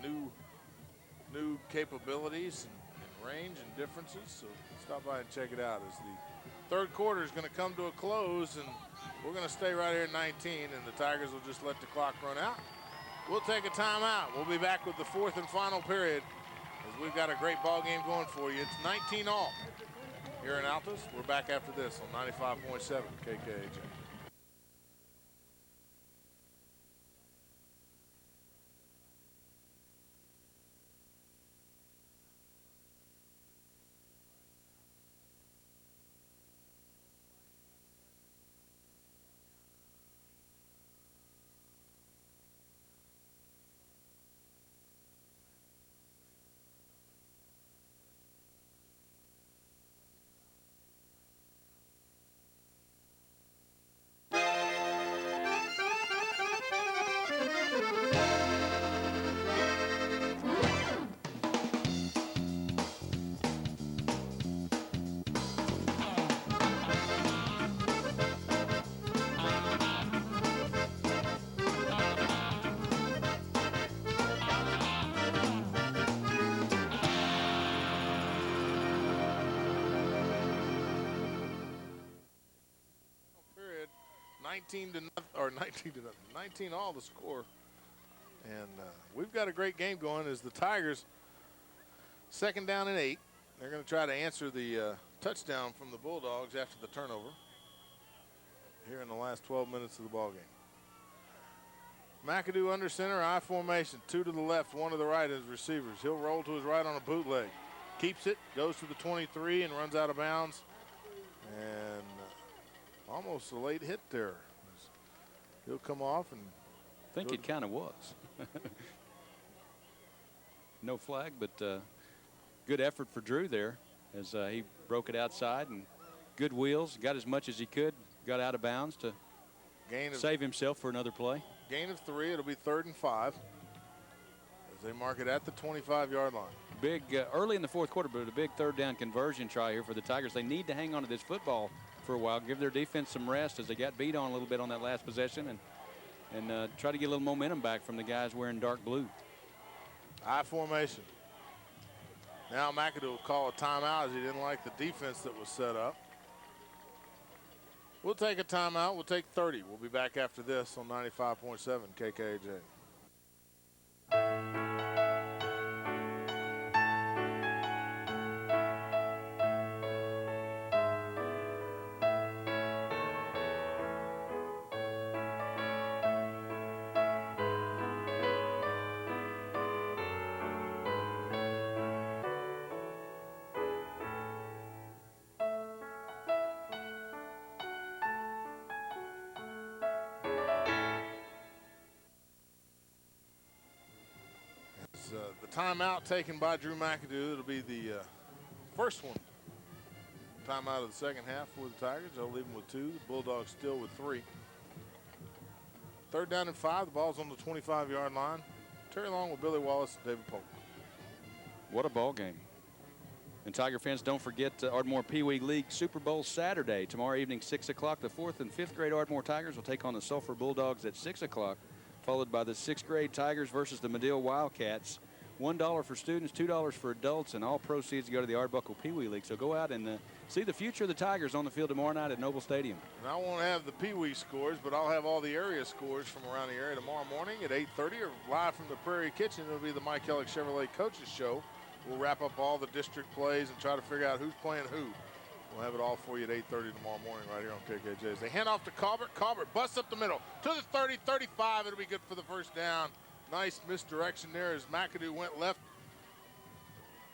Speaker 2: new capabilities and range and differences. So stop by and check it out as the third quarter is going to come to a close, and we're going to stay right here at 19, and the Tigers will just let the clock run out. We'll take a timeout. We'll be back with the 4th and final period as we've got a great ball game going for you. It's 19 all here in Altus. We're back after this on 95.7 KKAJ. to nothing, or 19 to nothing, 19 all the score. And we've got a great game going as the Tigers 2nd down and 8. They're going to try to answer the touchdown from the Bulldogs after the turnover here in the last 12 minutes of the ball game. McAdoo under center, I formation. 2 to the left, 1 to the right as receivers. He'll roll to his right on a bootleg. Keeps it, goes to the 23 and runs out of bounds. And almost a late hit there. He'll come off and
Speaker 1: I think it kind of was. No flag, but good effort for Drew there as he broke it outside and good wheels. Got as much as he could. Got out of bounds to save himself for another play.
Speaker 2: Gain of 3. It'll be 3rd and 5 as they mark it at the 25-yard line.
Speaker 1: Big early in the 4th quarter, but a big 3rd down conversion try here for the Tigers. They need to hang on to this football for a while, give their defense some rest as they got beat on a little bit on that last possession, and try to get a little momentum back from the guys wearing dark blue.
Speaker 2: I formation. Now McAdoo will call a timeout as he didn't like the defense that was set up. We'll take a timeout. We'll take 30. We'll be back after this on 95.7 KKJ. The timeout taken by Drew McAdoo. It'll be the first one. Timeout of the second half for the Tigers. They'll leave them with 2. The Bulldogs still with 3. 3rd down and 5. The ball's on the 25-yard line. Terry Long with Billy Wallace and David Polk.
Speaker 1: What a ball game. And Tiger fans, don't forget Ardmore Pee Wee League Super Bowl Saturday. Tomorrow evening, 6 o'clock. The 4th and 5th grade Ardmore Tigers will take on the Sulphur Bulldogs at 6 o'clock, followed by the 6th grade Tigers versus the Medill Wildcats. $1 for students, $2 for adults, and all proceeds go to the Arbuckle Pee Wee League. So go out and see the future of the Tigers on the field tomorrow night at Noble Stadium.
Speaker 2: And I won't have the Pee Wee scores, but I'll have all the area scores from around the area tomorrow morning at 8:30 or live from the Prairie Kitchen. It'll be the Mike Kellick Chevrolet Coaches Show. We'll wrap up all the district plays and try to figure out who's playing who. We'll have it all for you at 8:30 tomorrow morning right here on KKJ's. They hand off to Colbert. Colbert busts up the middle to the 30, 35. It'll be good for the first down. Nice misdirection there as McAdoo went left.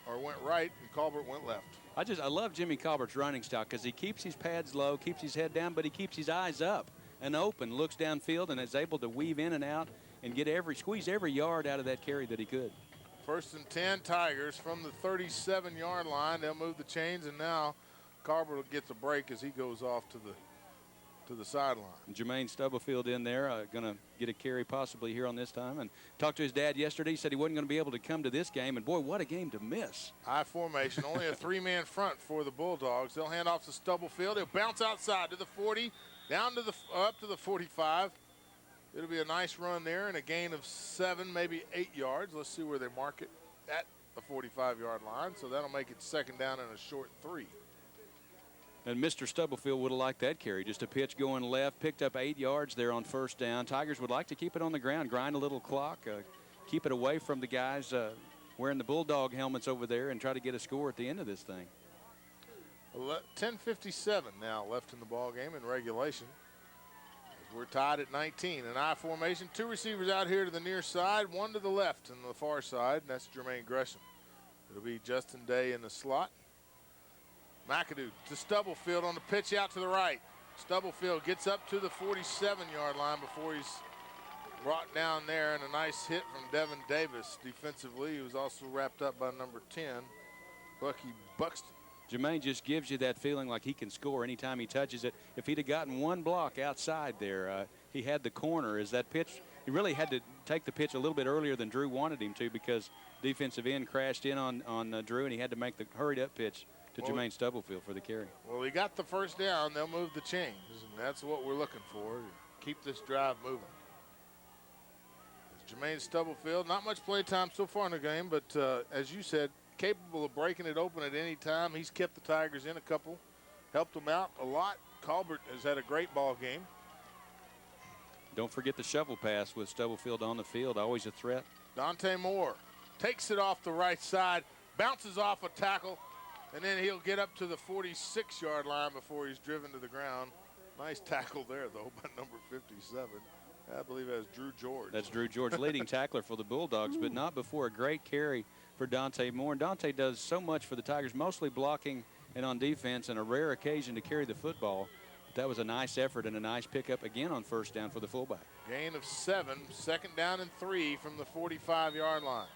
Speaker 2: Or went right, and Colbert went left.
Speaker 1: I love Jimmy Colbert's running style because he keeps his pads low, keeps his head down, but he keeps his eyes up and open, looks downfield, and is able to weave in and out and squeeze every yard out of that carry that he could.
Speaker 2: 1st and 10 Tigers from the 37-yard line. They'll move the chains, and now Colbert gets a break as he goes off to the sideline.
Speaker 1: Jermaine Stubblefield in there, going to get a carry possibly here on this time. And talked to his dad yesterday. He said he wasn't going to be able to come to this game. And, boy, what a game to miss.
Speaker 2: I formation, only a 3-man front for the Bulldogs. They'll hand off to Stubblefield. He'll bounce outside to the 40, down to up to the 45. It'll be a nice run there and a gain of 7, maybe 8 yards. Let's see where they mark it at the 45-yard line. So that'll make it 2nd down and a short 3.
Speaker 1: And Mr. Stubblefield would have liked that carry. Just a pitch going left, picked up 8 yards there on 1st down. Tigers would like to keep it on the ground, grind a little clock, keep it away from the guys wearing the Bulldog helmets over there and try to get a score at the end of this thing.
Speaker 2: 10:57 now left in the ball game in regulation. As we're tied at 19. An I formation, 2 receivers out here to the near side, 1 to the left and the far side, and that's Jermaine Gresham. It'll be Justin Day in the slot. McAdoo to Stubblefield on the pitch out to the right. Stubblefield gets up to the 47-yard line before he's brought down there, and a nice hit from Devin Davis defensively. He was also wrapped up by number 10, Bucky Buxton.
Speaker 1: Jermaine just gives you that feeling like he can score anytime he touches it. If he'd have gotten 1 block outside there, he had the corner. As that pitch, he really had to take the pitch a little bit earlier than Drew wanted him to because defensive end crashed in on Drew, and he had to make the hurried-up pitch to Jermaine Stubblefield for the carry.
Speaker 2: Well, he got the first down. They'll move the chains, and that's what we're looking for, to keep this drive moving. It's Jermaine Stubblefield, not much play time so far in the game, but as you said, capable of breaking it open at any time. He's kept the Tigers in a couple, helped them out a lot. Colbert has had a great ball game.
Speaker 1: Don't forget the shovel pass with Stubblefield on the field, always a threat.
Speaker 2: Dante Moore takes it off the right side, bounces off a tackle, and then he'll get up to the 46-yard line before he's driven to the ground. Nice tackle there, though, by number 57. I believe that's Drew George.
Speaker 1: That's Drew George, leading tackler for the Bulldogs, but not before a great carry for Dante Moore. And Dante does so much for the Tigers, mostly blocking and on defense, and a rare occasion to carry the football. But that was a nice effort and a nice pickup again on first down for the fullback.
Speaker 2: Gain of 7, second down and 3 from the 45-yard line.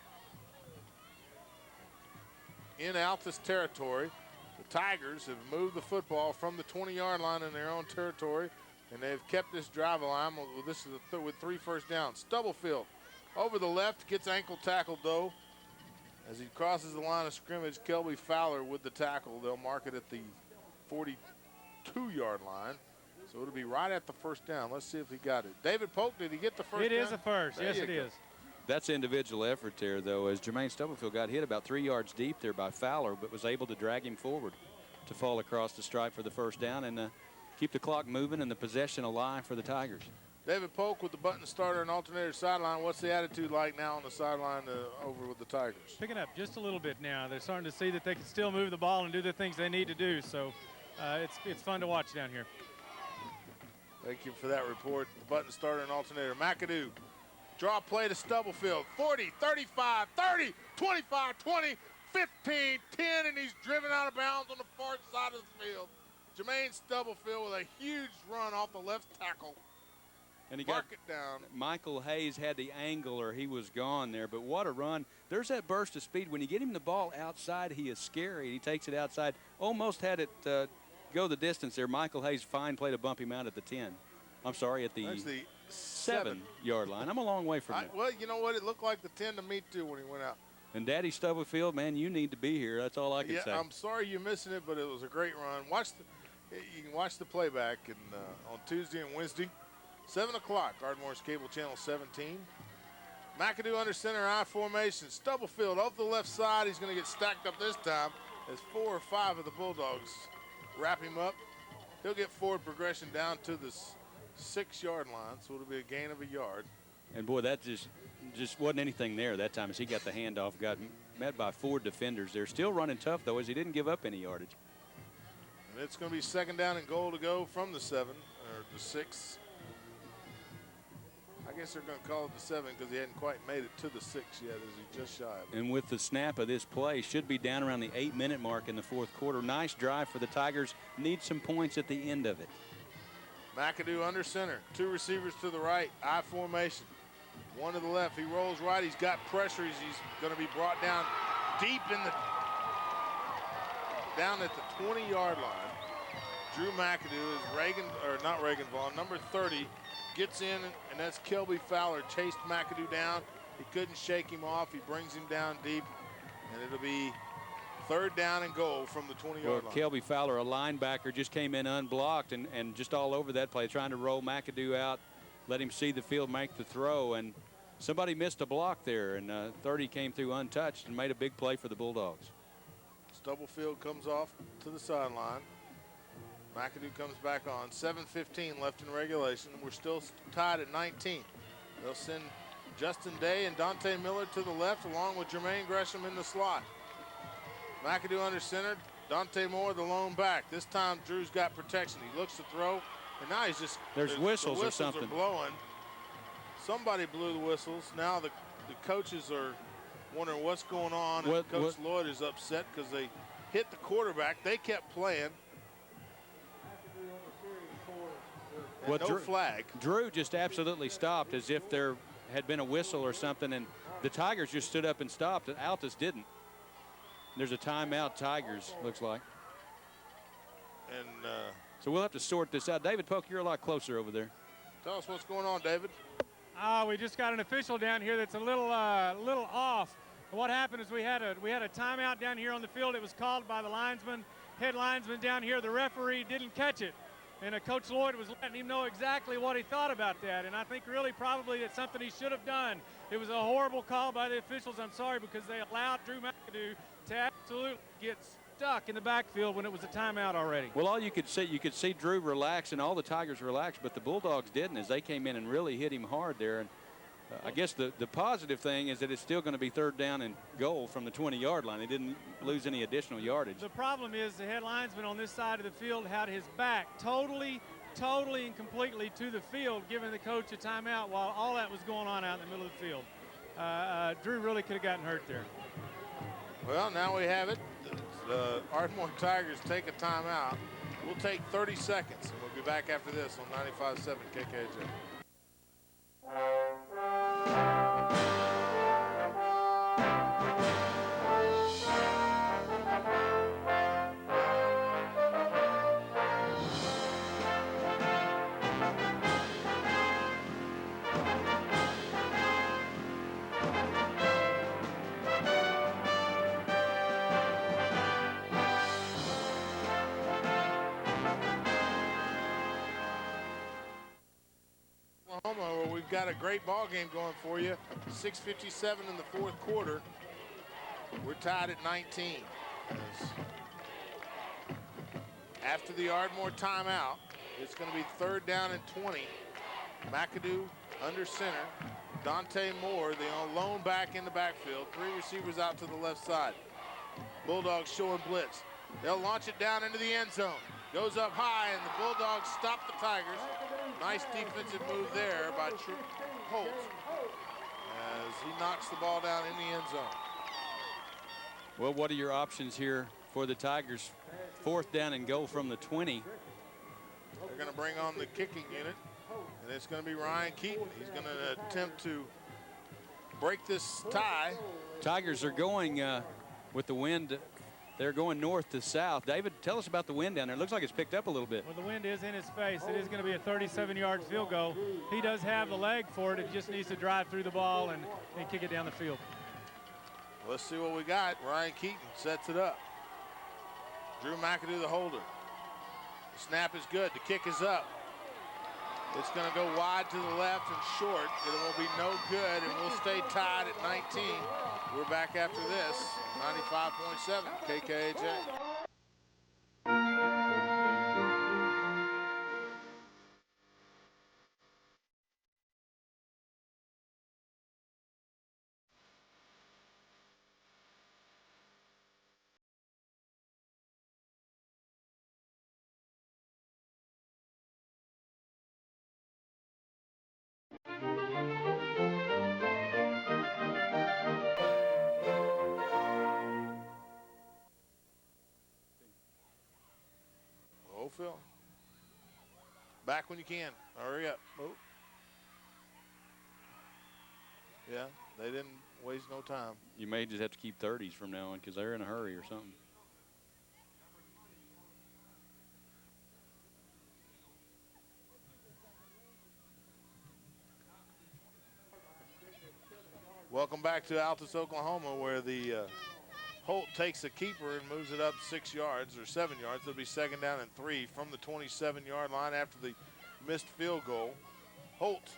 Speaker 2: In Altus territory, the Tigers have moved the football from the 20-yard line in their own territory, and they've kept this drive alive. This is with 3 first downs. Stubblefield over the left, gets ankle tackled, though. As he crosses the line of scrimmage, Kelby Fowler with the tackle. They'll mark it at the 42-yard line. So it'll be right at the first down. Let's see if he got it. David Polk, did he get the first down?
Speaker 3: It is a first. Yes, it is.
Speaker 1: That's individual effort there, though, as Jermaine Stubblefield got hit about 3 yards deep there by Fowler, but was able to drag him forward to fall across the stripe for the first down and keep the clock moving and the possession alive for the Tigers.
Speaker 2: David Polk with the button starter and alternator sideline. What's the attitude like now on the sideline over with the Tigers?
Speaker 3: Picking up just a little bit now. They're starting to see that they can still move the ball and do the things they need to do. So it's fun to watch down here.
Speaker 2: Thank you for that report. The button starter and alternator. McAdoo, draw play to Stubblefield. 40, 35, 30, 25, 20, 15, 10, and he's driven out of bounds on the far side of the field. Jermaine Stubblefield with a huge run off the left tackle.
Speaker 1: And he
Speaker 2: Mark
Speaker 1: got
Speaker 2: it down.
Speaker 1: Michael Hayes had the angle or he was gone there, but what a run. There's that burst of speed. When you get him the ball outside, he is scary. He takes it outside. Almost had it go the distance there. Michael Hayes fine play to bump him out at the 10. I'm sorry, at the 7-yard line. I'm a long way from it.
Speaker 2: Well, you know what? It looked like the 10 to me, too, when he went out.
Speaker 1: And Daddy Stubblefield, man, you need to be here. That's all I can say.
Speaker 2: Yeah, I'm sorry you're missing it, but it was a great run. You can watch the playback on Tuesday and Wednesday. 7 o'clock, Ardmore's Cable Channel 17. McAdoo under center, I formation. Stubblefield off the left side. He's going to get stacked up this time as 4 or 5 of the Bulldogs wrap him up. He'll get forward progression down to the 6-yard line, so it'll be a gain of a yard.
Speaker 1: And, boy, that just wasn't anything there that time as he got the handoff, got met by 4 defenders. They're still running tough, though, as he didn't give up any yardage.
Speaker 2: And it's going to be second down and goal to go from the 7, or the 6. I guess they're going to call it the 7 because he hadn't quite made it to the 6 yet, as he just shy of it.
Speaker 1: And with the snap of this play, should be down around the 8-minute mark in the fourth quarter. Nice drive for the Tigers. Need some points at the end of it.
Speaker 2: McAdoo under center. 2 receivers to the right. I formation. 1 to the left. He rolls right. He's got pressure. He's going to be brought down deep down at the 20-yard line. Drew McAdoo is not Reagan Vaughn, number 30. Gets in, and that's Kelby Fowler. Chased McAdoo down. He couldn't shake him off. He brings him down deep, and it'll be third down and goal from the 20-yard line.
Speaker 1: Kelby Fowler, a linebacker, just came in unblocked and just all over that play, trying to roll McAdoo out, let him see the field, make the throw, and somebody missed a block there, and 30 came through untouched and made a big play for the Bulldogs.
Speaker 2: Stubblefield comes off to the sideline. McAdoo comes back on. 7:15 left in regulation. We're still tied at 19. They'll send Justin Day and Dante Miller to the left, along with Jermaine Gresham in the slot. McAdoo under center. Dante Moore, the lone back. This time, Drew's got protection. He looks to throw, and now he's just
Speaker 1: there's whistles
Speaker 2: the
Speaker 1: or something.
Speaker 2: Are blowing. Somebody blew the whistles. Now the coaches are wondering what's going on. And Coach Lloyd is upset because they hit the quarterback. They kept playing. And no flag.
Speaker 1: Drew just absolutely stopped as if there had been a whistle or something, and the Tigers just stood up and stopped. Altus didn't. There's a timeout, Tigers, looks like.
Speaker 2: And
Speaker 1: so we'll have to sort this out. David Polk, you're a lot closer over there.
Speaker 2: Tell us what's going on, David.
Speaker 3: We just got an official down here that's a little off. What happened is we had a timeout down here on the field. It was called by the linesman, head linesman down here. The referee didn't catch it. And Coach Lloyd was letting him know exactly what he thought about that. And I think really probably it's something he should have done. It was a horrible call by the officials. I'm sorry, because they allowed Drew McAdoo to absolutely get stuck in the backfield when it was a timeout already.
Speaker 1: Well, all you could see Drew relax and all the Tigers relax, but the Bulldogs didn't as they came in and really hit him hard there. And I guess the positive thing is that it's still going to be 3rd down and goal from the 20-yard line. They didn't lose any additional yardage.
Speaker 3: The problem is the head linesman on this side of the field had his back totally and completely to the field, giving the coach a timeout while all that was going on out in the middle of the field. Drew really could have gotten hurt there.
Speaker 2: Well, now we have it. The Ardmore Tigers take a timeout. We'll take 30 seconds, and we'll be back after this on 95.7 KKJ. Oklahoma, where we've got a great ball game going for you. 6:57 in the 4th quarter. We're tied at 19. After the Ardmore timeout, it's going to be 3rd down and 20. McAdoo under center. Dante Moore, the lone back in the backfield. 3 receivers out to the left side. Bulldogs showing blitz. They'll launch it down into the end zone. Goes up high, and the Bulldogs stop the Tigers. Nice defensive move there by Holt as he knocks the ball down in the end zone.
Speaker 1: Well, what are your options here for the Tigers? 4th down and goal from the 20.
Speaker 2: They're going to bring on the kicking unit, and it's going to be Ryan Keaton. He's going to attempt to break this tie.
Speaker 1: Tigers are going with the wind. They're going north to south. David, tell us about the wind down there. It looks like it's picked up a little bit.
Speaker 3: Well, the wind is in his face. It is going to be a 37-yard field goal. He does have the leg for it. He just needs to drive through the ball and kick it down the field.
Speaker 2: Let's see what we got. Ryan Keaton sets it up. Drew McAdoo, the holder. The snap is good. The kick is up. It's going to go wide to the left and short. It will be no good, and we'll stay tied at 19. We're back after this. 95.7 KKJ. Oh, Phil. Back when you can. Hurry up. Oh. Yeah, they didn't waste no time.
Speaker 1: You may just have to keep 30s from now on because they're in a hurry or something.
Speaker 2: Welcome back to Altus, Oklahoma, where the Holt takes a keeper and moves it up 6 yards or 7 yards. It'll be 2nd down and 3 from the 27-yard line after the missed field goal. Holt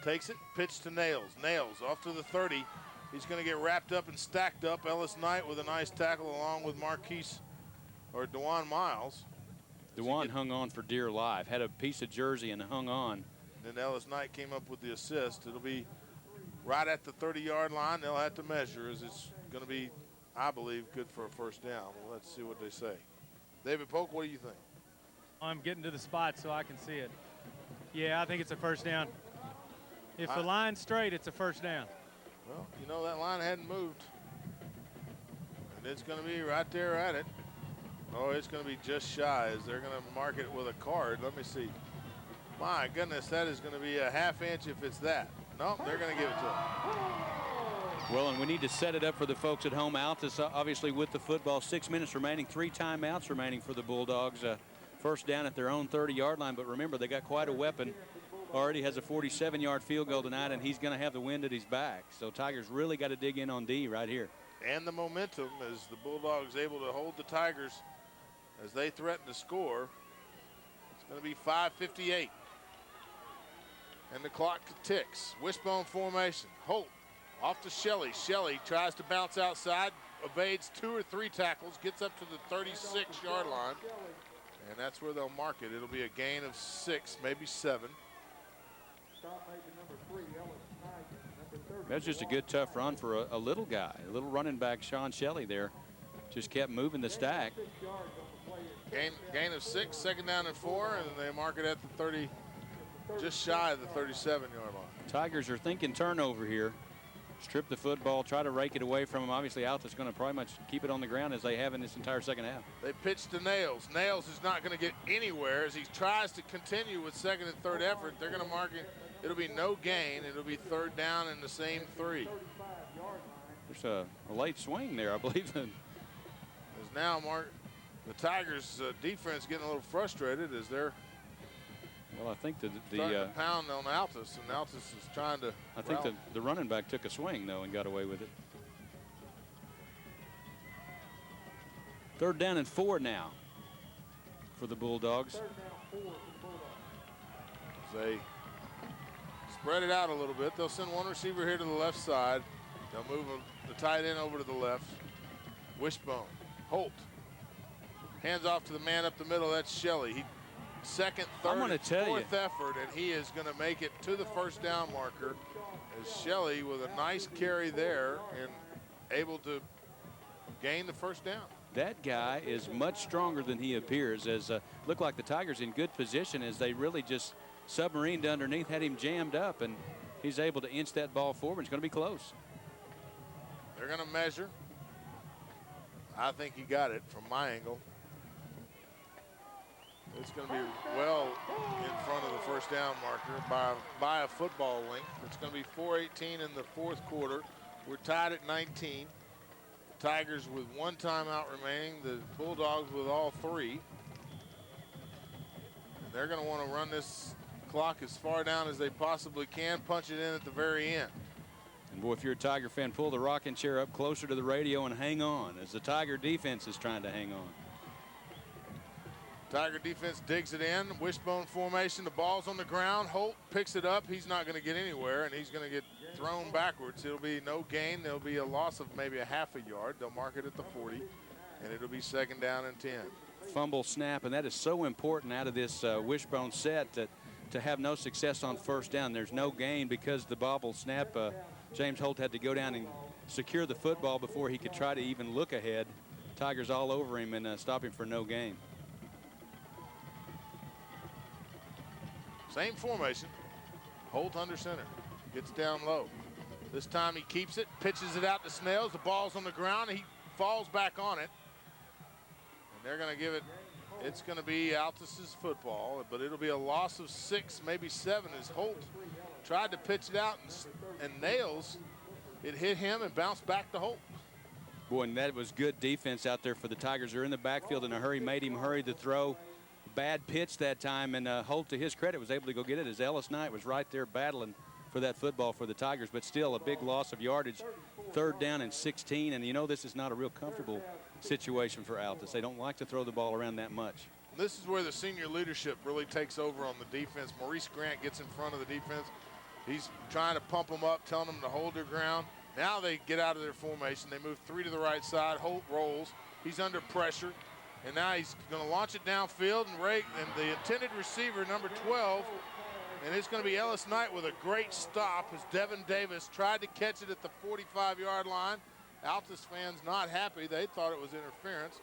Speaker 2: takes it, pitch to Nails. Nails off to the 30. He's going to get wrapped up and stacked up. Ellis Knight with a nice tackle along with DeJuan Miles.
Speaker 1: DeJuan hung on for dear life, had a piece of jersey and hung on.
Speaker 2: Then Ellis Knight came up with the assist. It'll be right at the 30-yard line. They'll have to measure as it's going to be, I believe, good for a 1st down. Well, let's see what they say. David Polk, what do you think?
Speaker 3: I'm getting to the spot so I can see it. Yeah, I think it's a 1st down. If the line's straight, it's a 1st down.
Speaker 2: Well, you know, that line hadn't moved. And it's going to be right there at it. Oh, it's going to be just shy as they're going to mark it with a card. Let me see. My goodness, that is going to be a ½ inch if it's that. Nope, they're going to give it to him.
Speaker 1: Well, and we need to set it up for the folks at home. Altus, obviously, with the football, 6 minutes remaining, 3 timeouts remaining for the Bulldogs. 1st down at their own 30-yard line. But remember, they got quite a weapon. Already has a 47-yard field goal tonight, and he's going to have the wind at his back. So Tigers really got to dig in on D right here.
Speaker 2: And the momentum as the Bulldogs able to hold the Tigers as they threaten to score. It's going to be 5:58. And the clock ticks. Wishbone formation. Holt off to Shelley. Shelley tries to bounce outside, evades 2 or 3 tackles, gets up to the 36-yard line. And that's where they'll mark it. It'll be a gain of 6, maybe 7.
Speaker 1: That's just a good, tough run for a little guy. A little running back, Sean Shelley there. Just kept moving the stack.
Speaker 2: Gain of 6, 2nd down and 4, and they mark it at the 30, just shy of the 37-yard line.
Speaker 1: Tigers are thinking turnover here. Strip the football, try to rake it away from them. Obviously, Altus going to pretty much keep it on the ground as they have in this entire second half.
Speaker 2: They pitch to Nails. Nails is not going to get anywhere as he tries to continue with 2nd and 3rd effort. They're going to mark it. It'll be no gain. It'll be 3rd down and the same 3.
Speaker 1: There's a late swing there, I believe.
Speaker 2: As now, the Tigers' defense getting a little frustrated as they're
Speaker 1: well, I think
Speaker 2: starting to pound on Altus, and Altus is trying to.
Speaker 1: I think the running back took a swing though and got away with it. 3rd down and 4 now for the Bulldogs.
Speaker 2: They spread it out a little bit. They'll send one receiver here to the left side. They'll move the tight end over to the left. Wishbone, Holt, hands off to the man up the middle. That's Shelley. He 2nd, 3rd, and 4th effort, and he is going to make it to the 1st down marker. As Shelley with a nice carry there and able to gain the 1st down.
Speaker 1: That guy is much stronger than he appears. As look like the Tigers in good position as they really just submarined underneath, had him jammed up, and he's able to inch that ball forward. It's going to be close.
Speaker 2: They're going to measure. I think he got it from my angle. It's going to be well in front of the 1st down marker by a football length. It's going to be 4:18 in the 4th quarter. We're tied at 19. The Tigers with 1 timeout remaining. The Bulldogs with all 3. And they're going to want to run this clock as far down as they possibly can, punch it in at the very end.
Speaker 1: And boy, if you're a Tiger fan, pull the rocking chair up closer to the radio and hang on as the Tiger defense is trying to hang on.
Speaker 2: Tiger defense digs it in. Wishbone formation. The ball's on the ground. Holt picks it up. He's not going to get anywhere, and he's going to get thrown backwards. It'll be no gain. There'll be a loss of maybe a half a yard. They'll mark it at the 40, and it'll be 2nd down and 10.
Speaker 1: Fumble snap, and that is so important out of this Wishbone set that to have no success on 1st down. There's no gain because the bobble snap. James Holt had to go down and secure the football before he could try to even look ahead. Tigers all over him and stop him for no gain.
Speaker 2: Same formation. Holt under center. Gets down low. This time he keeps it, pitches it out to Snails. The ball's on the ground. He falls back on it. And they're going to give it, it's going to be Altus's football, but it'll be a loss of 6, maybe 7 as Holt tried to pitch it out and Nails. It hit him and bounced back to Holt.
Speaker 1: Boy, and that was good defense out there for the Tigers. They're in the backfield in a hurry, made him hurry the throw. Bad pitch that time, and Holt, to his credit, was able to go get it as Ellis Knight was right there battling for that football for the Tigers, but still a big loss of yardage. 3rd down and 16, and you know this is not a real comfortable situation for Altus. They don't like to throw the ball around that much.
Speaker 2: This is where the senior leadership really takes over on the defense. Maurice Grant gets in front of the defense. He's trying to pump them up, telling them to hold their ground. Now they get out of their formation. They move 3 to the right side. Holt rolls. He's under pressure. And now he's going to launch it downfield and rake. And the intended receiver, number 12, and it's going to be Ellis Knight with a great stop as Devin Davis tried to catch it at the 45-yard line. Altus fans not happy. They thought it was interference.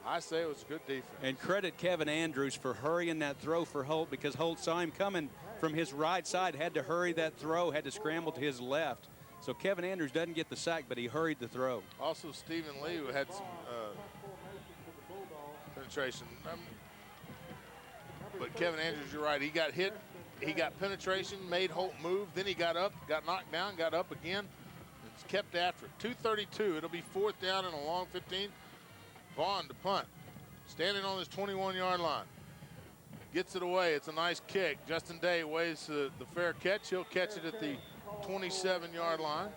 Speaker 2: I say it was good defense.
Speaker 1: And credit Kevin Andrews for hurrying that throw for Holt, because Holt saw him coming from his right side, had to hurry that throw, had to scramble to his left. So Kevin Andrews doesn't get the sack, but he hurried the throw.
Speaker 2: Also, Stephen Lee, who had some penetration. But Kevin Andrews, you're right. He got hit. He got penetration, made Holt move. Then he got up, got knocked down, got up again. It's kept after it. 2:32. It'll be 4th down and a long 15. Vaughn to punt. Standing on his 21-yard line. Gets it away. It's a nice kick. Justin Day weighs the fair catch. He'll catch it at the 27-yard line.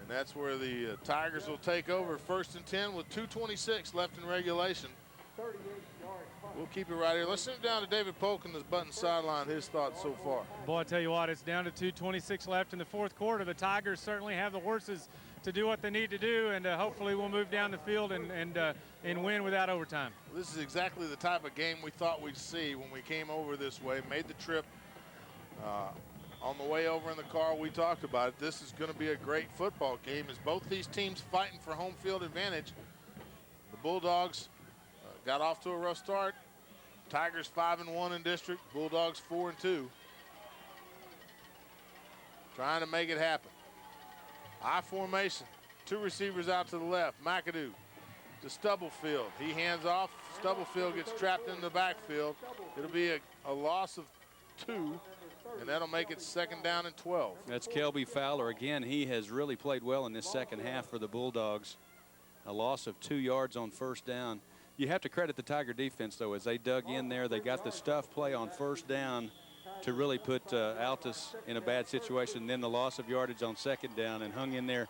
Speaker 2: And that's where the Tigers will take over 1st and 10 with 2:26 left in regulation. We'll keep it right here. Let's send it down to David Polk in this button sideline. His thoughts so far.
Speaker 3: Boy, I tell you what, it's down to 2:26 left in the 4th quarter. The Tigers certainly have the horses to do what they need to do, and hopefully we'll move down the field and win without overtime.
Speaker 2: This is exactly the type of game we thought we'd see when we came over this way, made the trip On the way over in the car, we talked about it. This is going to be a great football game as both these teams fighting for home field advantage. The Bulldogs got off to a rough start. Tigers 5-1 in district. Bulldogs 4-2. Trying to make it happen. I formation. 2 receivers out to the left. McAdoo to Stubblefield. He hands off. Stubblefield gets trapped in the backfield. It'll be a loss of 2, and that'll make it 2nd down and 12.
Speaker 1: That's Kelby Fowler. Again, he has really played well in this second half for the Bulldogs. A loss of 2 yards on 1st down. You have to credit the Tiger defense, though, as they dug in there. They got the stuff play on 1st down to really put Altus in a bad situation. Then the loss of yardage on 2nd down and hung in there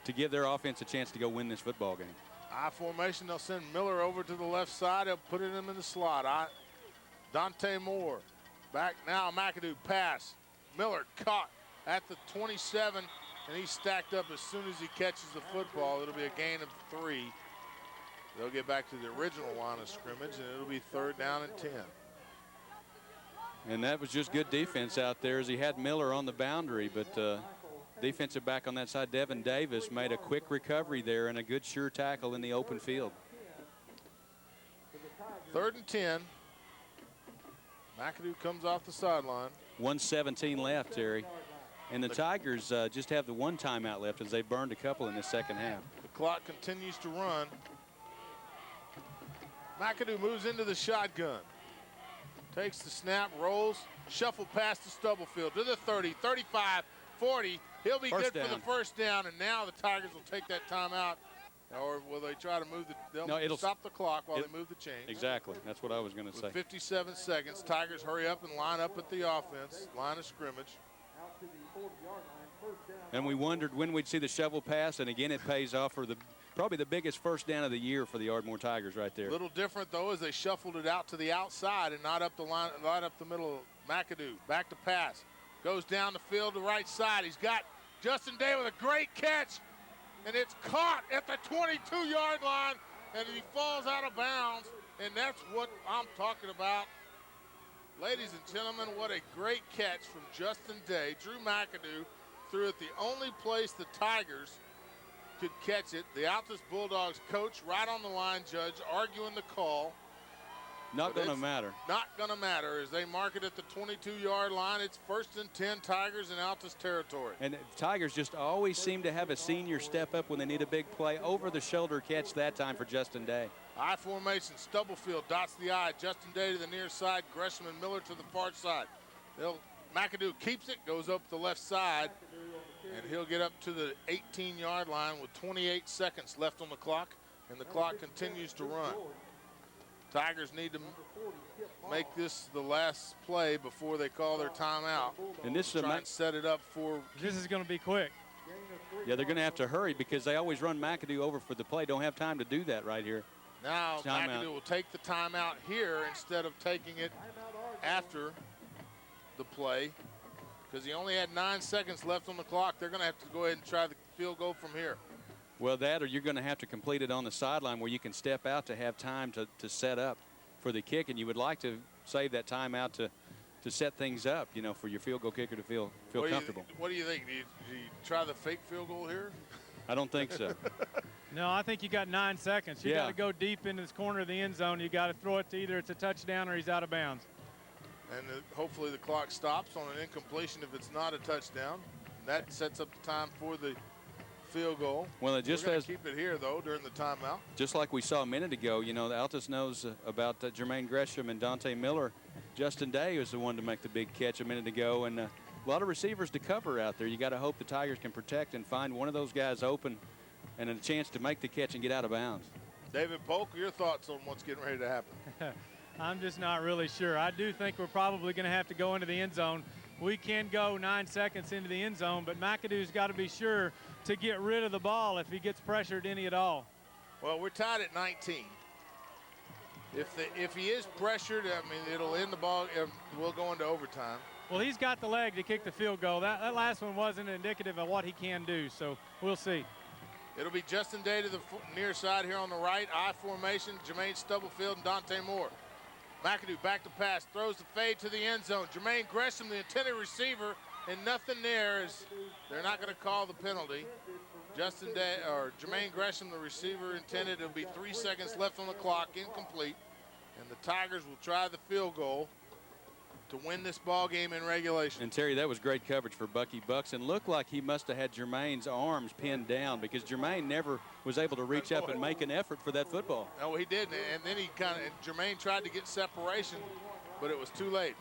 Speaker 1: to give their offense a chance to go win this football game.
Speaker 2: I formation, they'll send Miller over to the left side. They'll put him in the slot. Dante Moore back now. McAdoo pass. Miller caught at the 27, and he's stacked up as soon as he catches the football. It'll be a gain of 3. They'll get back to the original line of scrimmage, and it'll be 3rd down and 10.
Speaker 1: And that was just good defense out there as he had Miller on the boundary, but defensive back on that side, Devin Davis, made a quick recovery there and a good sure tackle in the open field.
Speaker 2: 3rd and 10. McAdoo comes off the sideline.
Speaker 1: 1:17 left, Terry. And the Tigers just have the 1 timeout left as they burned a couple in the second half.
Speaker 2: The clock continues to run. McAdoo moves into the shotgun. Takes the snap, rolls, shuffle past the Stubblefield to the 30, 35, 40. He'll be good for the 1st down, and now the Tigers will take that timeout. Or will they try to move they'll stop the clock while they move the chains.
Speaker 1: Exactly. That's what I was going to say.
Speaker 2: With 57 seconds, Tigers hurry up and line up at the offense, line of scrimmage.
Speaker 1: And we wondered when we'd see the shovel pass, and again it pays off for probably the biggest 1st down of the year for the Ardmore Tigers right there.
Speaker 2: A little different, though, as they shuffled it out to the outside and not up the line, right up the middle. McAdoo back to pass. Goes down the field to the right side. He's got Justin Day with a great catch, and it's caught at the 22-yard line, and he falls out of bounds, and that's what I'm talking about. Ladies and gentlemen, what a great catch from Justin Day. Drew McAdoo threw it the only place the Tigers could catch it. The Altus Bulldogs coach right on the line, judge, arguing the call.
Speaker 1: Not going to matter.
Speaker 2: Not going to matter as they mark it at the 22-yard line. It's 1st and 10, Tigers in Altus territory.
Speaker 1: And the Tigers just always seem to have a senior step up when they need a big play. Over the shoulder catch that time for Justin Day.
Speaker 2: I formation, Stubblefield dots the I. Justin Day to the near side, Gresham and Miller to the far side. McAdoo keeps it, goes up the left side, and he'll get up to the 18-yard line with 28 seconds left on the clock, and the clock continues to run. Tigers need to make this the last play before they call their timeout.
Speaker 1: And this is
Speaker 2: try and set it up for.
Speaker 3: This is going to be quick.
Speaker 1: Yeah, they're going to have to hurry because they always run McAdoo over for the play. Don't have time to do that right here.
Speaker 2: Now
Speaker 1: Timeout.
Speaker 2: McAdoo will take the timeout here instead of taking it after the play because he only had 9 seconds left on the clock. They're going to have to go ahead and try the field goal from here.
Speaker 1: Well, that or you're going to have to complete it on the sideline where you can step out to have time to set up for the kick, and you would like to save that time out to set things up, you know, for your field goal kicker to feel comfortable.
Speaker 2: What do you think? Do you try the fake field goal here?
Speaker 1: I don't think so.
Speaker 3: No, I think you got 9 seconds. You got to go deep into this corner of the end zone. You got to throw it to either it's a touchdown or he's out of bounds.
Speaker 2: And hopefully the clock stops on an incompletion if it's not a touchdown. That sets up the time for the field goal.
Speaker 1: Well, it just has
Speaker 2: keep it here though during the timeout.
Speaker 1: Just like we saw a minute ago, you know, the Altus knows about Jermaine Gresham and Dante Miller. Justin Day was the one to make the big catch a minute ago, and a lot of receivers to cover out there. You got to hope the Tigers can protect and find one of those guys open and a chance to make the catch and get out of bounds.
Speaker 2: David Polk, your thoughts on what's getting ready to happen?
Speaker 3: I'm just not really sure. I do think we're probably going to have to go into the end zone. We can go 9 seconds into the end zone, but McAdoo's got to be sure to get rid of the ball if he gets pressured any at all.
Speaker 2: Well, we're tied at 19. If he is pressured, I mean, it'll end the ball. We'll go into overtime.
Speaker 3: Well, he's got the leg to kick the field goal. That last one wasn't indicative of what he can do, so we'll see.
Speaker 2: It'll be Justin Day to the near side here on the right. I formation, Jermaine Stubblefield and Dante Moore. McAdoo back to pass, throws the fade to the end zone. Jermaine Gresham, the intended receiver, and nothing there. Is they're not going to call the penalty. Jermaine Gresham, the receiver, intended. It'll be 3 seconds left on the clock, incomplete, and the Tigers will try the field goal to win this ball game in regulation.
Speaker 1: And Terry, that was great coverage for Bucky Bucks, and looked like he must have had Jermaine's arms pinned down, because Jermaine never was able to reach up and make an effort for that football.
Speaker 2: No, he didn't, and then Jermaine tried to get separation, but it was too late.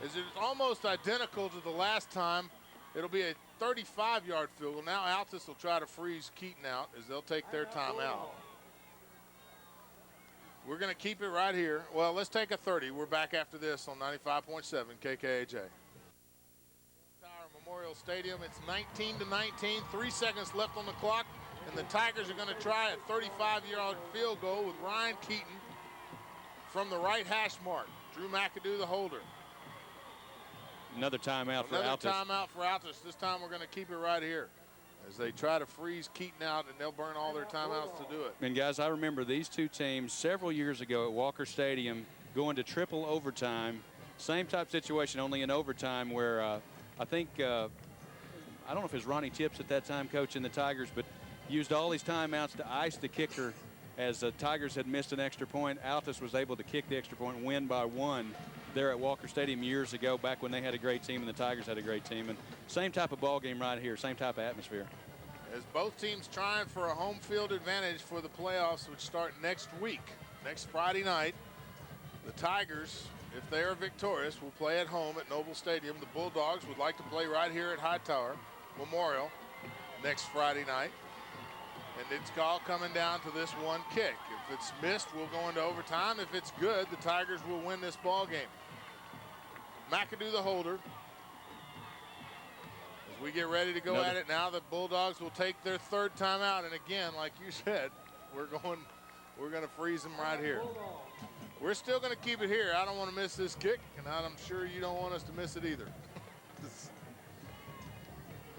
Speaker 2: It's almost identical to the last time. It'll be a 35-yard field goal. Now Altus will try to freeze Keaton out as they'll take their timeout. We're going to keep it right here. Well, let's take a 30. We're back after this on 95.7 KKAJ. Tower Memorial Stadium. It's 19-19. 3 seconds left on the clock, and the Tigers are going to try a 35-yard field goal with Ryan Keaton from the right hash mark. Drew McAdoo, the holder.
Speaker 1: Another timeout for Altus.
Speaker 2: Another timeout for Altus. This time we're going to keep it right here as they try to freeze Keaton out, and they'll burn all their timeouts to do it.
Speaker 1: And guys, I remember these two teams several years ago at Walker Stadium going to triple overtime. Same type situation, only in overtime, where I think, I don't know if it was Ronnie Tips at that time coaching the Tigers, but used all these timeouts to ice the kicker. As the Tigers had missed an extra point, Altus was able to kick the extra point and win by 1 there at Walker Stadium years ago, back when they had a great team and the Tigers had a great team. And same type of ball game right here, same type of atmosphere.
Speaker 2: As both teams trying for a home field advantage for the playoffs, which start next week, next Friday night. The Tigers, if they are victorious, will play at home at Noble Stadium. The Bulldogs would like to play right here at Hightower Memorial next Friday night. And it's all coming down to this one kick. If it's missed, we'll go into overtime. If it's good, the Tigers will win this ball game. McAdoo, the holder. As we get ready to go at it now, the Bulldogs will take their 3rd timeout. And again, like you said, we're going to freeze them right here. We're still going to keep it here. I don't want to miss this kick, and I'm sure you don't want us to miss it either.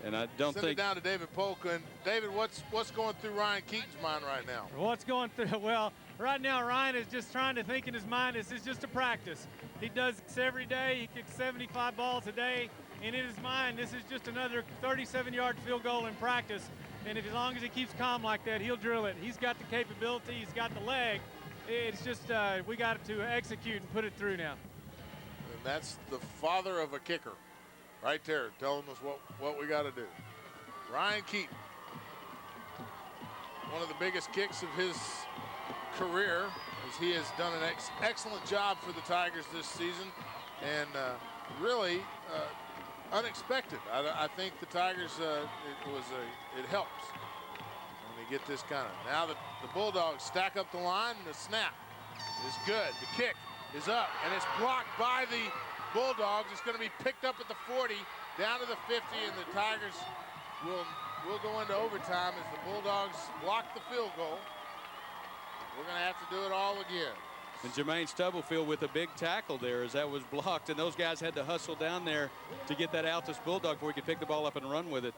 Speaker 1: And I don't
Speaker 2: Send it down to David Polk. And David, what's going through Ryan Keaton's mind right now?
Speaker 3: What's going through? Well, right now Ryan is just trying to think in his mind, this is just a practice. He does this every day. He kicks 75 balls a day. And in his mind, this is just another 37-yard field goal in practice. And as long as he keeps calm like that, he'll drill it. He's got the capability. He's got the leg. It's just we got to execute and put it through now.
Speaker 2: And that's the father of a kicker right there, telling us what we got to do. Ryan Keaton, one of the biggest kicks of his career, as he has done an excellent job for the Tigers this season, and really unexpected. I think the Tigers, it helps when they get this kind of. Now the Bulldogs stack up the line, and the snap is good. The kick is up, and it's blocked by the Bulldogs. It's going to be picked up at the 40, down to the 50, and the Tigers will go into overtime as the Bulldogs block the field goal. We're going to have to do it all again.
Speaker 1: And Jermaine Stubblefield with a big tackle there as that was blocked, and those guys had to hustle down there to get that Altus Bulldog before he could pick the ball up and run with it.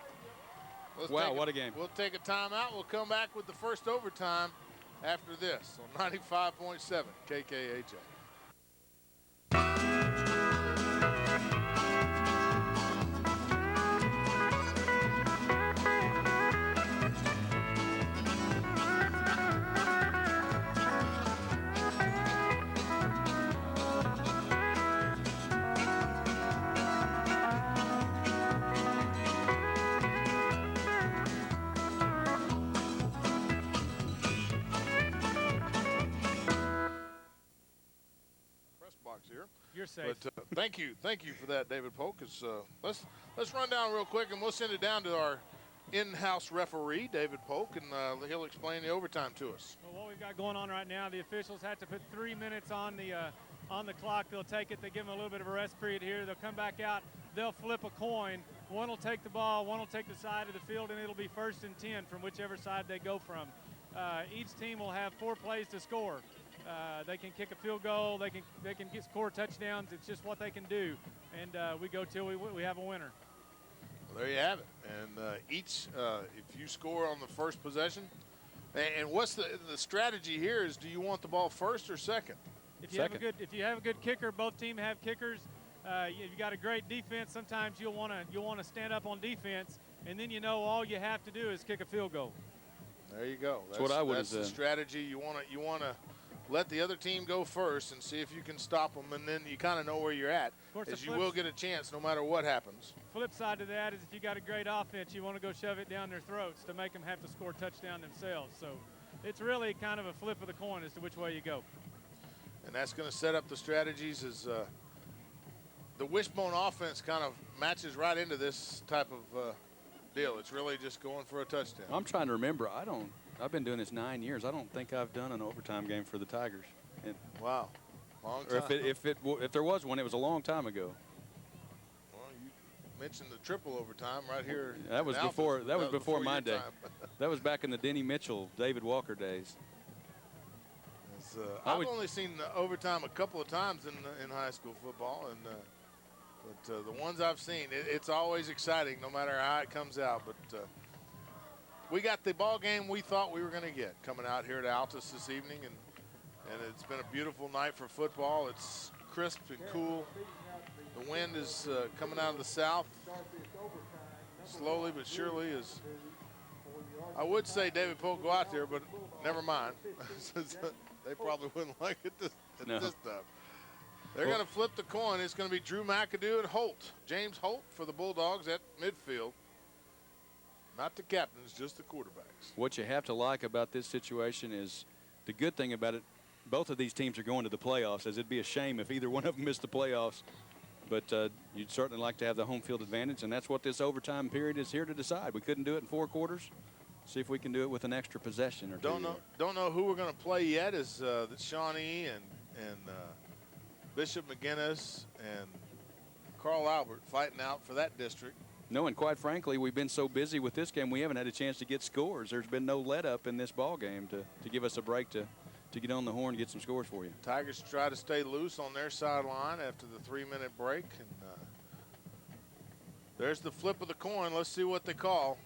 Speaker 1: Wow, what a game.
Speaker 2: We'll take a timeout. We'll come back with the first overtime after this on 95.7 KKAJ.
Speaker 3: You're safe.
Speaker 2: But thank you for that, David Polk. Let's run down real quick, and we'll send it down to our in-house referee, David Polk, and he'll explain the overtime to us.
Speaker 3: Well, what we've got going on right now, the officials had to put 3 minutes on the clock. They'll take it. They give them a little bit of a rest period here. They'll come back out. They'll flip a coin. One will take the ball. One will take the side of the field, and it'll be 1st and 10 from whichever side they go from. Each team will have 4 plays to score. They can kick a field goal. They can score touchdowns. It's just what they can do, and we go till we have a winner.
Speaker 2: Well, there you have it. And each, if you score on the first possession, and what's the strategy here is, do you want the ball first or second?
Speaker 3: If you have a good kicker, both teams have kickers. You've got a great defense. Sometimes you'll want to stand up on defense, and then all you have to do is kick a field goal.
Speaker 2: There you go.
Speaker 1: That's what I would have
Speaker 2: said. That's the strategy. You want to let the other team go first and see if you can stop them, and then you kind of know where you're at, as you will get a chance no matter what happens.
Speaker 3: Flip side to that is if you got a great offense, you want to go shove it down their throats to make them have to score a touchdown themselves. So it's really kind of a flip of the coin as to which way you go.
Speaker 2: And that's going to set up the strategies as the wishbone offense kind of matches right into this type of deal. It's really just going for a touchdown.
Speaker 1: I'm trying to remember. I've been doing this 9 years. I don't think I've done an overtime game for the Tigers.
Speaker 2: Wow, long time.
Speaker 1: Or if there was one, it was a long time ago.
Speaker 2: Well, you mentioned the triple overtime right here.
Speaker 1: That was before. That was before my day. That was back in the Denny Mitchell, David Walker days.
Speaker 2: I've only seen the overtime a couple of times in high school football, and but the ones I've seen, it's always exciting, no matter how it comes out. But we got the ball game we thought we were going to get coming out here at Altus this evening, and it's been a beautiful night for football. It's crisp and cool. The wind is coming out of the south, slowly but surely. I would say David Polk go out there, but never mind. They probably wouldn't like it this time. They're going to flip the coin. It's going to be Drew McAdoo and Holt. James Holt for the Bulldogs at midfield. Not the captains, just the quarterbacks.
Speaker 1: What you have to like about this situation is the good thing about it, both of these teams are going to the playoffs, as it'd be a shame if either one of them missed the playoffs. But you'd certainly like to have the home field advantage, and that's what this overtime period is here to decide. We couldn't do it in 4 quarters. See if we can do it with an extra possession or two.
Speaker 2: Don't know who we're going to play yet. Is Shawnee and Bishop McGinnis and Carl Albert fighting out for that district.
Speaker 1: No, and quite frankly, we've been so busy with this game, we haven't had a chance to get scores. There's been no let-up in this ball game to give us a break to get on the horn and get some scores for you.
Speaker 2: Tigers try to stay loose on their sideline after the 3-minute break. And there's the flip of the coin. Let's see what they call.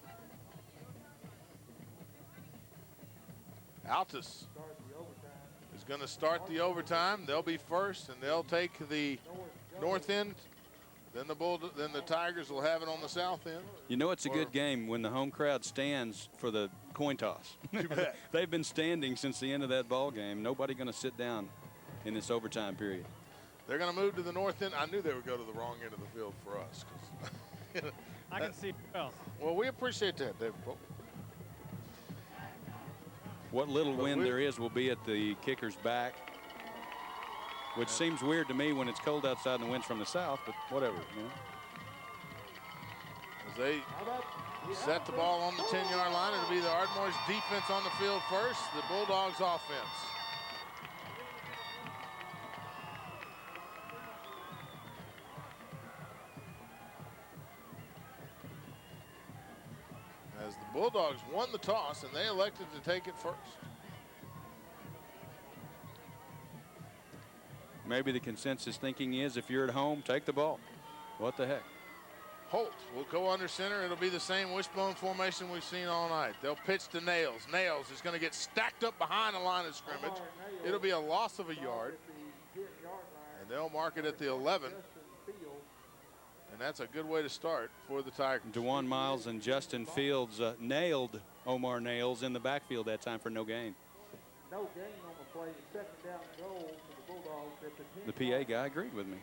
Speaker 2: Altus is going to start the overtime. They'll be first, and they'll take the north end. Then the Tigers will have it on the south end.
Speaker 1: You know it's a good game when the home crowd stands for the coin toss.
Speaker 2: You bet.
Speaker 1: They've been standing since the end of that ball game. Nobody going to sit down in this overtime period.
Speaker 2: They're going to move to the north end. I knew they would go to the wrong end of the field for us.
Speaker 3: I can see well.
Speaker 2: Well, we appreciate that, David Polk.
Speaker 1: What little wind there is will be at the kicker's back, which seems weird to me when it's cold outside and the wind's from the south, but whatever. You know.
Speaker 2: As they set the ball on the 10-yard line, it'll be the Ardmore's defense on the field first, the Bulldogs offense. As the Bulldogs won the toss, and they elected to take it first.
Speaker 1: Maybe the consensus thinking is if you're at home, take the ball. What the heck?
Speaker 2: Holt will go under center. It'll be the same wishbone formation we've seen all night. They'll pitch to Nails. Nails is going to get stacked up behind the line of scrimmage. It'll be a loss of a yard. And they'll mark it at the 11. And that's a good way to start for the Tigers.
Speaker 1: DeJuan Miles and Justin Fields nailed Omar Nails in the backfield that time for no gain.
Speaker 4: No gain on the play, second down and goal for the Bulldogs at the 10.
Speaker 1: The PA guy agreed with me.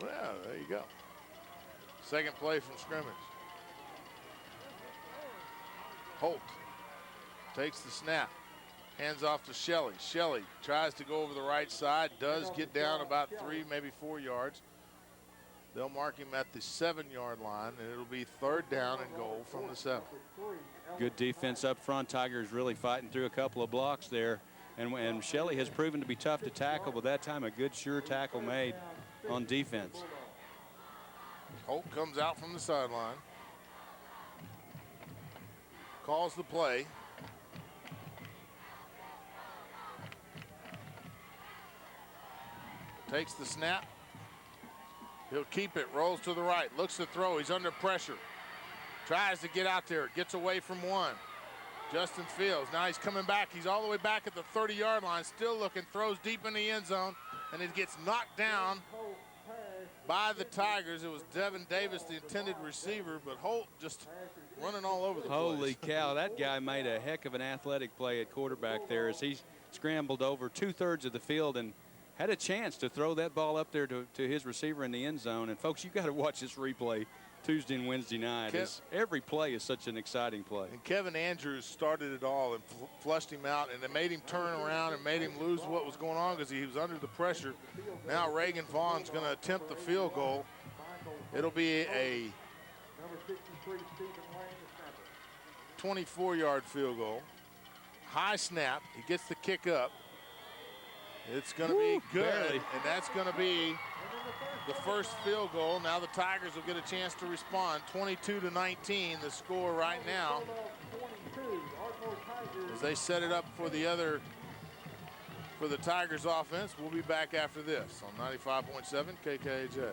Speaker 2: Well, there you go. Second play from scrimmage. Holt takes the snap, hands off to Shelley. Shelley tries to go over the right side, does get down about 3, maybe 4 yards. They'll mark him at the 7-yard line, and it'll be 3rd down and goal from the 7.
Speaker 1: Good defense up front. Tigers really fighting through a couple of blocks there. And Shelley has proven to be tough to tackle, but that time a good, sure tackle made on defense.
Speaker 2: Holt comes out from the sideline. Calls the play. Takes the snap. He'll keep it, rolls to the right, looks to throw, he's under pressure. Tries to get out there, gets away from one. Justin Fields, now he's coming back. He's all the way back at the 30-yard line, still looking, throws deep in the end zone, and it gets knocked down by the Tigers. It was Devin Davis, the intended receiver, but Holt just running all over the place.
Speaker 1: Holy cow, that guy made a heck of an athletic play at quarterback there as he scrambled over 2/3 of the field and had a chance to throw that ball up there to his receiver in the end zone. And folks, you got to watch this replay Tuesday and Wednesday night. Every play is such an exciting play.
Speaker 2: And Kevin Andrews started it all and flushed him out, and it made him turn around and made him lose what was going on because he was under the pressure. Now Reagan Vaughn's going to attempt the field goal. It'll be a 24-yard field goal. High snap. He gets the kick up. It's going to be good,
Speaker 1: barely.
Speaker 2: And that's going to be the first field goal. Now the Tigers will get a chance to respond. 22-19, the score right now, as they set it up for the Tigers offense. We'll be back after this on 95.7 KKJ.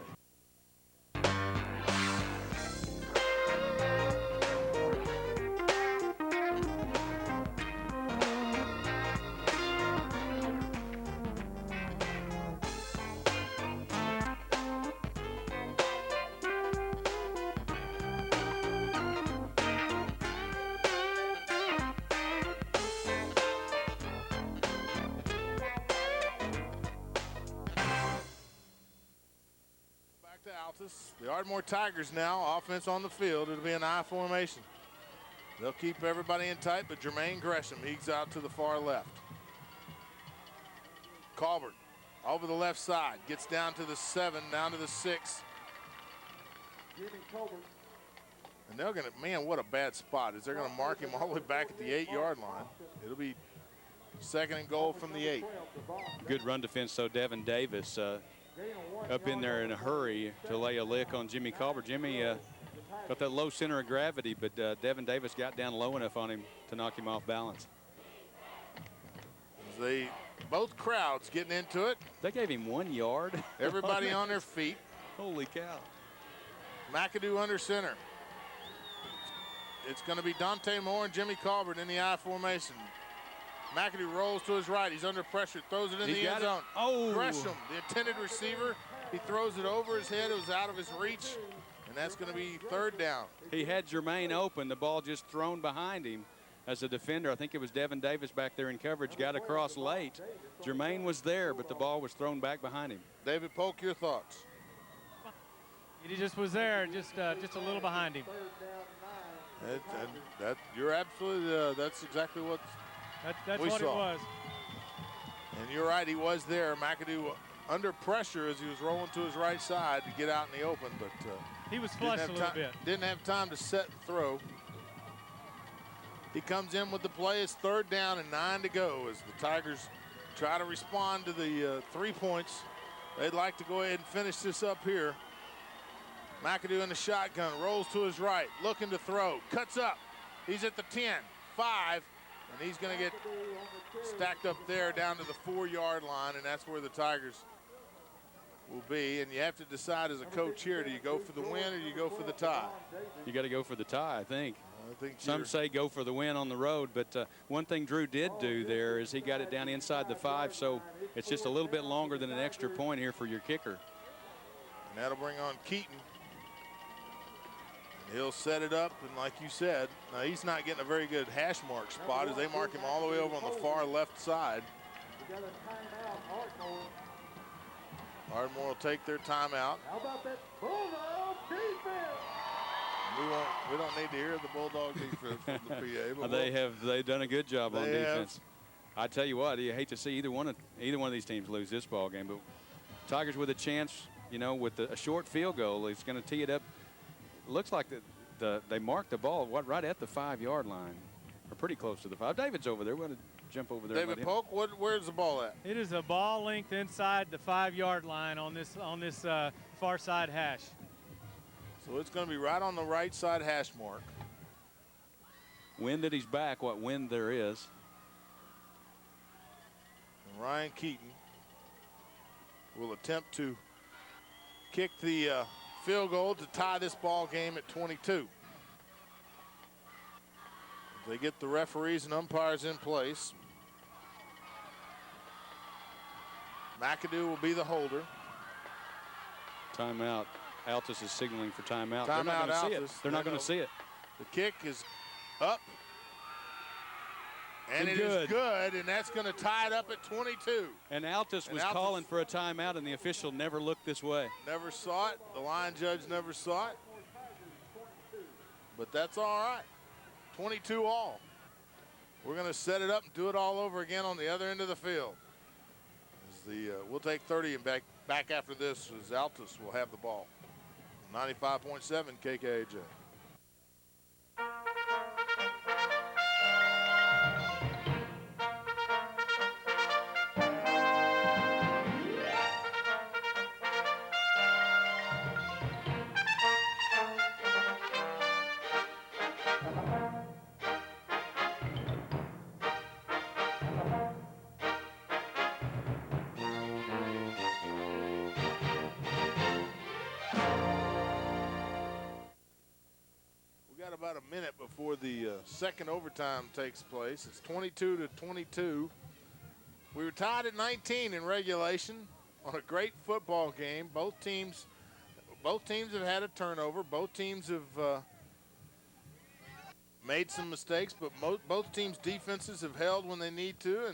Speaker 2: The Ardmore Tigers now, offense on the field. It'll be an I formation. They'll keep everybody in tight, but Jermaine Gresham, he's out to the far left. Colbert over the left side, gets down to the 7, down to the 6. And they're gonna, man, what a bad spot, is they're gonna mark him all the way back at the 8-yard line. It'll be 2nd and goal from the 8.
Speaker 1: Good run defense, though. Devin Davis up in there in a hurry to lay a lick on Jimmy Colbert. Jimmy got that low center of gravity, but Devin Davis got down low enough on him to knock him off balance.
Speaker 2: Both crowds getting into it.
Speaker 1: They gave him 1 yard.
Speaker 2: Everybody on their feet.
Speaker 1: Holy cow.
Speaker 2: McAdoo under center. It's going to be Dante Moore and Jimmy Colbert in the I formation. McAdoo rolls to his right. He's under pressure. Throws it in the end zone.
Speaker 1: Oh.
Speaker 2: Gresham, the intended receiver. He throws it over his head. It was out of his reach. And that's going to be 3rd down.
Speaker 1: He had Jermaine open. The ball just thrown behind him as a defender. I think it was Devin Davis back there in coverage. Got across late. Jermaine was there, but the ball was thrown back behind him.
Speaker 2: David Polk, your thoughts?
Speaker 3: He just was there, just a little behind him.
Speaker 2: You're absolutely, that's exactly what
Speaker 3: That's
Speaker 2: we
Speaker 3: what
Speaker 2: saw.
Speaker 3: it was.
Speaker 2: And you're right, he was there. McAdoo under pressure as he was rolling to his right side to get out in the open, but
Speaker 3: he was flushed a little bit.
Speaker 2: Didn't have time to set and throw. He comes in with the play. It's 3rd down and 9 to go as the Tigers try to respond to the 3 points. They'd like to go ahead and finish this up here. McAdoo in the shotgun, rolls to his right, looking to throw, cuts up. He's at the 10, 5, and he's going to get stacked up there down to the 4-yard line, and that's where the Tigers will be. And you have to decide as a coach here, do you go for the win or do you go for the tie?
Speaker 1: You got to go for the tie, I think.
Speaker 2: Some
Speaker 1: say go for the win on the road, but one thing Drew did do there is he got it down inside the 5, so it's just a little bit longer than an extra point here for your kicker.
Speaker 2: And that'll bring on Keaton. He'll set it up, and like you said, now he's not getting a very good hash mark spot as they mark him all the way over on the far left side. Ardmore will take their timeout.
Speaker 4: How about that Bulldog defense?
Speaker 2: We don't need to hear the Bulldog defense from the PA. But
Speaker 1: they've done a good job on defense. I tell you what, you hate to see either one of these teams lose this ball game, but Tigers with a chance, you know, with a short field goal, it's going to tee it up. Looks like they marked the ball right at the 5-yard line, or pretty close to the 5. David's over there. We're going to jump over there.
Speaker 2: David Polk, where's the ball at?
Speaker 3: It is a ball length inside the 5-yard line on this far side hash.
Speaker 2: So it's going to be right on the right side hash mark.
Speaker 1: Wind at his back, what wind there is.
Speaker 2: And Ryan Keaton will attempt to kick the field goal to tie this ball game at 22. They get the referees and umpires in place. McAdoo will be the holder.
Speaker 1: Timeout. Altus is signaling for timeout.
Speaker 2: Timeout,
Speaker 1: They're not going to see it.
Speaker 2: Altus.
Speaker 1: They're not going to see it.
Speaker 2: The kick is up. And it is good, and that's going to tie it up at 22.
Speaker 1: And Altus was calling for a timeout, and the official never looked this way.
Speaker 2: Never saw it. The line judge never saw it. But that's all right. 22 all. We're going to set it up and do it all over again on the other end of the field. We'll take 30 and back after this as Altus will have the ball. 95.7 KKJ. About a minute before the second overtime takes place. It's 22-22. We were tied at 19 in regulation on a great football game. Both teams have had a turnover. Both teams have made some mistakes, but both teams' defenses have held when they need to,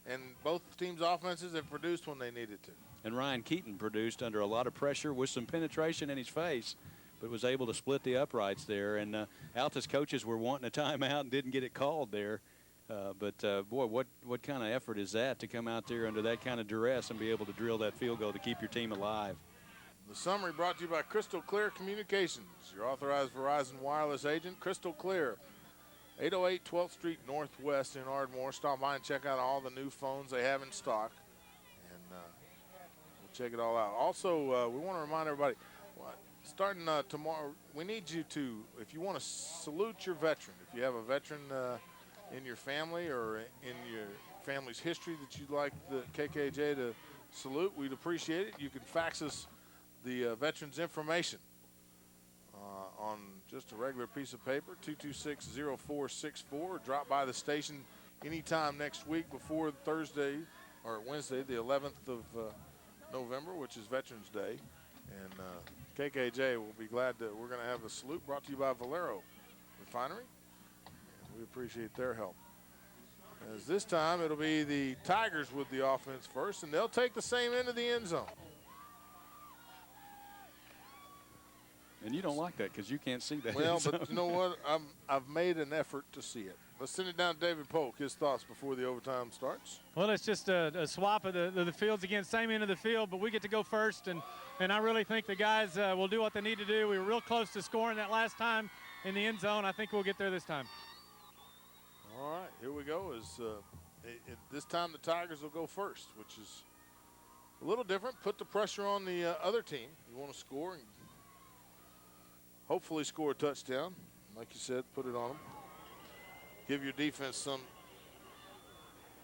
Speaker 2: and both teams' offenses have produced when they needed to.
Speaker 1: And Ryan Keaton produced under a lot of pressure with some penetration in his face, but was able to split the uprights there. And Altus coaches were wanting a timeout and didn't get it called there. Boy, what kind of effort is that to come out there under that kind of duress and be able to drill that field goal to keep your team alive?
Speaker 2: The summary brought to you by Crystal Clear Communications, your authorized Verizon wireless agent. Crystal Clear, 808 12th Street Northwest in Ardmore. Stop by and check out all the new phones they have in stock, and we'll check it all out. Also, we want to remind everybody, starting tomorrow, we need you to, if you want to salute your veteran, if you have a veteran in your family or in your family's history that you'd like the KKJ to salute, we'd appreciate it. You can fax us the veteran's information on just a regular piece of paper, 226-0464. Drop by the station anytime next week before Thursday or Wednesday, the 11th of November, which is Veterans Day. And KKJ will be glad that we're going to have a salute brought to you by Valero Refinery. And we appreciate their help. As this time, it'll be the Tigers with the offense first, and they'll take the same end of the end zone.
Speaker 1: And you don't like that because you can't see that.
Speaker 2: Well, but you know what? I've made an effort to see it. Let's send it down to David Polk. His thoughts before the overtime starts.
Speaker 3: Well, it's just a swap of the fields again, same end of the field, but we get to go first, and I really think the guys will do what they need to do. We were real close to scoring that last time in the end zone. I think we'll get there this time.
Speaker 2: All right, here we go. This time the Tigers will go first, which is a little different. Put the pressure on the other team. You want to score and hopefully score a touchdown. Like you said, put it on them. Give your defense some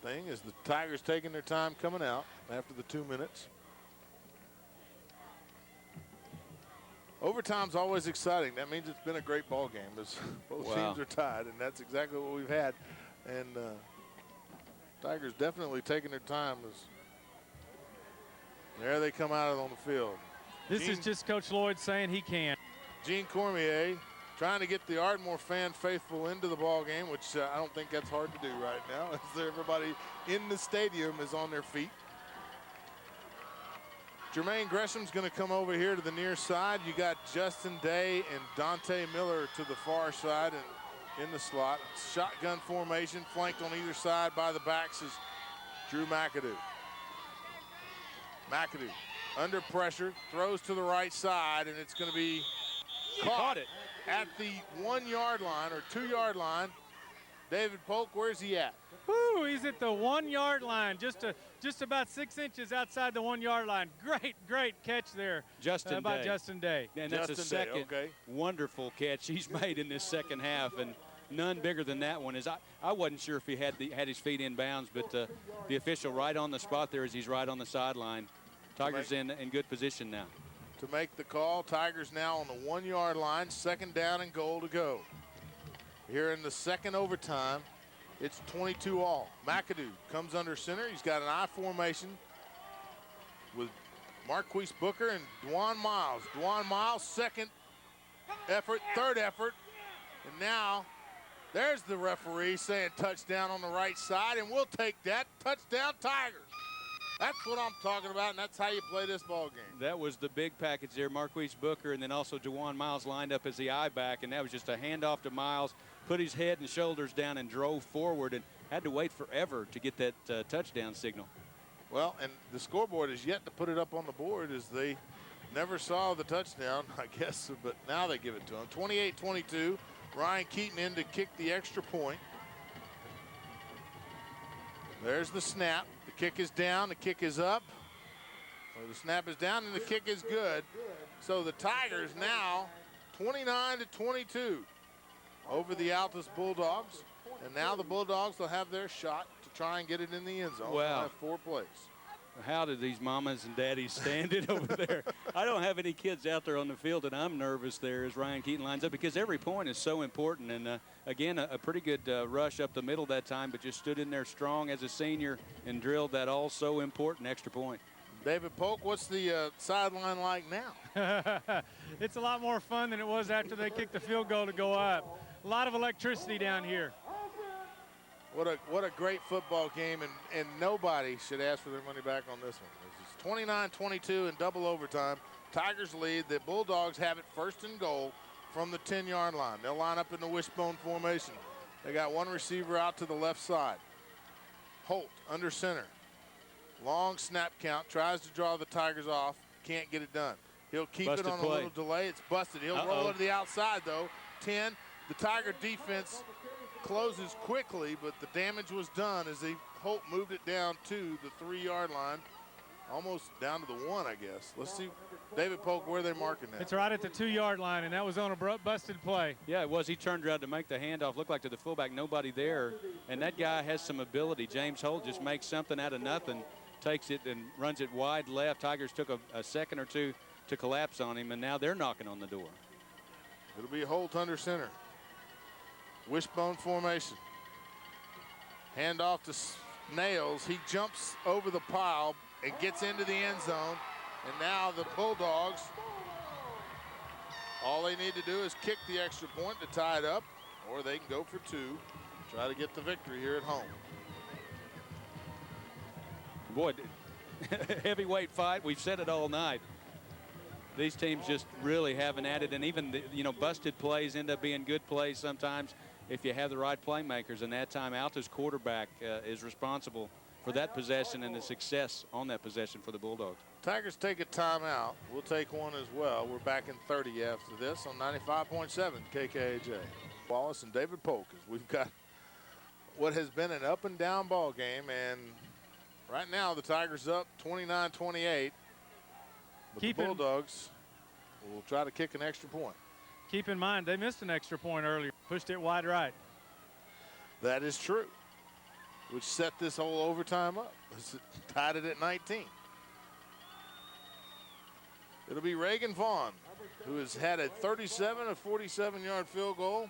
Speaker 2: thing as the Tigers taking their time coming out after the 2 minutes. Overtime's always exciting. That means it's been a great ball game as both teams are tied, and that's exactly what we've had. And Tigers definitely taking their time as there they come out on the field.
Speaker 3: This is just Coach Lloyd saying he can.
Speaker 2: Gene Cormier trying to get the Ardmore fan faithful into the ball game, which I don't think that's hard to do right now, as everybody in the stadium is on their feet. Jermaine Gresham's going to come over here to the near side. You got Justin Day and Dante Miller to the far side and in the slot. Shotgun formation, flanked on either side by the backs is Drew McAdoo. McAdoo under pressure, throws to the right side, and it's going to be caught at the 1 yard line or 2 yard line. David Polk, where's he at?
Speaker 3: Woo, he's at the 1 yard line, just about 6 inches outside the 1 yard line. Great catch there by Justin Day.
Speaker 1: And that's a second wonderful catch he's made in this second half, and none bigger than that one. I wasn't sure if he had his feet in bounds, but the official right on the spot there as he's right on the sideline. Tigers in good position now.
Speaker 2: To make the call, Tigers now on the 1 yard line, 2nd down and goal to go. Here in the second overtime, it's 22 all. McAdoo comes under center. He's got an I formation with Marquise Booker and Dwan Miles. Dwan Miles, second effort, third effort. And now there's the referee saying touchdown on the right side, and we'll take that. Touchdown Tigers. That's what I'm talking about, and that's how you play this ball game.
Speaker 1: That was the big package there. Marquise Booker and then also DeJuan Miles lined up as the eye back, and that was just a handoff to Miles, put his head and shoulders down and drove forward and had to wait forever to get that touchdown signal.
Speaker 2: Well, and the scoreboard is yet to put it up on the board as they never saw the touchdown, I guess, but now they give it to him. 28-22, Ryan Keaton in to kick the extra point. There's the snap. The kick is down, the kick is up. Or the snap is down and the kick is good. So the Tigers now 29-22 over the Altus Bulldogs. And now the Bulldogs will have their shot to try and get it in the end zone.
Speaker 1: Wow.
Speaker 2: They'll have 4 plays.
Speaker 1: How did these mamas and daddies stand it over there? I don't have any kids out there on the field, and I'm nervous there as Ryan Keaton lines up because every point is so important. And, again, a pretty good rush up the middle that time, but just stood in there strong as a senior and drilled that also important extra point.
Speaker 2: David Polk, what's the sideline like now?
Speaker 3: It's a lot more fun than it was after they kicked the field goal to go up. A lot of electricity down here.
Speaker 2: What a great football game, and nobody should ask for their money back on this one. This is 29-22 in double overtime. Tigers lead. The Bulldogs have it first and goal from the 10-yard line. They'll line up in the wishbone formation. They got one receiver out to the left side. Holt under center. Long snap count. Tries to draw the Tigers off. Can't get it done. He'll keep
Speaker 1: Busted
Speaker 2: it on
Speaker 1: play.
Speaker 2: a little delay. It's busted. He'll roll to the outside, though. 10. The Tiger defense closes quickly, but the damage was done as Holt moved it down to the 3-yard line, almost down to the 1, I guess. Let's see, David Polk, where are they marking that?
Speaker 3: It's right at the 2-yard line, and that was on a busted play.
Speaker 1: Yeah, it was. He turned around to make the handoff. Looked like to the fullback, nobody there. And that guy has some ability. James Holt just makes something out of nothing, takes it and runs it wide left. Tigers took a second or two to collapse on him, and now they're knocking on the door.
Speaker 2: It'll be Holt under center. Wishbone formation. Handoff to Nails. He jumps over the pile and gets into the end zone. And now the Bulldogs, all they need to do is kick the extra point to tie it up, or they can go for 2, try to get the victory here at home.
Speaker 1: Boy, heavyweight fight. We've said it all night. These teams just really haven't added, and even the, busted plays end up being good plays sometimes if you have the right playmakers. And that time, Altus quarterback is responsible for that possession and the success on that possession for the Bulldogs.
Speaker 2: Tigers take a timeout. We'll take one as well. We're back in 30 after this on 95.7 KKAJ. Wallace and David Polk, as we've got what has been an up and down ball game, and right now the Tigers up 29-28. But the Bulldogs will try to kick an extra point.
Speaker 3: Keep in mind, they missed an extra point earlier, pushed it wide right.
Speaker 2: That is true, which set this whole overtime up. Tied it at 19. It'll be Reagan Vaughn, who has had a 37 or 47-yard field goal,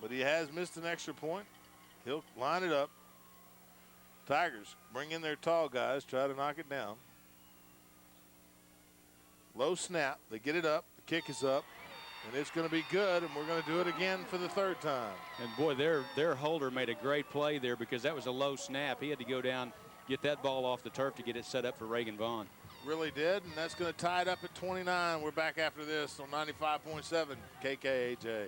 Speaker 2: but he has missed an extra point. He'll line it up. Tigers bring in their tall guys, try to knock it down. Low snap, they get it up, the kick is up, and it's going to be good, and we're going to do it again for the 3rd time.
Speaker 1: And boy, their holder made a great play there because that was a low snap. He had to go down, get that ball off the turf to get it set up for Reagan Vaughn.
Speaker 2: Really did, and that's going to tie it up at 29. We're back after this on 95.7 KKAJ.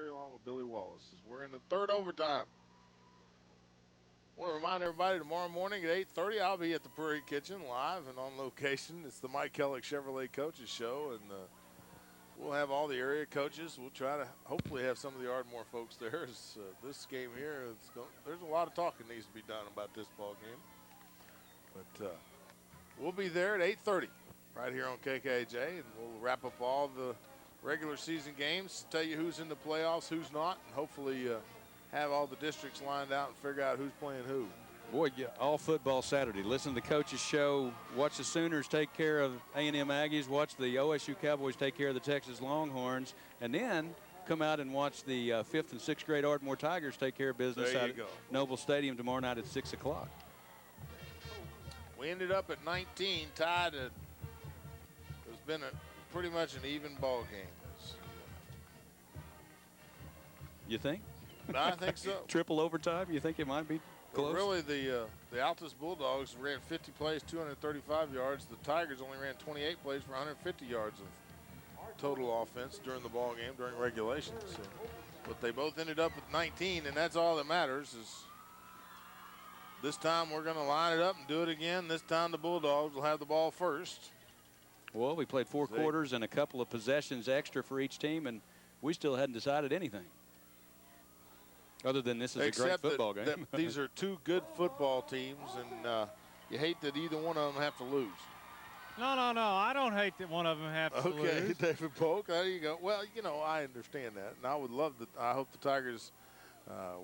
Speaker 2: Along with Billy Wallace. We're in the 3rd overtime. I want to remind everybody tomorrow morning at 8:30 I'll be at the Prairie Kitchen live and on location. It's the Mike Kellick Chevrolet Coaches Show, and we'll have all the area coaches. We'll try to hopefully have some of the Ardmore folks there. This game here, there's a lot of talking needs to be done about this ball game. But we'll be there at 8:30 right here on KKJ, and we'll wrap up all the regular season games, tell you who's in the playoffs, who's not, and hopefully have all the districts lined out and figure out who's playing who.
Speaker 1: Boy, yeah, all football Saturday. Listen to the coach's show. Watch the Sooners take care of A&M Aggies. Watch the OSU Cowboys take care of the Texas Longhorns. And then come out and watch the 5th and 6th grade Ardmore Tigers take care of business
Speaker 2: There
Speaker 1: out
Speaker 2: you
Speaker 1: at
Speaker 2: go.
Speaker 1: Noble Stadium tomorrow night at 6 o'clock.
Speaker 2: We ended up at 19, tied at, it's been pretty much an even ball game.
Speaker 1: You think?
Speaker 2: I think so.
Speaker 1: Triple overtime? You think it might be close?
Speaker 2: But really, the Altus Bulldogs ran 50 plays, 235 yards. The Tigers only ran 28 plays for 150 yards of total offense during the ball game, during regulation. So, but they both ended up with 19, and that's all that matters. Is this time we're going to line it up and do it again. This time the Bulldogs will have the ball first.
Speaker 1: Well, we played 4 quarters and a couple of possessions extra for each team, and we still hadn't decided anything. Other than this is a great football game.
Speaker 2: That these are 2 good football teams, and you hate that either one of them have to lose.
Speaker 3: No. I don't hate that one of them have to lose.
Speaker 2: Okay, David Polk, there you go. Well, you know, I understand that, and I would love that. I hope the Tigers.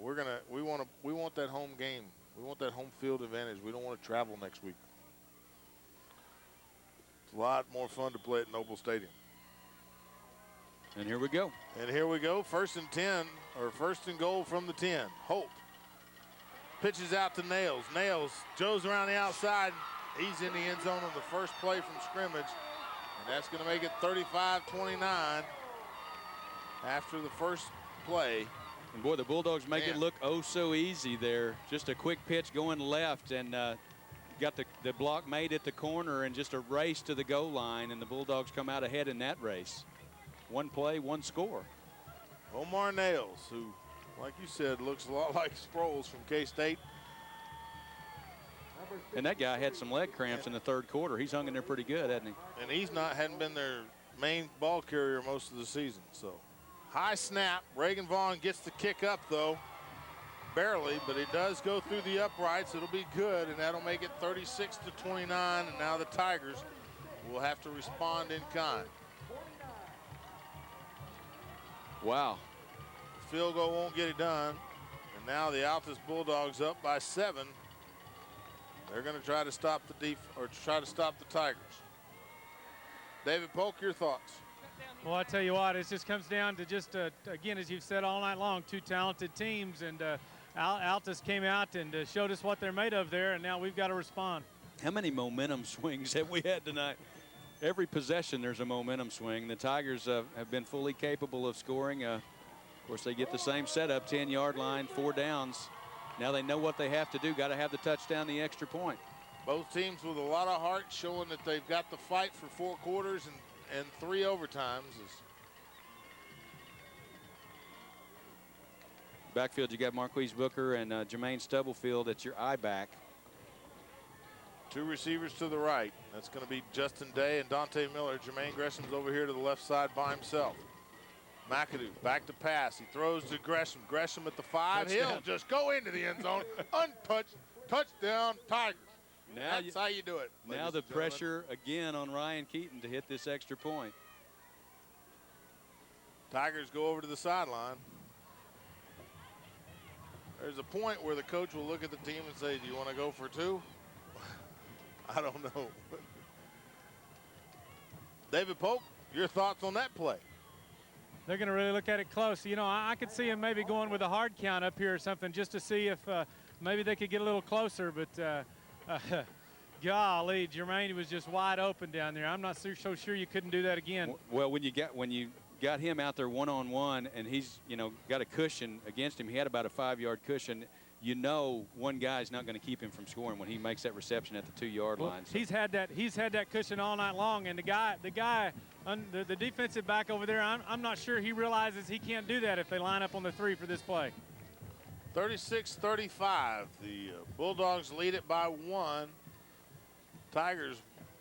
Speaker 2: We want that home game. We want that home field advantage. We don't want to travel next week. It's a lot more fun to play at Noble Stadium.
Speaker 1: And here we go.
Speaker 2: And here we go. 1st and 10, or 1st and goal from the 10. Holt pitches out to Nails. Nails, Joe's around the outside. He's in the end zone on the first play from scrimmage. And that's going to make it 35-29 after the first play.
Speaker 1: And boy, the Bulldogs make it look oh so easy there. Just a quick pitch going left, and got the block made at the corner, and just a race to the goal line, and the Bulldogs come out ahead in that race. 1 play, 1 score.
Speaker 2: Omar Nails, who, like you said, looks a lot like Sproles from K-State.
Speaker 1: And that guy had some leg cramps in the 3rd quarter. He's hung in there pretty good, hasn't he?
Speaker 2: And hadn't been their main ball carrier most of the season. So high snap. Reagan Vaughn gets the kick up, though. Barely, but it does go through the uprights. It'll be good, and that'll make it 36-29. And now the Tigers will have to respond in kind.
Speaker 1: Wow.
Speaker 2: Field goal won't get it done. And now the Altus Bulldogs up by 7. They're going to try to stop the Tigers. David Polk, your thoughts?
Speaker 3: Well, I tell you what, it just comes down to just, again, as you've said all night long, 2 talented teams. And Altus came out and showed us what they're made of there, and now we've got to respond.
Speaker 1: How many momentum swings have we had tonight? Every possession there's a momentum swing. The Tigers have been fully capable of scoring. Of course, they get the same setup, 10-yard line, 4 downs. Now they know what they have to do. Got to have the touchdown, the extra point.
Speaker 2: Both teams with a lot of heart, showing that they've got the fight for 4 quarters and 3 overtimes.
Speaker 1: Backfield, you got Marquise Booker and Jermaine Stubblefield at your eye back.
Speaker 2: 2 receivers to the right. That's going to be Justin Day and Dante Miller. Jermaine Gresham's over here to the left side by himself. McAdoo back to pass. He throws to Gresham. Gresham at the 5.
Speaker 1: Touchdown.
Speaker 2: He'll just go into the end zone. Untouched. Touchdown, Tigers.
Speaker 1: Now
Speaker 2: That's how you do it.
Speaker 1: Now the pressure again on Ryan Keaton to hit this extra point.
Speaker 2: Tigers go over to the sideline. There's a point where the coach will look at the team and say, do you want to go for 2? I don't know. David Polk, your thoughts on that play?
Speaker 3: They're going to really look at it close. You know, I could see him maybe going with a hard count up here or something just to see if maybe they could get a little closer. But golly, Jermaine was just wide open down there. I'm not so sure you couldn't do that again.
Speaker 1: Well, when you got him out there one-on-one and he's, got a cushion against him, he had about a 5-yard cushion. One guy's not going to keep him from scoring when he makes that reception at the 2-yard line. So.
Speaker 3: He's had that cushion all night long, and the defensive back over there, I'm not sure he realizes he can't do that if they line up on the 3 for this play.
Speaker 2: 36-35. The Bulldogs lead it by 1. Tigers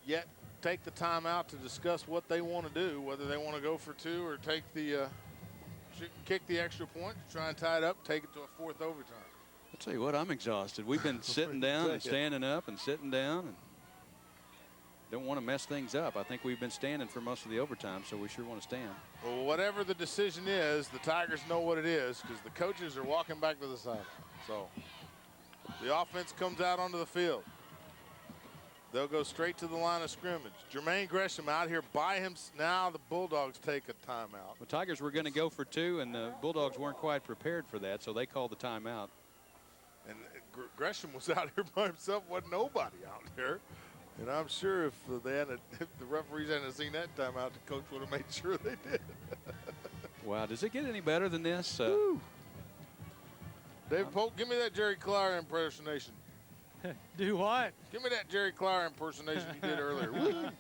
Speaker 2: yet take the time out to discuss what they want to do, whether they want to go for 2 or take kick the extra point, try and tie it up, take it to a 4th overtime.
Speaker 1: I'll tell you what, I'm exhausted. We've been sitting down and standing up and sitting down. don't want to mess things up. I think we've been standing for most of the overtime, so we sure want to stand.
Speaker 2: Well, whatever the decision is, the Tigers know what it is because the coaches are walking back to the sideline. So the offense comes out onto the field. They'll go straight to the line of scrimmage. Jermaine Gresham out here by him. Now the Bulldogs take a timeout.
Speaker 1: The Tigers were going to go for 2, and the Bulldogs weren't quite prepared for that, so they called the timeout.
Speaker 2: And Gresham was out here by himself. Wasn't nobody out there. And I'm sure if the referees hadn't seen that timeout, the coach would have made sure they did.
Speaker 1: Wow, does it get any better than this?
Speaker 2: David Polk, give me that Jerry Clower impersonation.
Speaker 3: Do what?
Speaker 2: Give me that Jerry Clower impersonation you did earlier.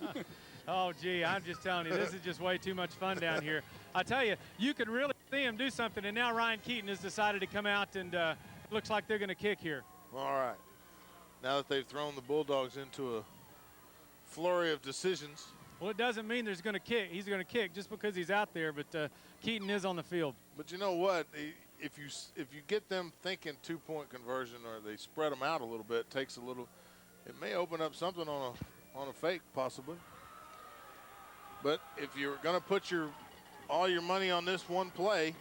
Speaker 3: Oh, gee, I'm just telling you, this is just way too much fun down here. I tell you, you could really see him do something, and now Ryan Keaton has decided to come out, and looks like they're going to kick here.
Speaker 2: All right. Now that they've thrown the Bulldogs into a flurry of decisions.
Speaker 3: Well, it doesn't mean there's going to kick. He's going to kick just because he's out there, but Keaton is on the field. But
Speaker 2: you know what? If you get them thinking 2-point conversion, or they spread them out a little bit, takes a little. It may open up something on a fake possibly. But if you're going to put all your money on this one play.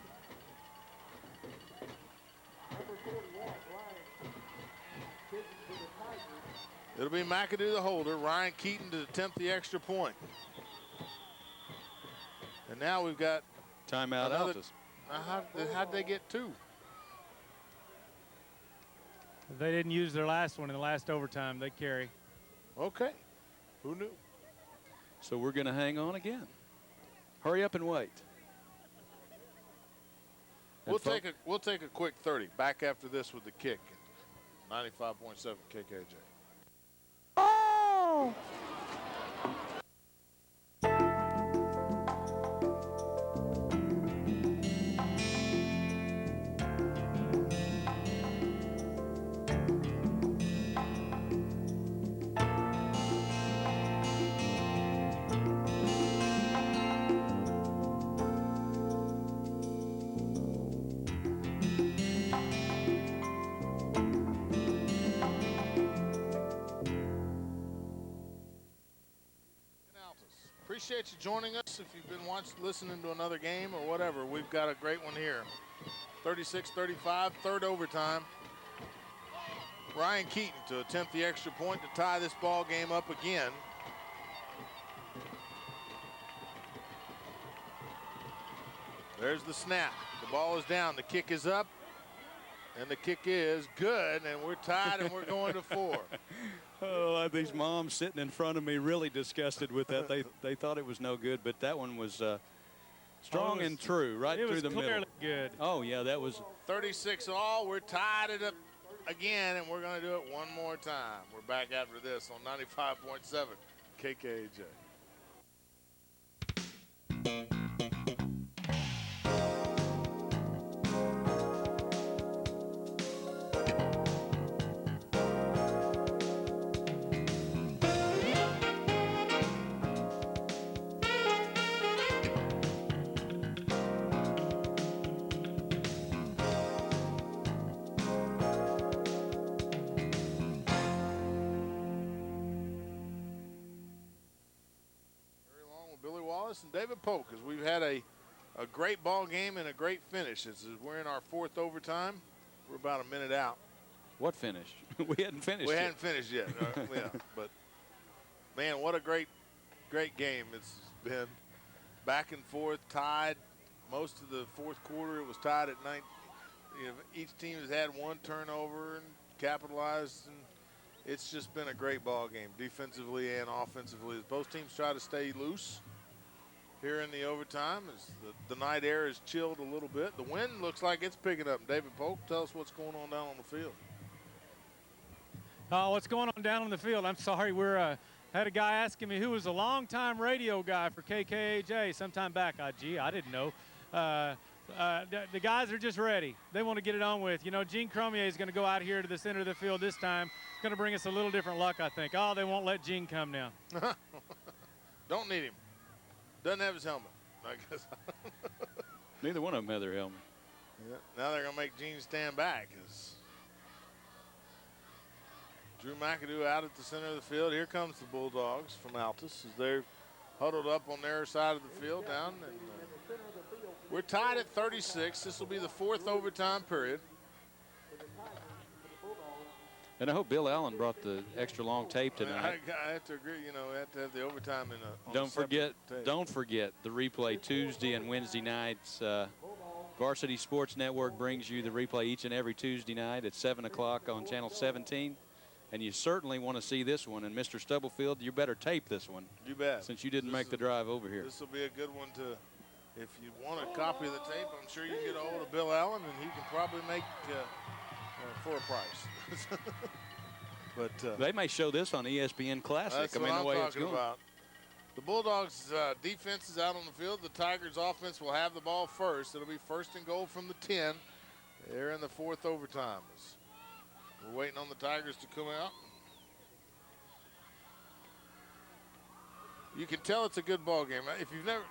Speaker 2: It'll be McAdoo the holder, Ryan Keaton to attempt the extra point. And now we've got
Speaker 1: timeout. Altus.
Speaker 2: How'd they get 2?
Speaker 3: They didn't use their last one in the last overtime. They carry.
Speaker 2: Okay. Who knew?
Speaker 1: So we're going to hang on again. Hurry up and wait.
Speaker 2: We'll take a quick 30. Back after this with the kick. 95.7 KKJ.
Speaker 5: Oh!
Speaker 2: Appreciate you joining us. If you've been listening to another game or whatever, we've got a great one here. 36-35, third overtime. Ryan Keaton to attempt the extra point to tie this ball game up again. There's the snap. The ball is down. The kick is up. And the kick is good. And we're tied and we're going to 4.
Speaker 1: Oh, these moms sitting in front of me really disgusted with that. They thought it was no good, but that one was strong and true, right through the middle.
Speaker 3: It was clearly good.
Speaker 1: Oh, yeah, that was
Speaker 2: 36 all. We're tied it up again, and we're going to do it one more time. We're back after this on 95.7 KKJ. And David Polk, as we've had a great ball game and a great finish. We're in our 4th overtime. We're about a minute out.
Speaker 1: What finish? We hadn't finished
Speaker 2: We
Speaker 1: yet.
Speaker 2: hadn't finished yet. Yeah, but man, what a great game it's been. Back and forth, tied. Most of the 4th quarter, it was tied at 9. Each team has had one turnover and capitalized, and it's just been a great ball game, defensively and offensively. Both teams try to stay loose here in the overtime as the night air is chilled a little bit. The wind looks like it's picking up. David Polk, tell us what's going on down on the field.
Speaker 3: What's going on down on the field? I'm sorry, had a guy asking me who was a longtime radio guy for KKAJ sometime back. Gee, I didn't know. The guys are just ready. They want to get it on with. You know, Gene Cromier is going to go out here to the center of the field this time. It's going to bring us a little different luck, I think. Oh, they won't let Gene come now.
Speaker 2: Don't need him. Doesn't have his helmet, I guess.
Speaker 1: Neither one of them had their helmet.
Speaker 2: Yeah. Now they're going to make Gene stand back. Drew McAdoo out at the center of the field. Here comes the Bulldogs from Altus as they're huddled up on their side of the field down. And we're tied at 36. This will be the 4th overtime period.
Speaker 1: And I hope Bill Allen brought the extra long tape tonight.
Speaker 2: I have to agree. You know, we have to have the overtime in a.
Speaker 1: Don't forget the replay Tuesday and Wednesday nights. Varsity Sports Network brings you the replay each and every Tuesday night at 7 o'clock on Channel 17. And you certainly want to see this one. And Mr. Stubblefield, you better tape this one.
Speaker 2: You bet.
Speaker 1: Since you didn't make the drive over here.
Speaker 2: This will be a good one to, if you want a copy of the tape, I'm sure you can get a hold of Bill Allen and he can probably make for a price. But
Speaker 1: they may show this on ESPN Classic.
Speaker 2: That's what I'm talking about. The Bulldogs' defense is out on the field. The Tigers' offense will have the ball first. It'll be 1st and goal from the 10. They're in the 4th overtime. We're waiting on the Tigers to come out. You can tell it's a good ball game. If you've never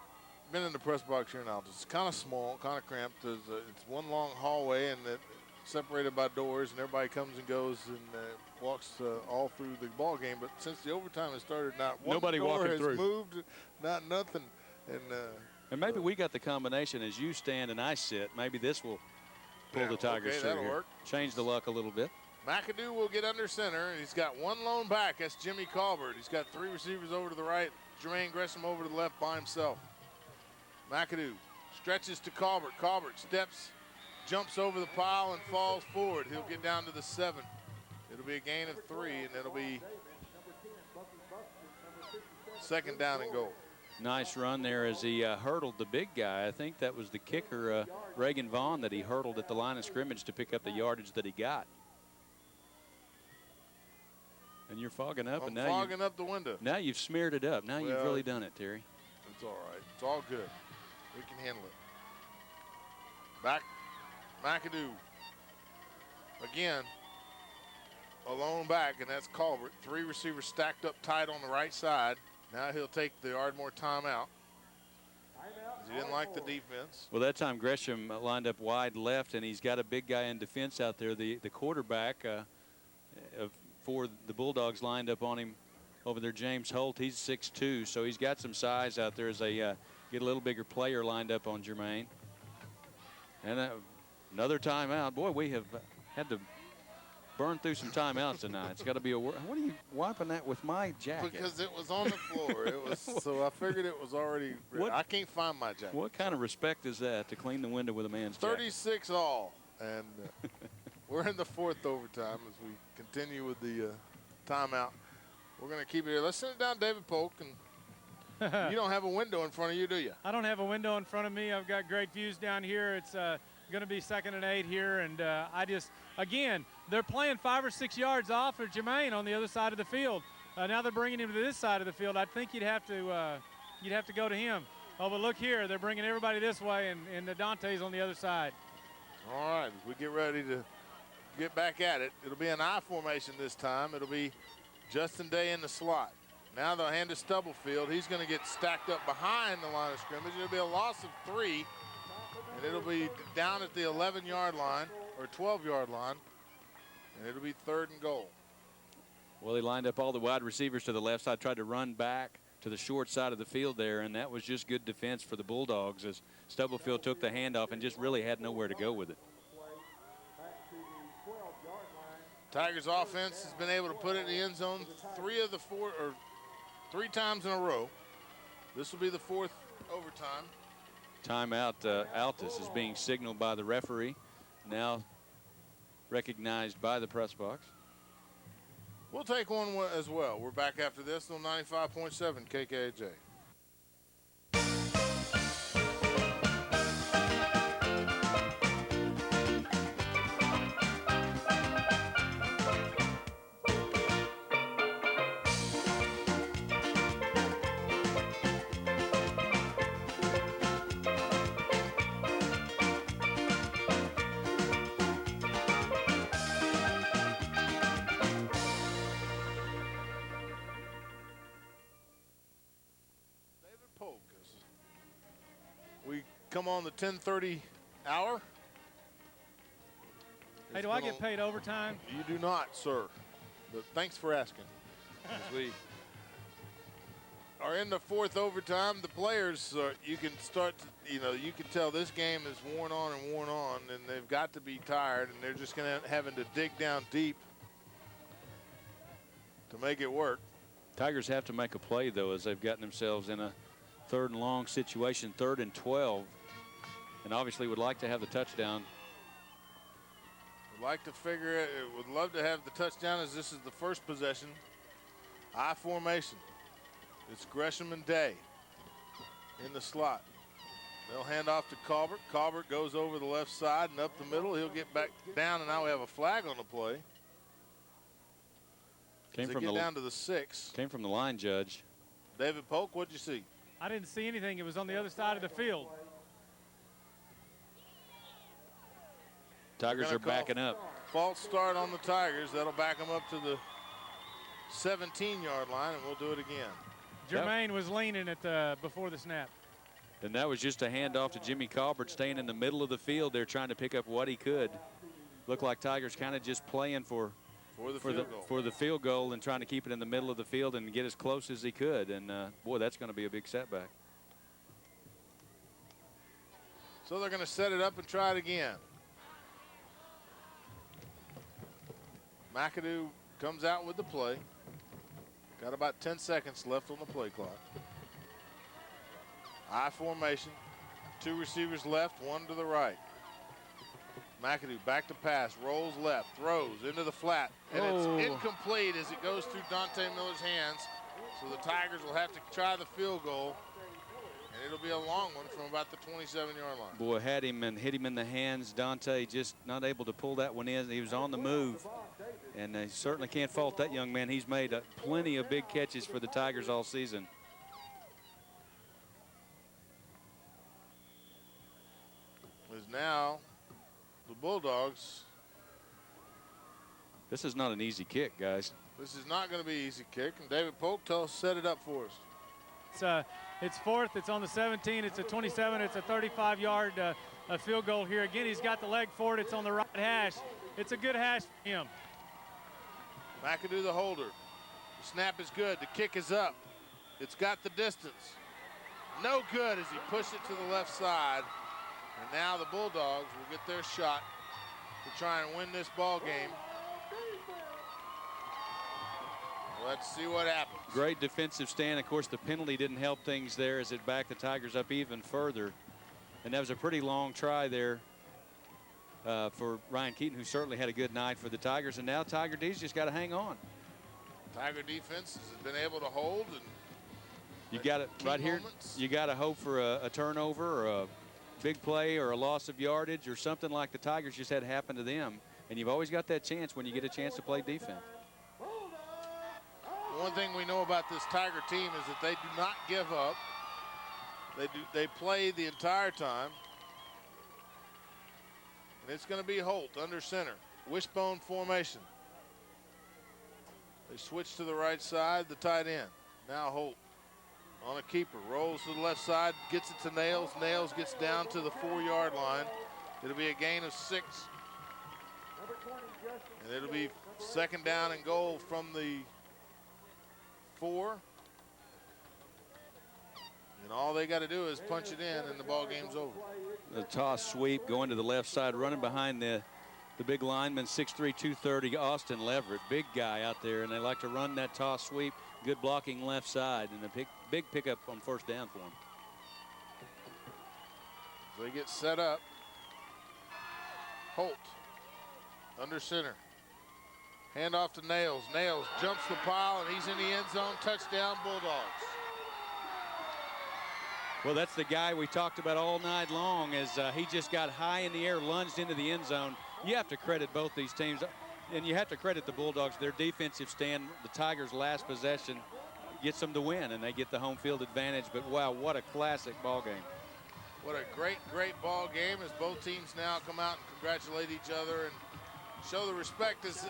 Speaker 2: been in the press box here in Altus, it's kind of small, kind of cramped. It's one long hallway and it's separated by doors, and everybody comes and goes and walks all through the ball game. But since the overtime has started, not one
Speaker 1: Nobody
Speaker 2: door
Speaker 1: walking
Speaker 2: has
Speaker 1: through.
Speaker 2: moved, not nothing.
Speaker 1: And maybe we got the combination as you stand and I sit. Maybe this will pull the Tigers through
Speaker 2: that'll
Speaker 1: here.
Speaker 2: work.
Speaker 1: Change the luck a little bit.
Speaker 2: McAdoo will get under center, and he's got one lone back. That's Jimmy Colbert. He's got 3 receivers over to the right. Jermaine Gresham over to the left by himself. McAdoo stretches to Colbert. Colbert steps, jumps over the pile, and falls forward. He'll get down to the 7. It'll be a gain of 3, and it'll be 2nd down and goal.
Speaker 1: Nice run there as he hurdled the big guy. I think that was the kicker, Reagan Vaughn, that he hurdled at the line of scrimmage to pick up the yardage that he got. And you're fogging up.
Speaker 2: I'm fogging up the window.
Speaker 1: Now you've smeared it up. Now you've really done it, Terry.
Speaker 2: It's all right. It's all good. We can handle it. Back, McAdoo. Again, a lone back, and that's Colbert. 3 receivers stacked up tight on the right side. Now he'll take the Ardmore timeout. He didn't like the defense.
Speaker 1: Well, that time Gresham lined up wide left, and he's got a big guy in defense out there. The quarterback for the Bulldogs lined up on him over there, James Holt. He's 6'2", so he's got some size out there as they get a little bigger player lined up on Jermaine. And another timeout. Boy, we have had to burn through some timeouts tonight. It's got to be a. What are you wiping that with my jacket?
Speaker 2: Because it was on the floor. It was so I figured it was already. I can't find my jacket.
Speaker 1: What kind of respect is that to clean the window with a man's
Speaker 2: 36 jacket? All, and we're in the 4th overtime as we continue with the timeout. We're going to keep it here. Let's send it down, David Polk. And you don't have a window in front of you, do you?
Speaker 3: I don't have a window in front of me. I've got great views down here. It's going to be 2nd and 8 here, and again, they're playing 5 or 6 yards off of Jermaine on the other side of the field. Now they're bringing him to this side of the field. I think you'd have to go to him. Oh, but look here, they're bringing everybody this way, and Dante's on the other side.
Speaker 2: All right, as we get ready to get back at it, it'll be an I formation this time. It'll be Justin Day in the slot. Now they'll hand to Stubblefield. He's going to get stacked up behind the line of scrimmage. It'll be a loss of 3, and it'll be down at the 11-yard line or 12-yard line, and it'll be 3rd and goal.
Speaker 1: Well, he lined up all the wide receivers to the left side, tried to run back to the short side of the field there, and that was just good defense for the Bulldogs as Stubblefield took the handoff and just really had nowhere to go with it.
Speaker 2: Tigers offense has been able to put it in the end zone 3 times in a row. This will be the 4th overtime.
Speaker 1: Timeout. Altus is being signaled by the referee, now recognized by the press box.
Speaker 2: We'll take one as well. We're back after this on 95.7 KKJ. Come on the 10:30 hour.
Speaker 3: Hey, do I get paid overtime?
Speaker 2: You do not, sir. But thanks for asking. As we are in the fourth overtime, the players, you can start to, you can tell this game is worn on, and they've got to be tired, and they're just going to having to dig down deep to make it work.
Speaker 1: Tigers have to make a play, though, as they've gotten themselves in a 3rd and long situation, 3rd and 12, and obviously would like to have the touchdown.
Speaker 2: Would like to figure it, would love to have the touchdown, as this is the first possession. I formation. It's Gresham and Day in the slot. They'll hand off to Colbert. Colbert goes over the left side and up the middle. He'll get back down, and now we have a flag on the play.
Speaker 1: Came from
Speaker 2: down to the 6.
Speaker 1: Came from the line judge.
Speaker 2: David Polk, what'd you see?
Speaker 3: I didn't see anything. It was on the other side of the field.
Speaker 1: Tigers are backing up.
Speaker 2: False start on the Tigers. That'll back them up to the 17-yard line, and we'll do it again.
Speaker 3: Jermaine was leaning at before the snap.
Speaker 1: And that was just a handoff to Jimmy Colbert, staying in the middle of the field there, trying to pick up what he could. Looked like Tigers kind of just playing for the field goal and trying to keep it in the middle of the field and get as close as he could. And boy, that's going to be a big setback.
Speaker 2: So they're going to set it up and try it again. McAdoo comes out with the play. Got about 10 seconds left on the play clock. I formation. 2 receivers left, 1 to the right. McAdoo back to pass, rolls left, throws into the flat, and it's incomplete as it goes through Dante Miller's hands. So the Tigers will have to try the field goal, and it'll be a long one from about the 27-yard line.
Speaker 1: Boy, had him and hit him in the hands. Dante just not able to pull that one in. He was on the move, and they certainly can't fault that young man. He's made plenty of big catches for the Tigers all season.
Speaker 2: Is now the Bulldogs.
Speaker 1: This is not an easy kick, guys.
Speaker 2: This is not going to be an easy kick, and David Polk, set it up for us.
Speaker 3: It's 4th. It's on the 17. It's a 27. It's a 35-yard field goal here. Again, he's got the leg for it. It's on the right hash. It's a good hash for him.
Speaker 2: McAdoo, the holder. The snap is good. The kick is up. It's got the distance. No good as he pushed it to the left side. And now the Bulldogs will get their shot to try and win this ball game. Let's see what happens.
Speaker 1: Great defensive stand. Of course, the penalty didn't help things there as it backed the Tigers up even further. And that was a pretty long try there for Ryan Keaton, who certainly had a good night for the Tigers. And now Tiger D's just got to hang on.
Speaker 2: Tiger defense has been able to hold. And
Speaker 1: you got it right here. You got to hope for a turnover or a big play or a loss of yardage or something like the Tigers just had happen to them. And you've always got that chance when you get a chance to play defense.
Speaker 2: One thing we know about this Tiger team is that they do not give up. They play the entire time. And it's going to be Holt under center. Wishbone formation. They switch to the right side, the tight end. Now Holt on a keeper. Rolls to the left side, gets it to Nails. Nails gets down to the 4-yard line. It'll be a gain of 6. And it'll be 2nd down and goal from the 4. And all they got to do is punch it in and the ball game's over.
Speaker 1: The toss sweep going to the left side, running behind the big lineman, 6'3", 230, Austin Leverett. Big guy out there, and they like to run that toss sweep. Good blocking left side, and a big pickup on 1st down for him.
Speaker 2: So they get set up. Holt under center. Hand off to Nails. Nails jumps the pile, and he's in the end zone. Touchdown, Bulldogs.
Speaker 1: Well, that's the guy we talked about all night long as he just got high in the air, lunged into the end zone. You have to credit both these teams, and you have to credit the Bulldogs. Their defensive stand, the Tigers' last possession, gets them to win, and they get the home field advantage. But, wow, what a classic ball game.
Speaker 2: What a great, great ball game as both teams now come out and congratulate each other and show the respect as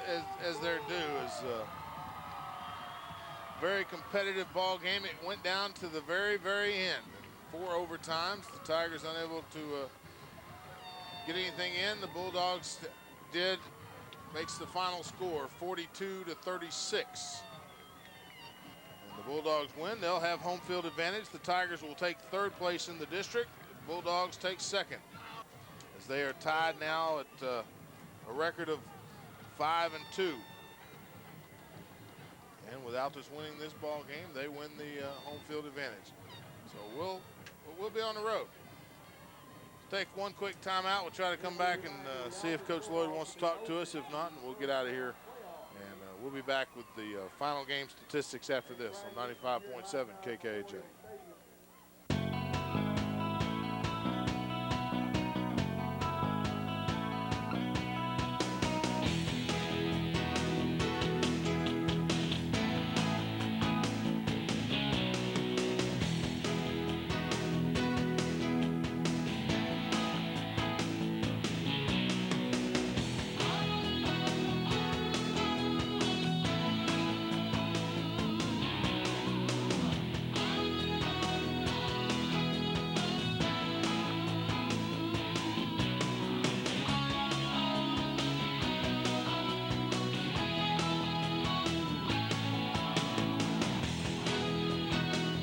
Speaker 2: they're due. It's a very competitive ball game. It went down to the very, very end. 4 overtimes. The Tigers unable to get anything in. The Bulldogs did makes the final score 42-36. And the Bulldogs win. They'll have home field advantage. The Tigers will take third place in the district. The Bulldogs take second, as they are tied now at a record of 5-2. And without us winning this ball game, they win the home field advantage. So we'll be on the road. Take one quick timeout. We'll try to come back and see if Coach Lloyd wants to talk to us. If not, we'll get out of here. And we'll be back with the final game statistics after this on 95.7 KKJ.